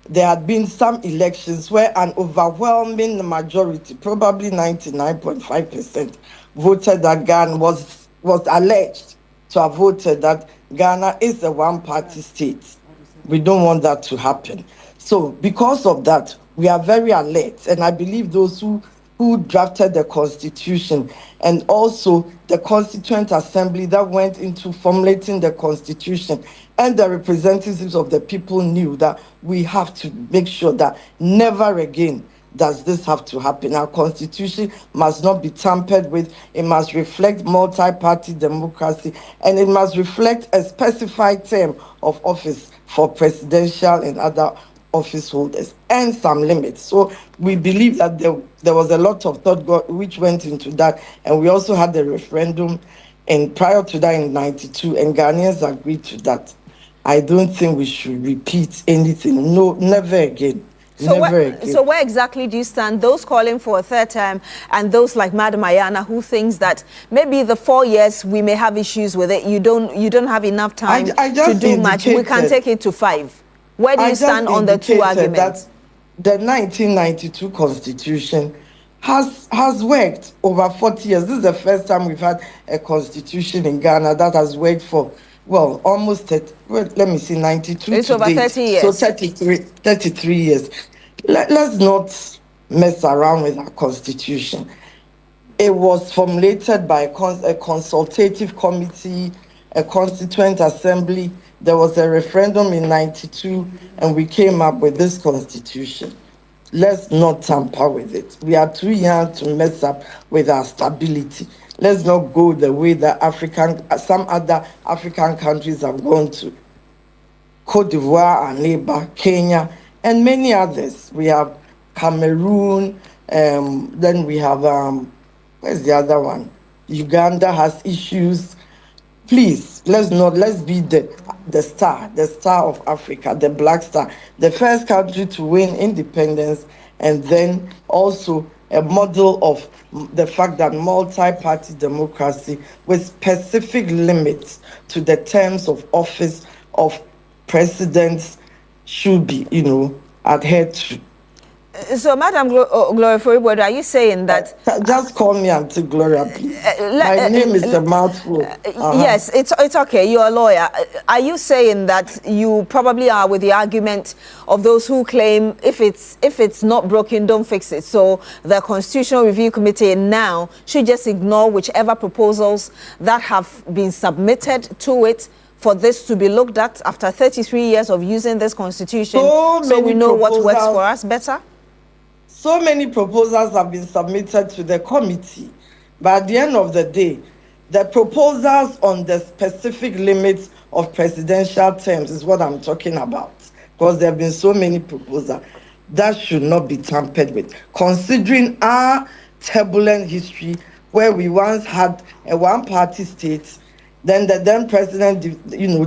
there had been some elections where an overwhelming majority, probably 99.5%, voted that Ghana was alleged to have voted that Ghana is a one-party state. We don't want that to happen. So because of that, we are very alert. And I believe those who drafted the Constitution and also the Constituent Assembly that went into formulating the Constitution and the representatives of the people knew that we have to make sure that never again does this have to happen. Our Constitution must not be tampered with. It must reflect multi-party democracy, and it must reflect a specified term of office for presidential and other office holders and some limits. So we believe that there was a lot of thought which went into that, and we also had the referendum and prior to that in 92, and Ghanaians agreed to that. I don't think we should repeat anything. No, never again. So where exactly do you stand? Those calling for a third term and those like Madam Ayana who thinks that maybe the 4 years we may have issues with it. You don't have enough time to do much. We can take it to 5. Where do you stand on the two arguments? That the 1992 Constitution has worked over 40 years. This is the first time we've had a constitution in Ghana that has worked for, well, almost, let me see, 92 it's over 30 years. So 33 years. Let's not mess around with our constitution. It was formulated by a consultative committee, a constituent assembly. There was a referendum in 92, and we came up with this constitution. Let's not tamper with it. We are too young to mess up with our stability. Let's not go the way that some other African countries have gone to. Cote d'Ivoire, our neighbor, Kenya, and many others. We have Cameroon, then we have, where's the other one? Uganda has issues. Please, let's be the star of Africa, the black star, the first country to win independence, and then also a model of the fact that multi-party democracy with specific limits to the terms of office of presidents should be, adhered to. So, Madam Gloria Foribodo, are you saying that... just call me Auntie Gloria, please. My name is a mouthful. Yes, it's okay. You're a lawyer. Are you saying that you probably are with the argument of those who claim if it's not broken, don't fix it? So the Constitutional Review Committee now should just ignore whichever proposals that have been submitted to it for this to be looked at after 33 years of using this Constitution, so we know what works for us better? So many proposals have been submitted to the committee, but at the end of the day, the proposals on the specific limits of presidential terms is what I'm talking about, because there have been so many proposals that should not be tampered with. Considering our turbulent history, where we once had a one-party state, then the then president,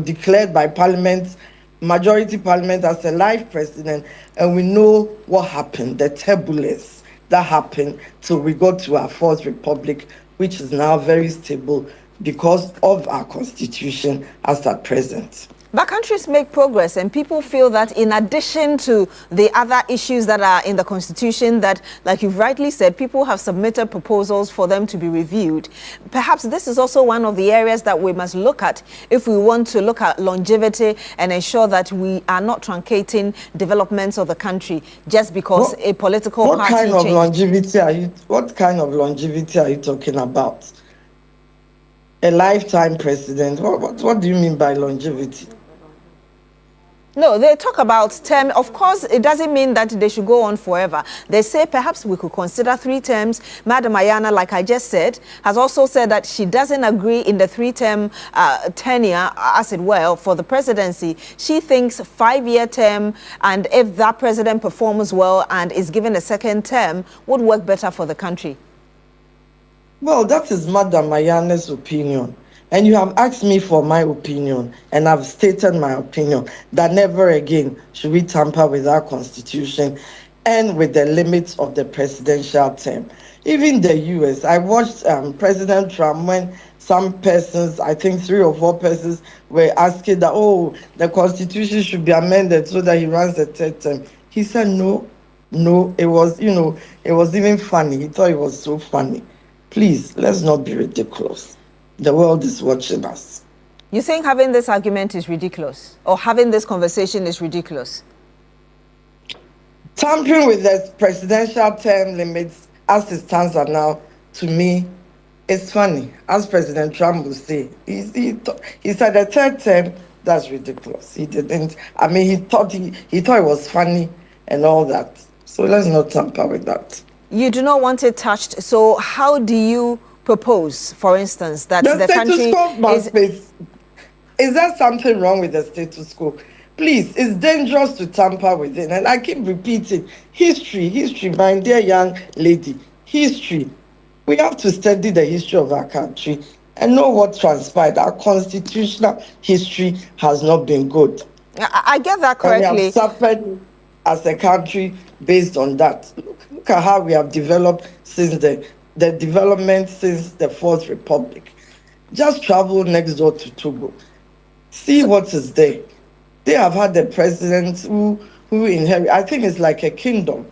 declared by Parliament, majority Parliament as a life president, and we know what happened, the turbulence that happened till we got to our fourth republic, which is now very stable because of our constitution as at present. But countries make progress, and people feel that in addition to the other issues that are in the Constitution, that, like you've rightly said, people have submitted proposals for them to be reviewed. Perhaps this is also one of the areas that we must look at if we want to look at longevity and ensure that we are not truncating developments of the country just because a political party change. What kind of longevity are you talking about? A lifetime president? What do you mean by longevity? No, they talk about term. Of course, it doesn't mean that they should go on forever. They say perhaps we could consider 3 terms. Madam Ayana, like I just said, has also said that she doesn't agree in the 3-term tenure, as it were, for the presidency. She thinks 5-year term, and if that president performs well and is given a 2nd term, would work better for the country. Well, that is Madam Ayana's opinion. And you have asked me for my opinion, and I've stated my opinion that never again should we tamper with our constitution and with the limits of the presidential term. Even the U.S., I watched President Trump when some persons, I think 3 or 4 persons, were asking that, oh, the constitution should be amended so that he runs a 3rd term. He said no. It was, it was even funny. He thought it was so funny. Please, let's not be ridiculous. The world is watching us. You think having this argument is ridiculous, or having this conversation is ridiculous? Tampering with the presidential term limits as it stands now, to me, it's funny. As President Trump would say, he said the 3rd term, that's ridiculous. He didn't. I mean, he thought it was funny and all that. So let's not tamper with that. You do not want it touched. So how do you propose, for instance, that the country is there something wrong with the status quo? Please, it's dangerous to tamper with it. And I keep repeating, history, my dear young lady, history. We have to study the history of our country and know what transpired. Our constitutional history has not been good. I get that correctly. And we have suffered as a country based on that. Look at how we have developed since the development since the 4th Republic. Just travel next door to Togo. See what is there. They have had the presidents who inherit, I think it's like a kingdom,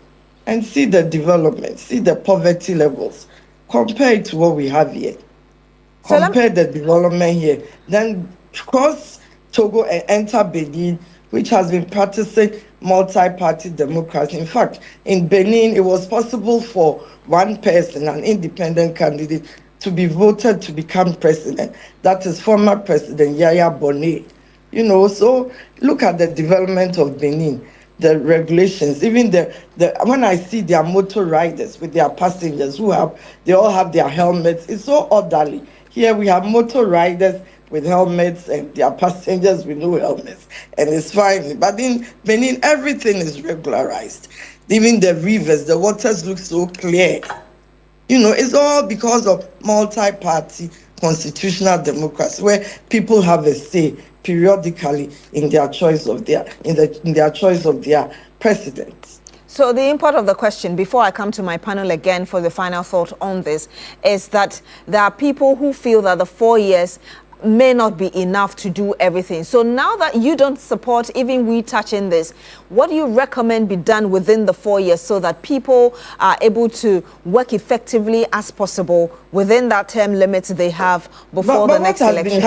and see the development, see the poverty levels. Compare it to what we have here. Compare the development here. Then cross Togo and enter Benin, which has been practicing multi-party democracy. In fact, in Benin, it was possible for one person, an independent candidate, to be voted to become president. That is former President Yaya Bonnet. So look at the development of Benin, the regulations, even when I see their motor riders with their passengers they all have their helmets. It's so orderly. Here we have motor riders with helmets and their passengers with no helmets, and it's fine. But in Benin, everything is regularized. Even the rivers, the waters look so clear. It's all because of multi-party constitutional democracy, where people have a say periodically in their choice of their presidents. So the import of the question, before I come to my panel again for the final thought on this, is that there are people who feel that the 4 years may not be enough to do everything. So now that you don't support even we touching this, what do you recommend be done within the 4 years so that people are able to work effectively as possible within that term limits they have before the next election? It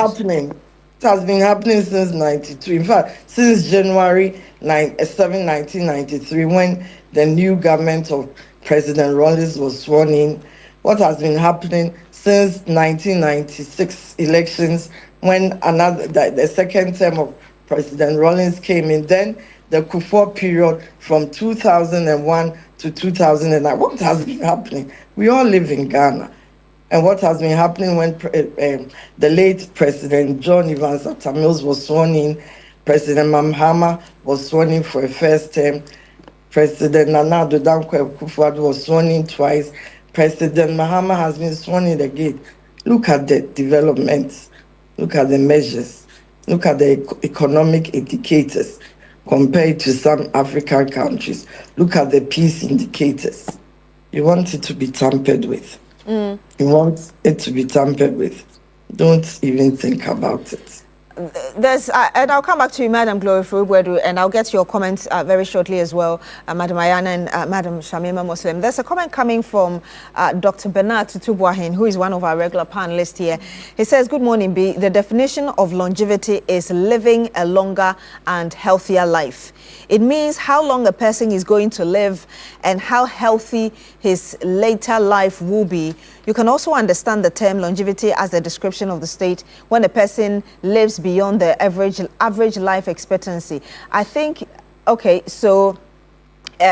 has been happening since 92. In fact, since January 7, 1993, when the new government of President Rawlings was sworn in. What has been happening since 1996 elections, when the 2nd term of President Rawlings came in, then the Kufuor period from 2001 to 2009. What has been happening? We all live in Ghana. And what has been happening when the late President John Evans Atta Mills was sworn in, President Mahama was sworn in for a 1st term, President Nana Addo Dankwa Akufo-Addo was sworn in twice, President Mahama has been sworn in again. Look at the developments, look at the measures, look at the economic indicators compared to some African countries. Look at the peace indicators. You want it to be tampered with. You want it to be tampered with. Don't even think about it. And I'll come back to you, Madam Glory Furugwedu, and I'll get your comments very shortly as well, Madam Ayana and Madam Shamima Muslim. There's a comment coming from Dr. Bernard Tutubuahin, who is one of our regular panelists here. He says, good morning, B. The definition of longevity is living a longer and healthier life. It means how long a person is going to live and how healthy his later life will be. You can also understand the term longevity as a description of the state when a person lives beyond the average life expectancy. I think, okay, so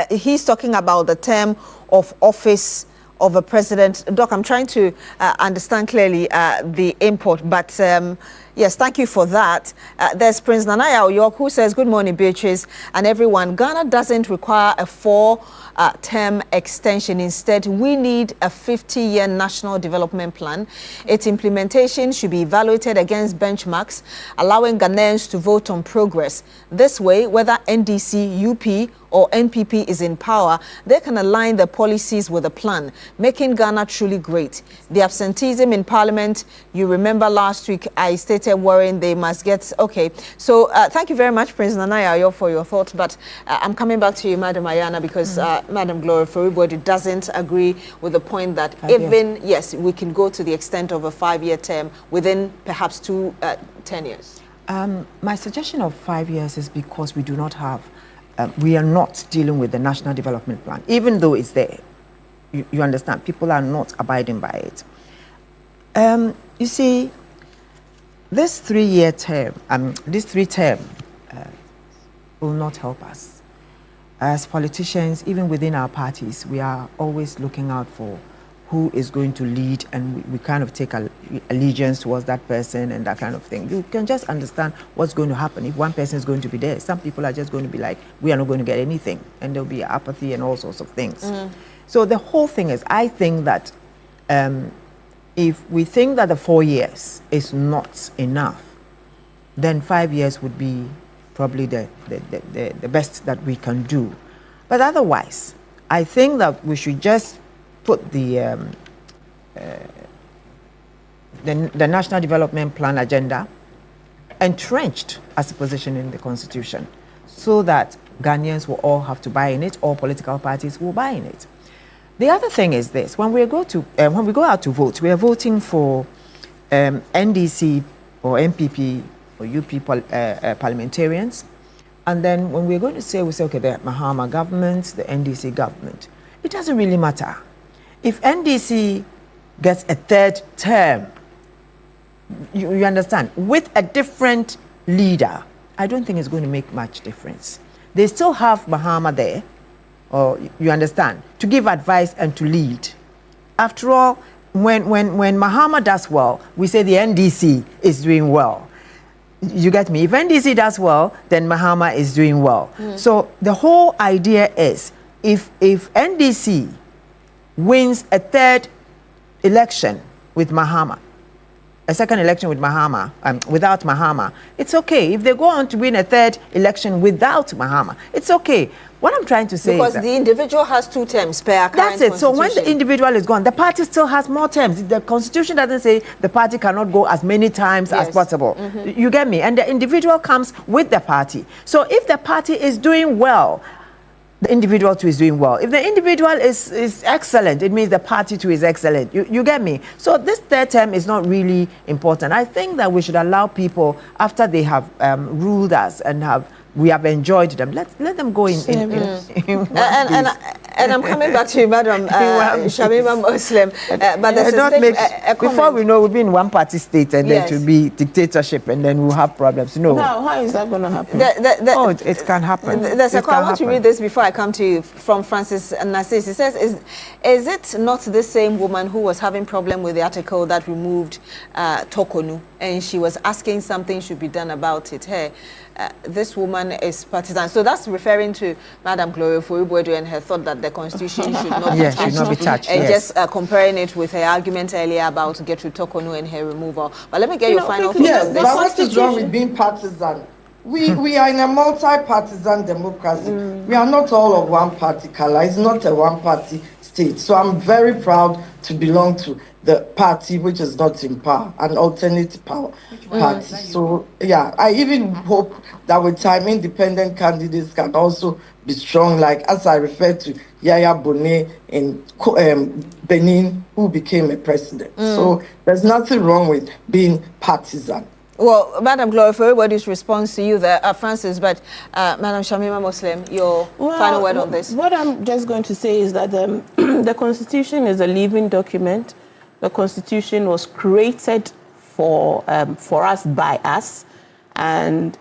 he's talking about the term of office of a president. Doc, I'm trying to understand clearly the import, but yes, thank you for that. There's Prince Nanaya Oyok, who says, good morning, Beatrice and everyone. Ghana doesn't require a 4-term extension. Instead, we need a 50-year national development plan. Its implementation should be evaluated against benchmarks, allowing Ghanaians to vote on progress. This way, whether NDC, UP, or NPP is in power, they can align their policies with the plan, making Ghana truly great. The absenteeism in Parliament, you remember last week I stated worrying they must get, okay. So thank you very much, Prince Nanaya Ayo, for your thoughts, but I'm coming back to you, Madam Ayana, because Madam Gloria Foribodi doesn't agree with the point that even, yes, we can go to the extent of a 5-year term within perhaps 10 years. My suggestion of 5 years is because we do not have we are not dealing with the National Development Plan, even though it's there. You understand, people are not abiding by it. You see, this 3-year term, this 3-term will not help us. As politicians, even within our parties, we are always looking out for who is going to lead, and we kind of take allegiance towards that person and that kind of thing. You can just understand what's going to happen. If one person is going to be there, some people are just going to be like, we are not going to get anything, and there'll be apathy and all sorts of things. So the whole thing is, I think that if we think that the 4 years is not enough, then 5 years would be probably the best that we can do. But otherwise, I think that we should just put the National Development Plan agenda entrenched as a position in the Constitution, so that Ghanaians will all have to buy in it, all political parties will buy in it. The other thing is this: when we go out to vote, we are voting for NDC or MPP or UP parliamentarians, and then when we're going to say, we say, okay, the Mahama government, the NDC government. It doesn't really matter. If NDC gets a 3rd term, you understand, with a different leader, I don't think it's going to make much difference. They still have Mahama there, or you understand, to give advice and to lead. After all, when Mahama does well, we say the NDC is doing well. You get me? If NDC does well, then Mahama is doing well. So the whole idea is, if NDC wins a 3rd election with Mahama, a 2nd election with Mahama, without Mahama, it's okay. If they go on to win a 3rd election without Mahama, it's okay. What I'm trying to say because is that the individual has 2 terms per current that's it. So when the individual is gone, the party still has more terms. The Constitution doesn't say the party cannot go as many times as possible. You get me? And the individual comes with the party. So if the party is doing well, the individual too is doing well. If the individual is excellent, it means the party too is excellent. You get me? So this 3rd term is not really important. I think that we should allow people, after they have ruled us and we have enjoyed them, let them go in and I'm coming back to you, Madam Shamima Muslim. But there's a before we know, we'll be in one party state, and then to be dictatorship, and then we'll have problems. No. How is that going to happen? It can happen. There's a call. I want to read this before I come to you, from Francis Nassis. He says, is it not the same woman who was having problem with the article that removed Tokonu, and she was asking something should be done about it? Hey, this woman is partisan. So that's referring to Madam Gloria Foribodi and her thought that the Constitution should not be touched. And just comparing it with her argument earlier about Gertrude Tokonu and her removal. But let me get your final thoughts. Yes, but what is wrong with being partisan? We are in a multi-partisan democracy. We are not all of one party color. It's not a one-party state. So I'm very proud to belong to the party which is not in power, an alternate power party. So yeah, I even hope that with time independent candidates can also be strong, like as I referred to Yaya Bonet in Benin, who became a president. So there's nothing wrong with being partisan. Well, Madam Gloria, for everybody's response to you there, Francis, but Madam Shamima Muslim, your final word on this. What I'm just going to say is that the Constitution is a living document. The Constitution was created for us, by us. And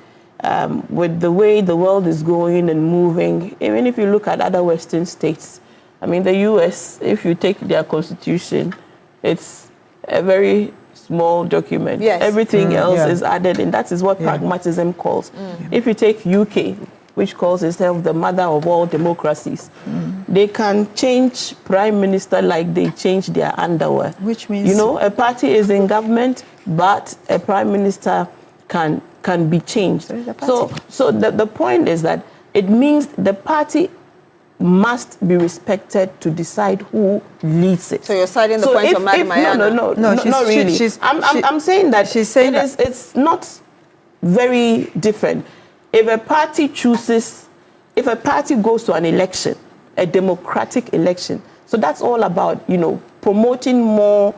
with the way the world is going and moving, even if you look at other Western states, I mean, the US, if you take their constitution, it's a very small document. Yes. Everything else is added in. That is what pragmatism calls. If you take UK, which calls itself the mother of all democracies, they can change prime minister like they change their underwear. Which means... You know, a party is in government, but a prime minister can be changed. So the point is that it means the party must be respected to decide who leads it. So you're citing the point of Madam Ayana? No, not really. I'm saying that it's not very different. If a party goes to an election, a democratic election, so that's all about, you know, promoting more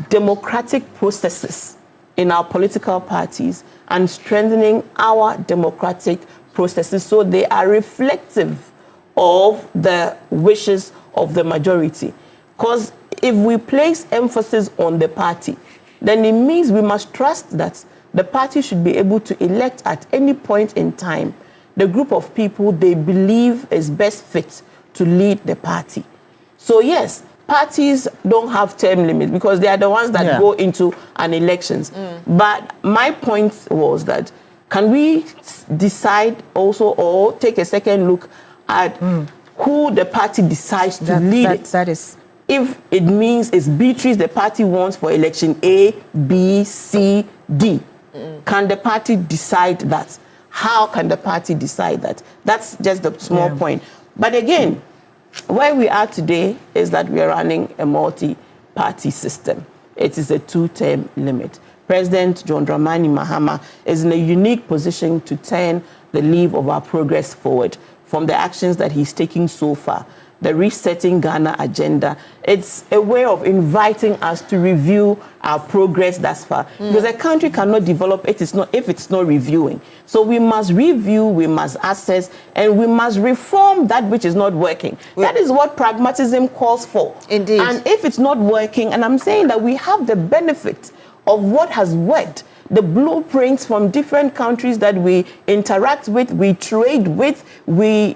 democratic processes in our political parties and strengthening our democratic processes so they are reflective of the wishes of the majority. Because if we place emphasis on the party, then it means we must trust that the party should be able to elect at any point in time the group of people they believe is best fit to lead the party. So yes, parties don't have term limits because they are the ones that go into an elections. But my point was that can we decide also or take a second look at who the party decides to lead it? That is... If it means it's Beatrice the party wants for election A, B, C, D, can the party decide that? How can the party decide that? That's just the small point. But again, where we are today is that we are running a multi-party system. It is a 2-term limit. President John Dramani Mahama is in a unique position to turn the leaf of our progress forward from the actions that he's taking so far. The Resetting Ghana agenda, it's a way of inviting us to review our progress thus far. Because a country cannot develop if it's not reviewing. So we must review, we must assess, and we must reform that which is not working. That is what pragmatism calls for. Indeed. And if it's not working, and I'm saying that we have the benefit of what has worked, the blueprints from different countries that we interact with, we trade with, we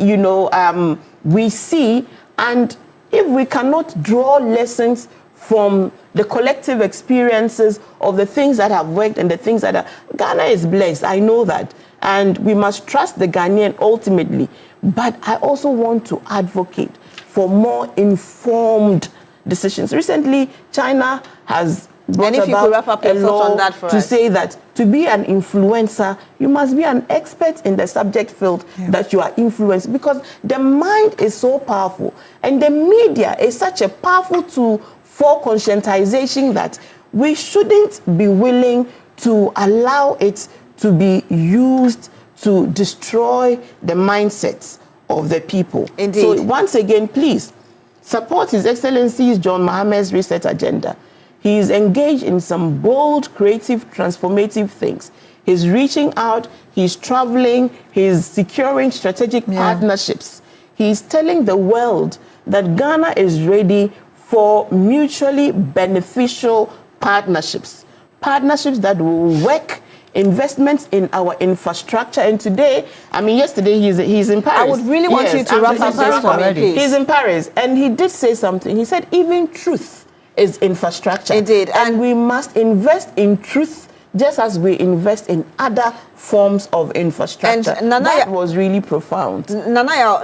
see, and if we cannot draw lessons from the collective experiences of the things that have worked and the things that are... Ghana is blessed, I know that, and we must trust the Ghanaian ultimately, but I also want to advocate for more informed decisions. Recently, China has brought about a law to say that to be an influencer, you must be an expert in the subject field that you are influenced, because the mind is so powerful and the media is such a powerful tool for conscientization that we shouldn't be willing to allow it to be used to destroy the mindsets of the people. Indeed. So once again, please support His Excellency's John Mahama's Reset agenda. He is engaged in some bold, creative, transformative things. He's reaching out, he's traveling, he's securing strategic partnerships. He's telling the world that Ghana is ready for mutually beneficial partnerships. Partnerships that will work, investments in our infrastructure. And today, I mean, yesterday he's in Paris. I would really want you to wrap up Paris for me, please. He's in Paris, and he did say something. He said, even truth is infrastructure. Indeed. And we must invest in truth just as we invest in other forms of infrastructure. And that was really profound. Yao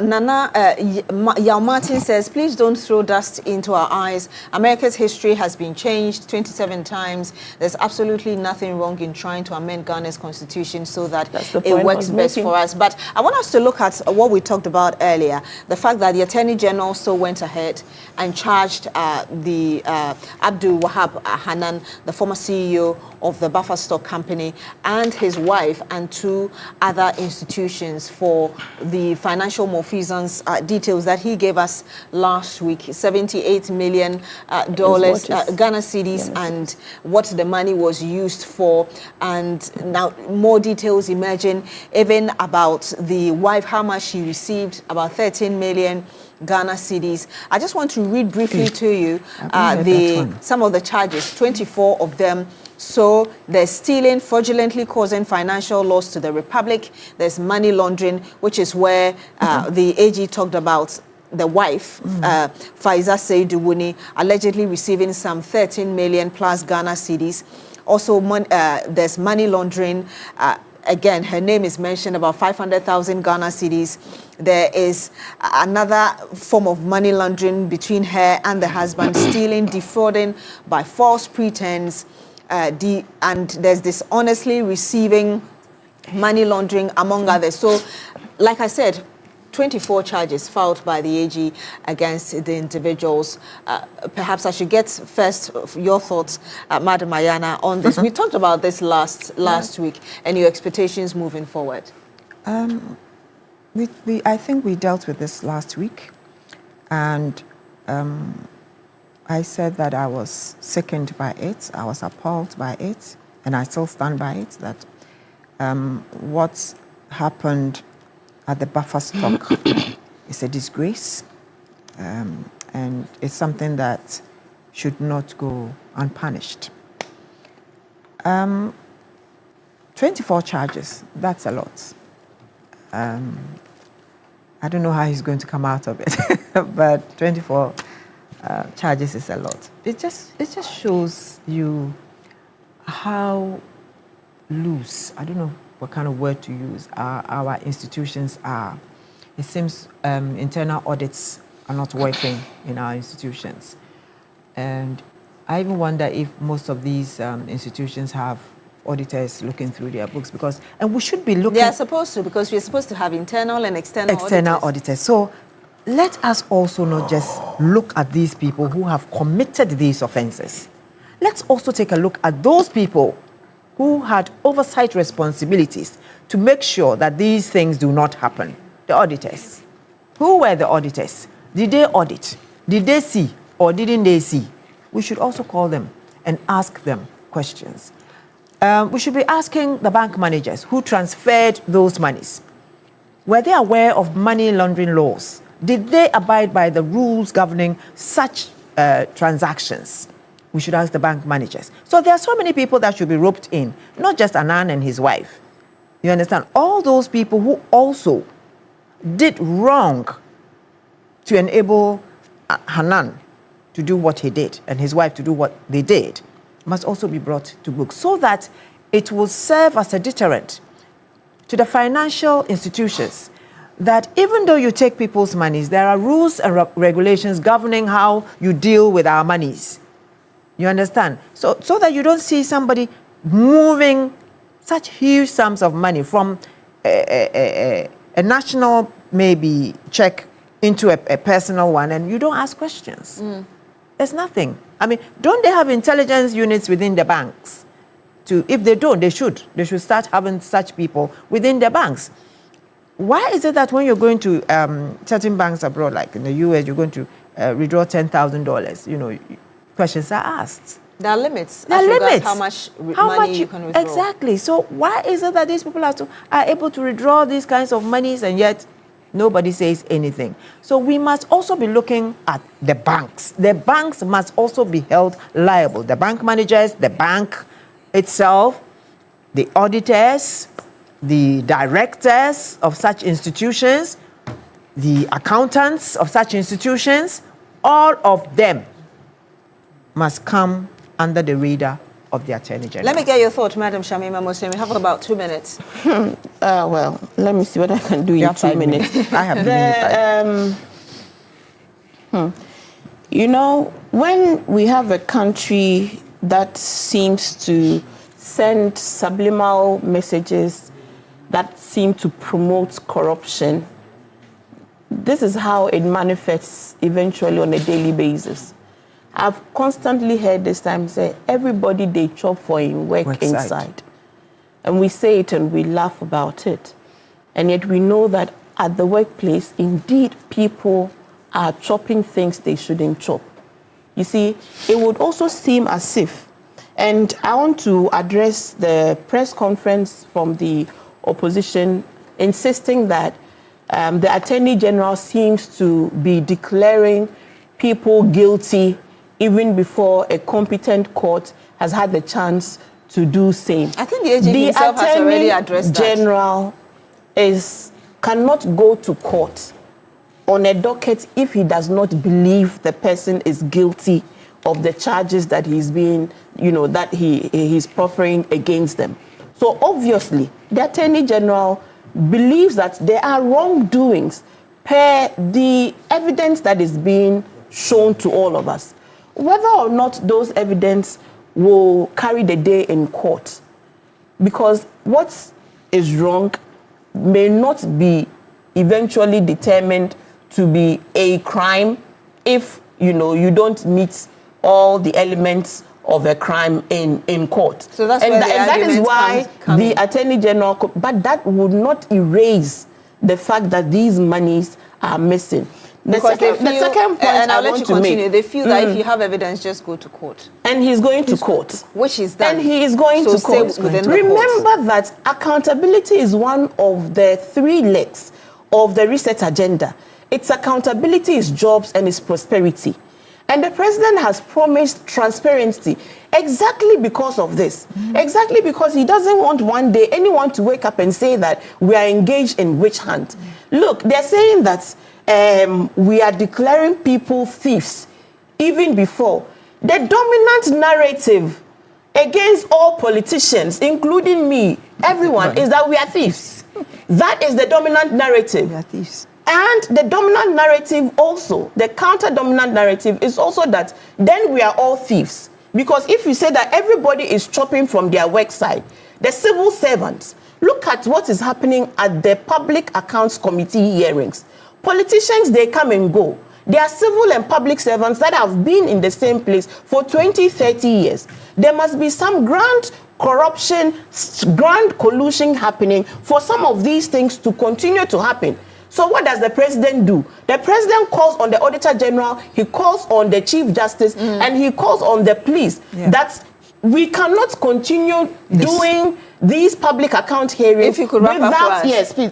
Martin says, please don't throw dust into our eyes. America's history has been changed 27 times. There's absolutely nothing wrong in trying to amend Ghana's constitution so that it works best for us. But I want us to look at what we talked about earlier, the fact that the Attorney General also went ahead and charged Abdul Wahab Hanan, the former CEO of the Buffer Stock Company, and his wife and 2 other institutions for the financial malfeasance details that he gave us last week, $78 million Ghana cedis, and what the money was used for. And now more details emerging, even about the wife, how much she received, about 13 million Ghana cedis. I just want to read briefly to you some of the charges, 24 of them So there's stealing, fraudulently causing financial loss to the Republic. There's money laundering, which is where the AG talked about the wife, Faiza Seidu-Wuni, allegedly receiving some 13 million plus Ghana cedis. Also, there's money laundering. Again, her name is mentioned, about 500,000 Ghana cedis. There is another form of money laundering between her and the husband, stealing, defrauding by false pretense, and there's dishonestly receiving, money laundering, among others. So, like I said, 24 charges filed by the AG against the individuals. Perhaps I should get first your thoughts, Madam Ayana, on this. We talked about this last week, and your expectations moving forward. I think we dealt with this last week, and I said that I was sickened by it, I was appalled by it, and I still stand by it, that what's happened at the buffer stock is a disgrace, and it's something that should not go unpunished. 24 charges, that's a lot. I don't know how he's going to come out of it, but 24 charges is a lot. It just shows you how loose, I don't know what kind of word to use, our institutions are. It seems internal audits are not working in our institutions. And I even wonder if most of these institutions have auditors looking through their books, and we should be looking... They are supposed to, because we're supposed to have internal and external auditors. So let us also not just look at these people who have committed these offenses. Let's also take a look at those people who had oversight responsibilities to make sure that these things do not happen. The auditors. Who were the auditors? Did they audit? Did they see or didn't they see? We should also call them and ask them questions. We should be asking the bank managers who transferred those monies. Were they aware of money laundering laws? Did they abide by the rules governing such transactions? We should ask the bank managers. So there are so many people that should be roped in, not just Anan and his wife. You understand? All those people who also did wrong to enable Hanan to do what he did and his wife to do what they did must also be brought to book, so that it will serve as a deterrent to the financial institutions that even though you take people's monies, there are rules and regulations governing how you deal with our monies. You understand? So that you don't see somebody moving such huge sums of money from a national maybe check into a personal one, and you don't ask questions. There's nothing. I mean, don't they have intelligence units within the banks? If they don't, they should. They should start having such people within the banks. Why is it that when you're going to certain banks abroad, like in the US, you're going to withdraw $10,000, you know, questions are asked. There are limits. There are limits. How much money you can withdraw. Exactly. So why is it that these people are able to withdraw these kinds of monies and yet nobody says anything? So we must also be looking at the banks. The banks must also be held liable. The bank managers, the bank itself, the auditors, the directors of such institutions, the accountants of such institutions, all of them must come under the radar of the Attorney General. Let me get your thought, Madam Shamima Muslim. We have about 2 minutes. Well, let me see what I can do in 2 minutes. I have 2 minutes. You know, when we have a country that seems to send subliminal messages that seem to promote corruption, this is how it manifests eventually on a daily basis. I've constantly heard this time say, everybody they chop for in work inside. And we say it and we laugh about it. And yet we know that at the workplace, indeed, people are chopping things they shouldn't chop. You see, it would also seem as if, and I want to address the press conference from the opposition insisting that the Attorney General seems to be declaring people guilty even before a competent court has had the chance to do same. I think the AG himself has already addressed that. The Attorney General cannot go to court on a docket if he does not believe the person is guilty of the charges that he's being, that he's proffering against them. So obviously, the Attorney General believes that there are wrongdoings per the evidence that is being shown to all of us. Whether or not those evidence will carry the day in court, because what is wrong may not be eventually determined to be a crime if you don't meet all the elements of a crime in court. So that's where that is why the Attorney General, but that would not erase the fact that these monies are missing. The second point and I'll I let want you to continue. make, They feel that if you have evidence, just go to court. And he's going to court. Which is that? And he is going to court. Remember that accountability is one of the 3 legs of the reset agenda. Its accountability is jobs and its prosperity. And the president has promised transparency exactly because of this. Exactly because he doesn't want one day anyone to wake up and say that we are engaged in witch hunt. Look, they're saying that we are declaring people thieves even before. The dominant narrative against all politicians, including me, everyone, is that we are thieves. That is the dominant narrative. We are thieves. And the dominant narrative also, the counter-dominant narrative is also that then we are all thieves. Because if you say that everybody is chopping from their work side, the civil servants, look at what is happening at the Public Accounts Committee hearings. Politicians, they come and go. There are civil and public servants that have been in the same place for 20, 30 years. There must be some grand corruption, grand collusion happening for some of these things to continue to happen. So what does the president do? The president calls on the Auditor General, he calls on the Chief Justice, and he calls on the police. Yeah. That we cannot continue doing these public account hearings without,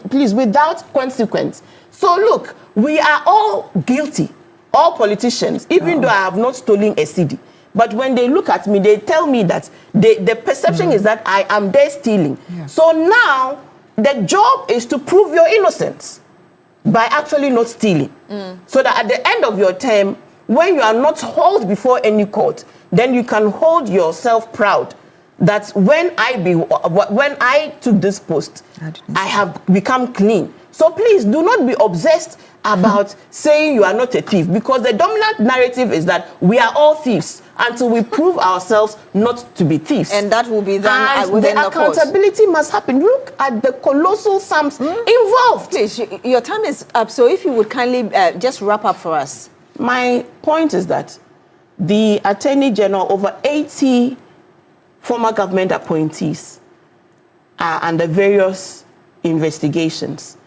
please, without consequence. So look, we are all guilty, all politicians, even though I have not stolen a cedi. But when they look at me, they tell me that the perception is that I am there stealing. Yeah. So now the job is to prove your innocence by actually not stealing. So that at the end of your term, when you are not hauled before any court, then you can hold yourself proud that when I took this post, I have become clean. So please do not be obsessed about saying you are not a thief, because the dominant narrative is that we are all thieves until we prove ourselves not to be thieves. And that will be done within the court. Accountability must happen. Look at the colossal sums involved. Please, your time is up, so if you would kindly just wrap up for us. My point is that the Attorney General, over 80 former government appointees are under various investigations.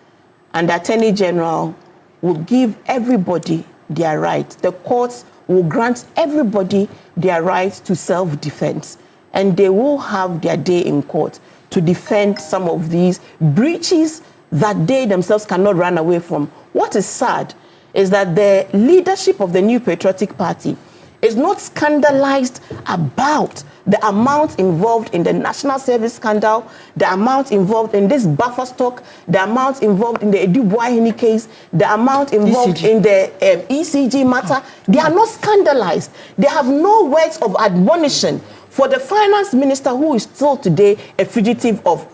And the Attorney General will give everybody their right. The courts will grant everybody their right to self-defense. And they will have their day in court to defend some of these breaches that they themselves cannot run away from. What is sad is that the leadership of the New Patriotic Party is not scandalized about the amount involved in the national service scandal, the amount involved in this buffer stock, the amount involved in the Edu Boahini case, the amount involved in the ECG matter. They are not scandalized. They have no words of admonition for the finance minister, who is still today a fugitive of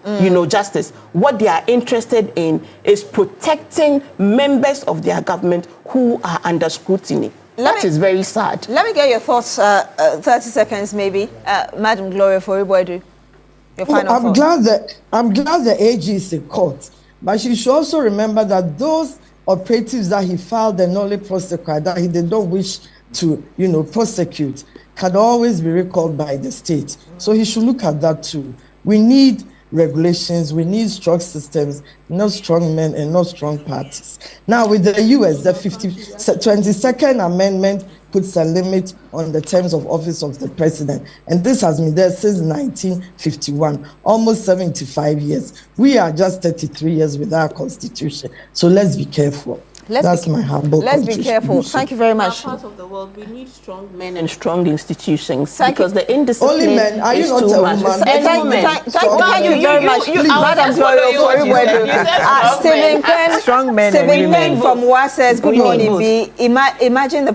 justice. What they are interested in is protecting members of their government who are under scrutiny. That is very sad. Let me get your thoughts, 30 seconds maybe. Madam Gloria Foriboedu, your final thoughts. I'm glad the AG is in court, but she should also remember that those operatives that he filed the nolle prosequi, that he did not wish to, prosecute, can always be recalled by the state. So he should look at that too. We need regulations, we need strong systems, not strong men and not strong parties. Now with the US, the 22nd Amendment puts a limit on the terms of office of the president. And this has been there since 1951, almost 75 years. We are just 33 years with our constitution. So let's be careful. That's my humble Let's be careful. Thank you very much. In our part of the world, we need strong men and strong institutions because the indiscipline Only men. Are you is not too a much. woman? Thank you very much, Madam Gloria. Stephen Penn, strong men and Stephen women. Penn from WA says, good morning, B. Imagine the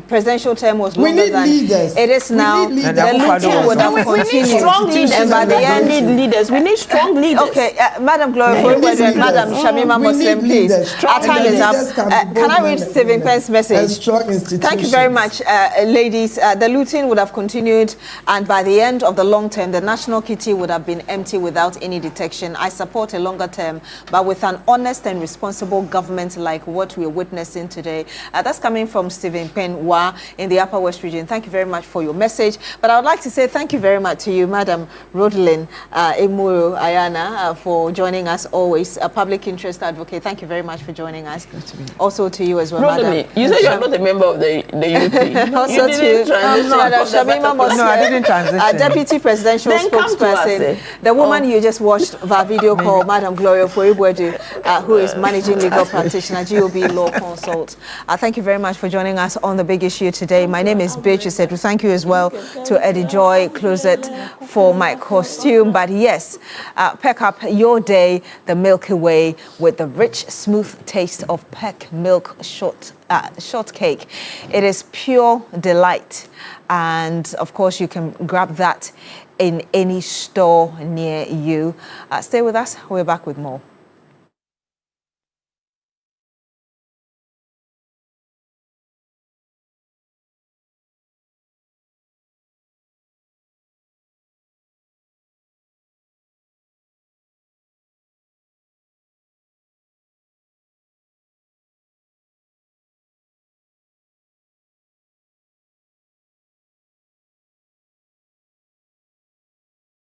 presidential term was longer than leaders. it is now. The looting would have We need continued. strong leaders. And by the end, we need leaders. We need strong leaders. Okay, Madam Gloria, and Madam Shamima Muslim, please. Our time is up. Can I read Stephen Penn's message? Thank you very much, ladies. The looting would have continued, and by the end of the long term, the national kitty would have been empty without any detection. I support a longer term, but with an honest and responsible government like what we're witnessing today. That's coming from Stephen Penn Wa in the Upper West region. Thank you very much for your message. But I would like to say thank you very much to you, Madam Rodelyn Emuru Ayana, for joining us always, a public interest advocate. Thank you very much for joining us. Also to you as well, Madam. You said you're not a member of the UP. Also to you, Madam Shamima Muslim. No, I didn't transition. Deputy Presidential Spokesperson. The woman you just watched via video call, Madam Gloria Foibwedu, who is Managing Legal Practitioner, GOB Law Consult. Thank you very much for joining us on The Big Issue today. My name is Beatrice Edu. Thank you as well to Eddie Joy Closet for my costume. But yes, pack up your day the Milky Way with the rich, smooth taste of peck milk shortcake. It is pure delight. And of course, you can grab that in any store near you. Stay with us. We're back with more.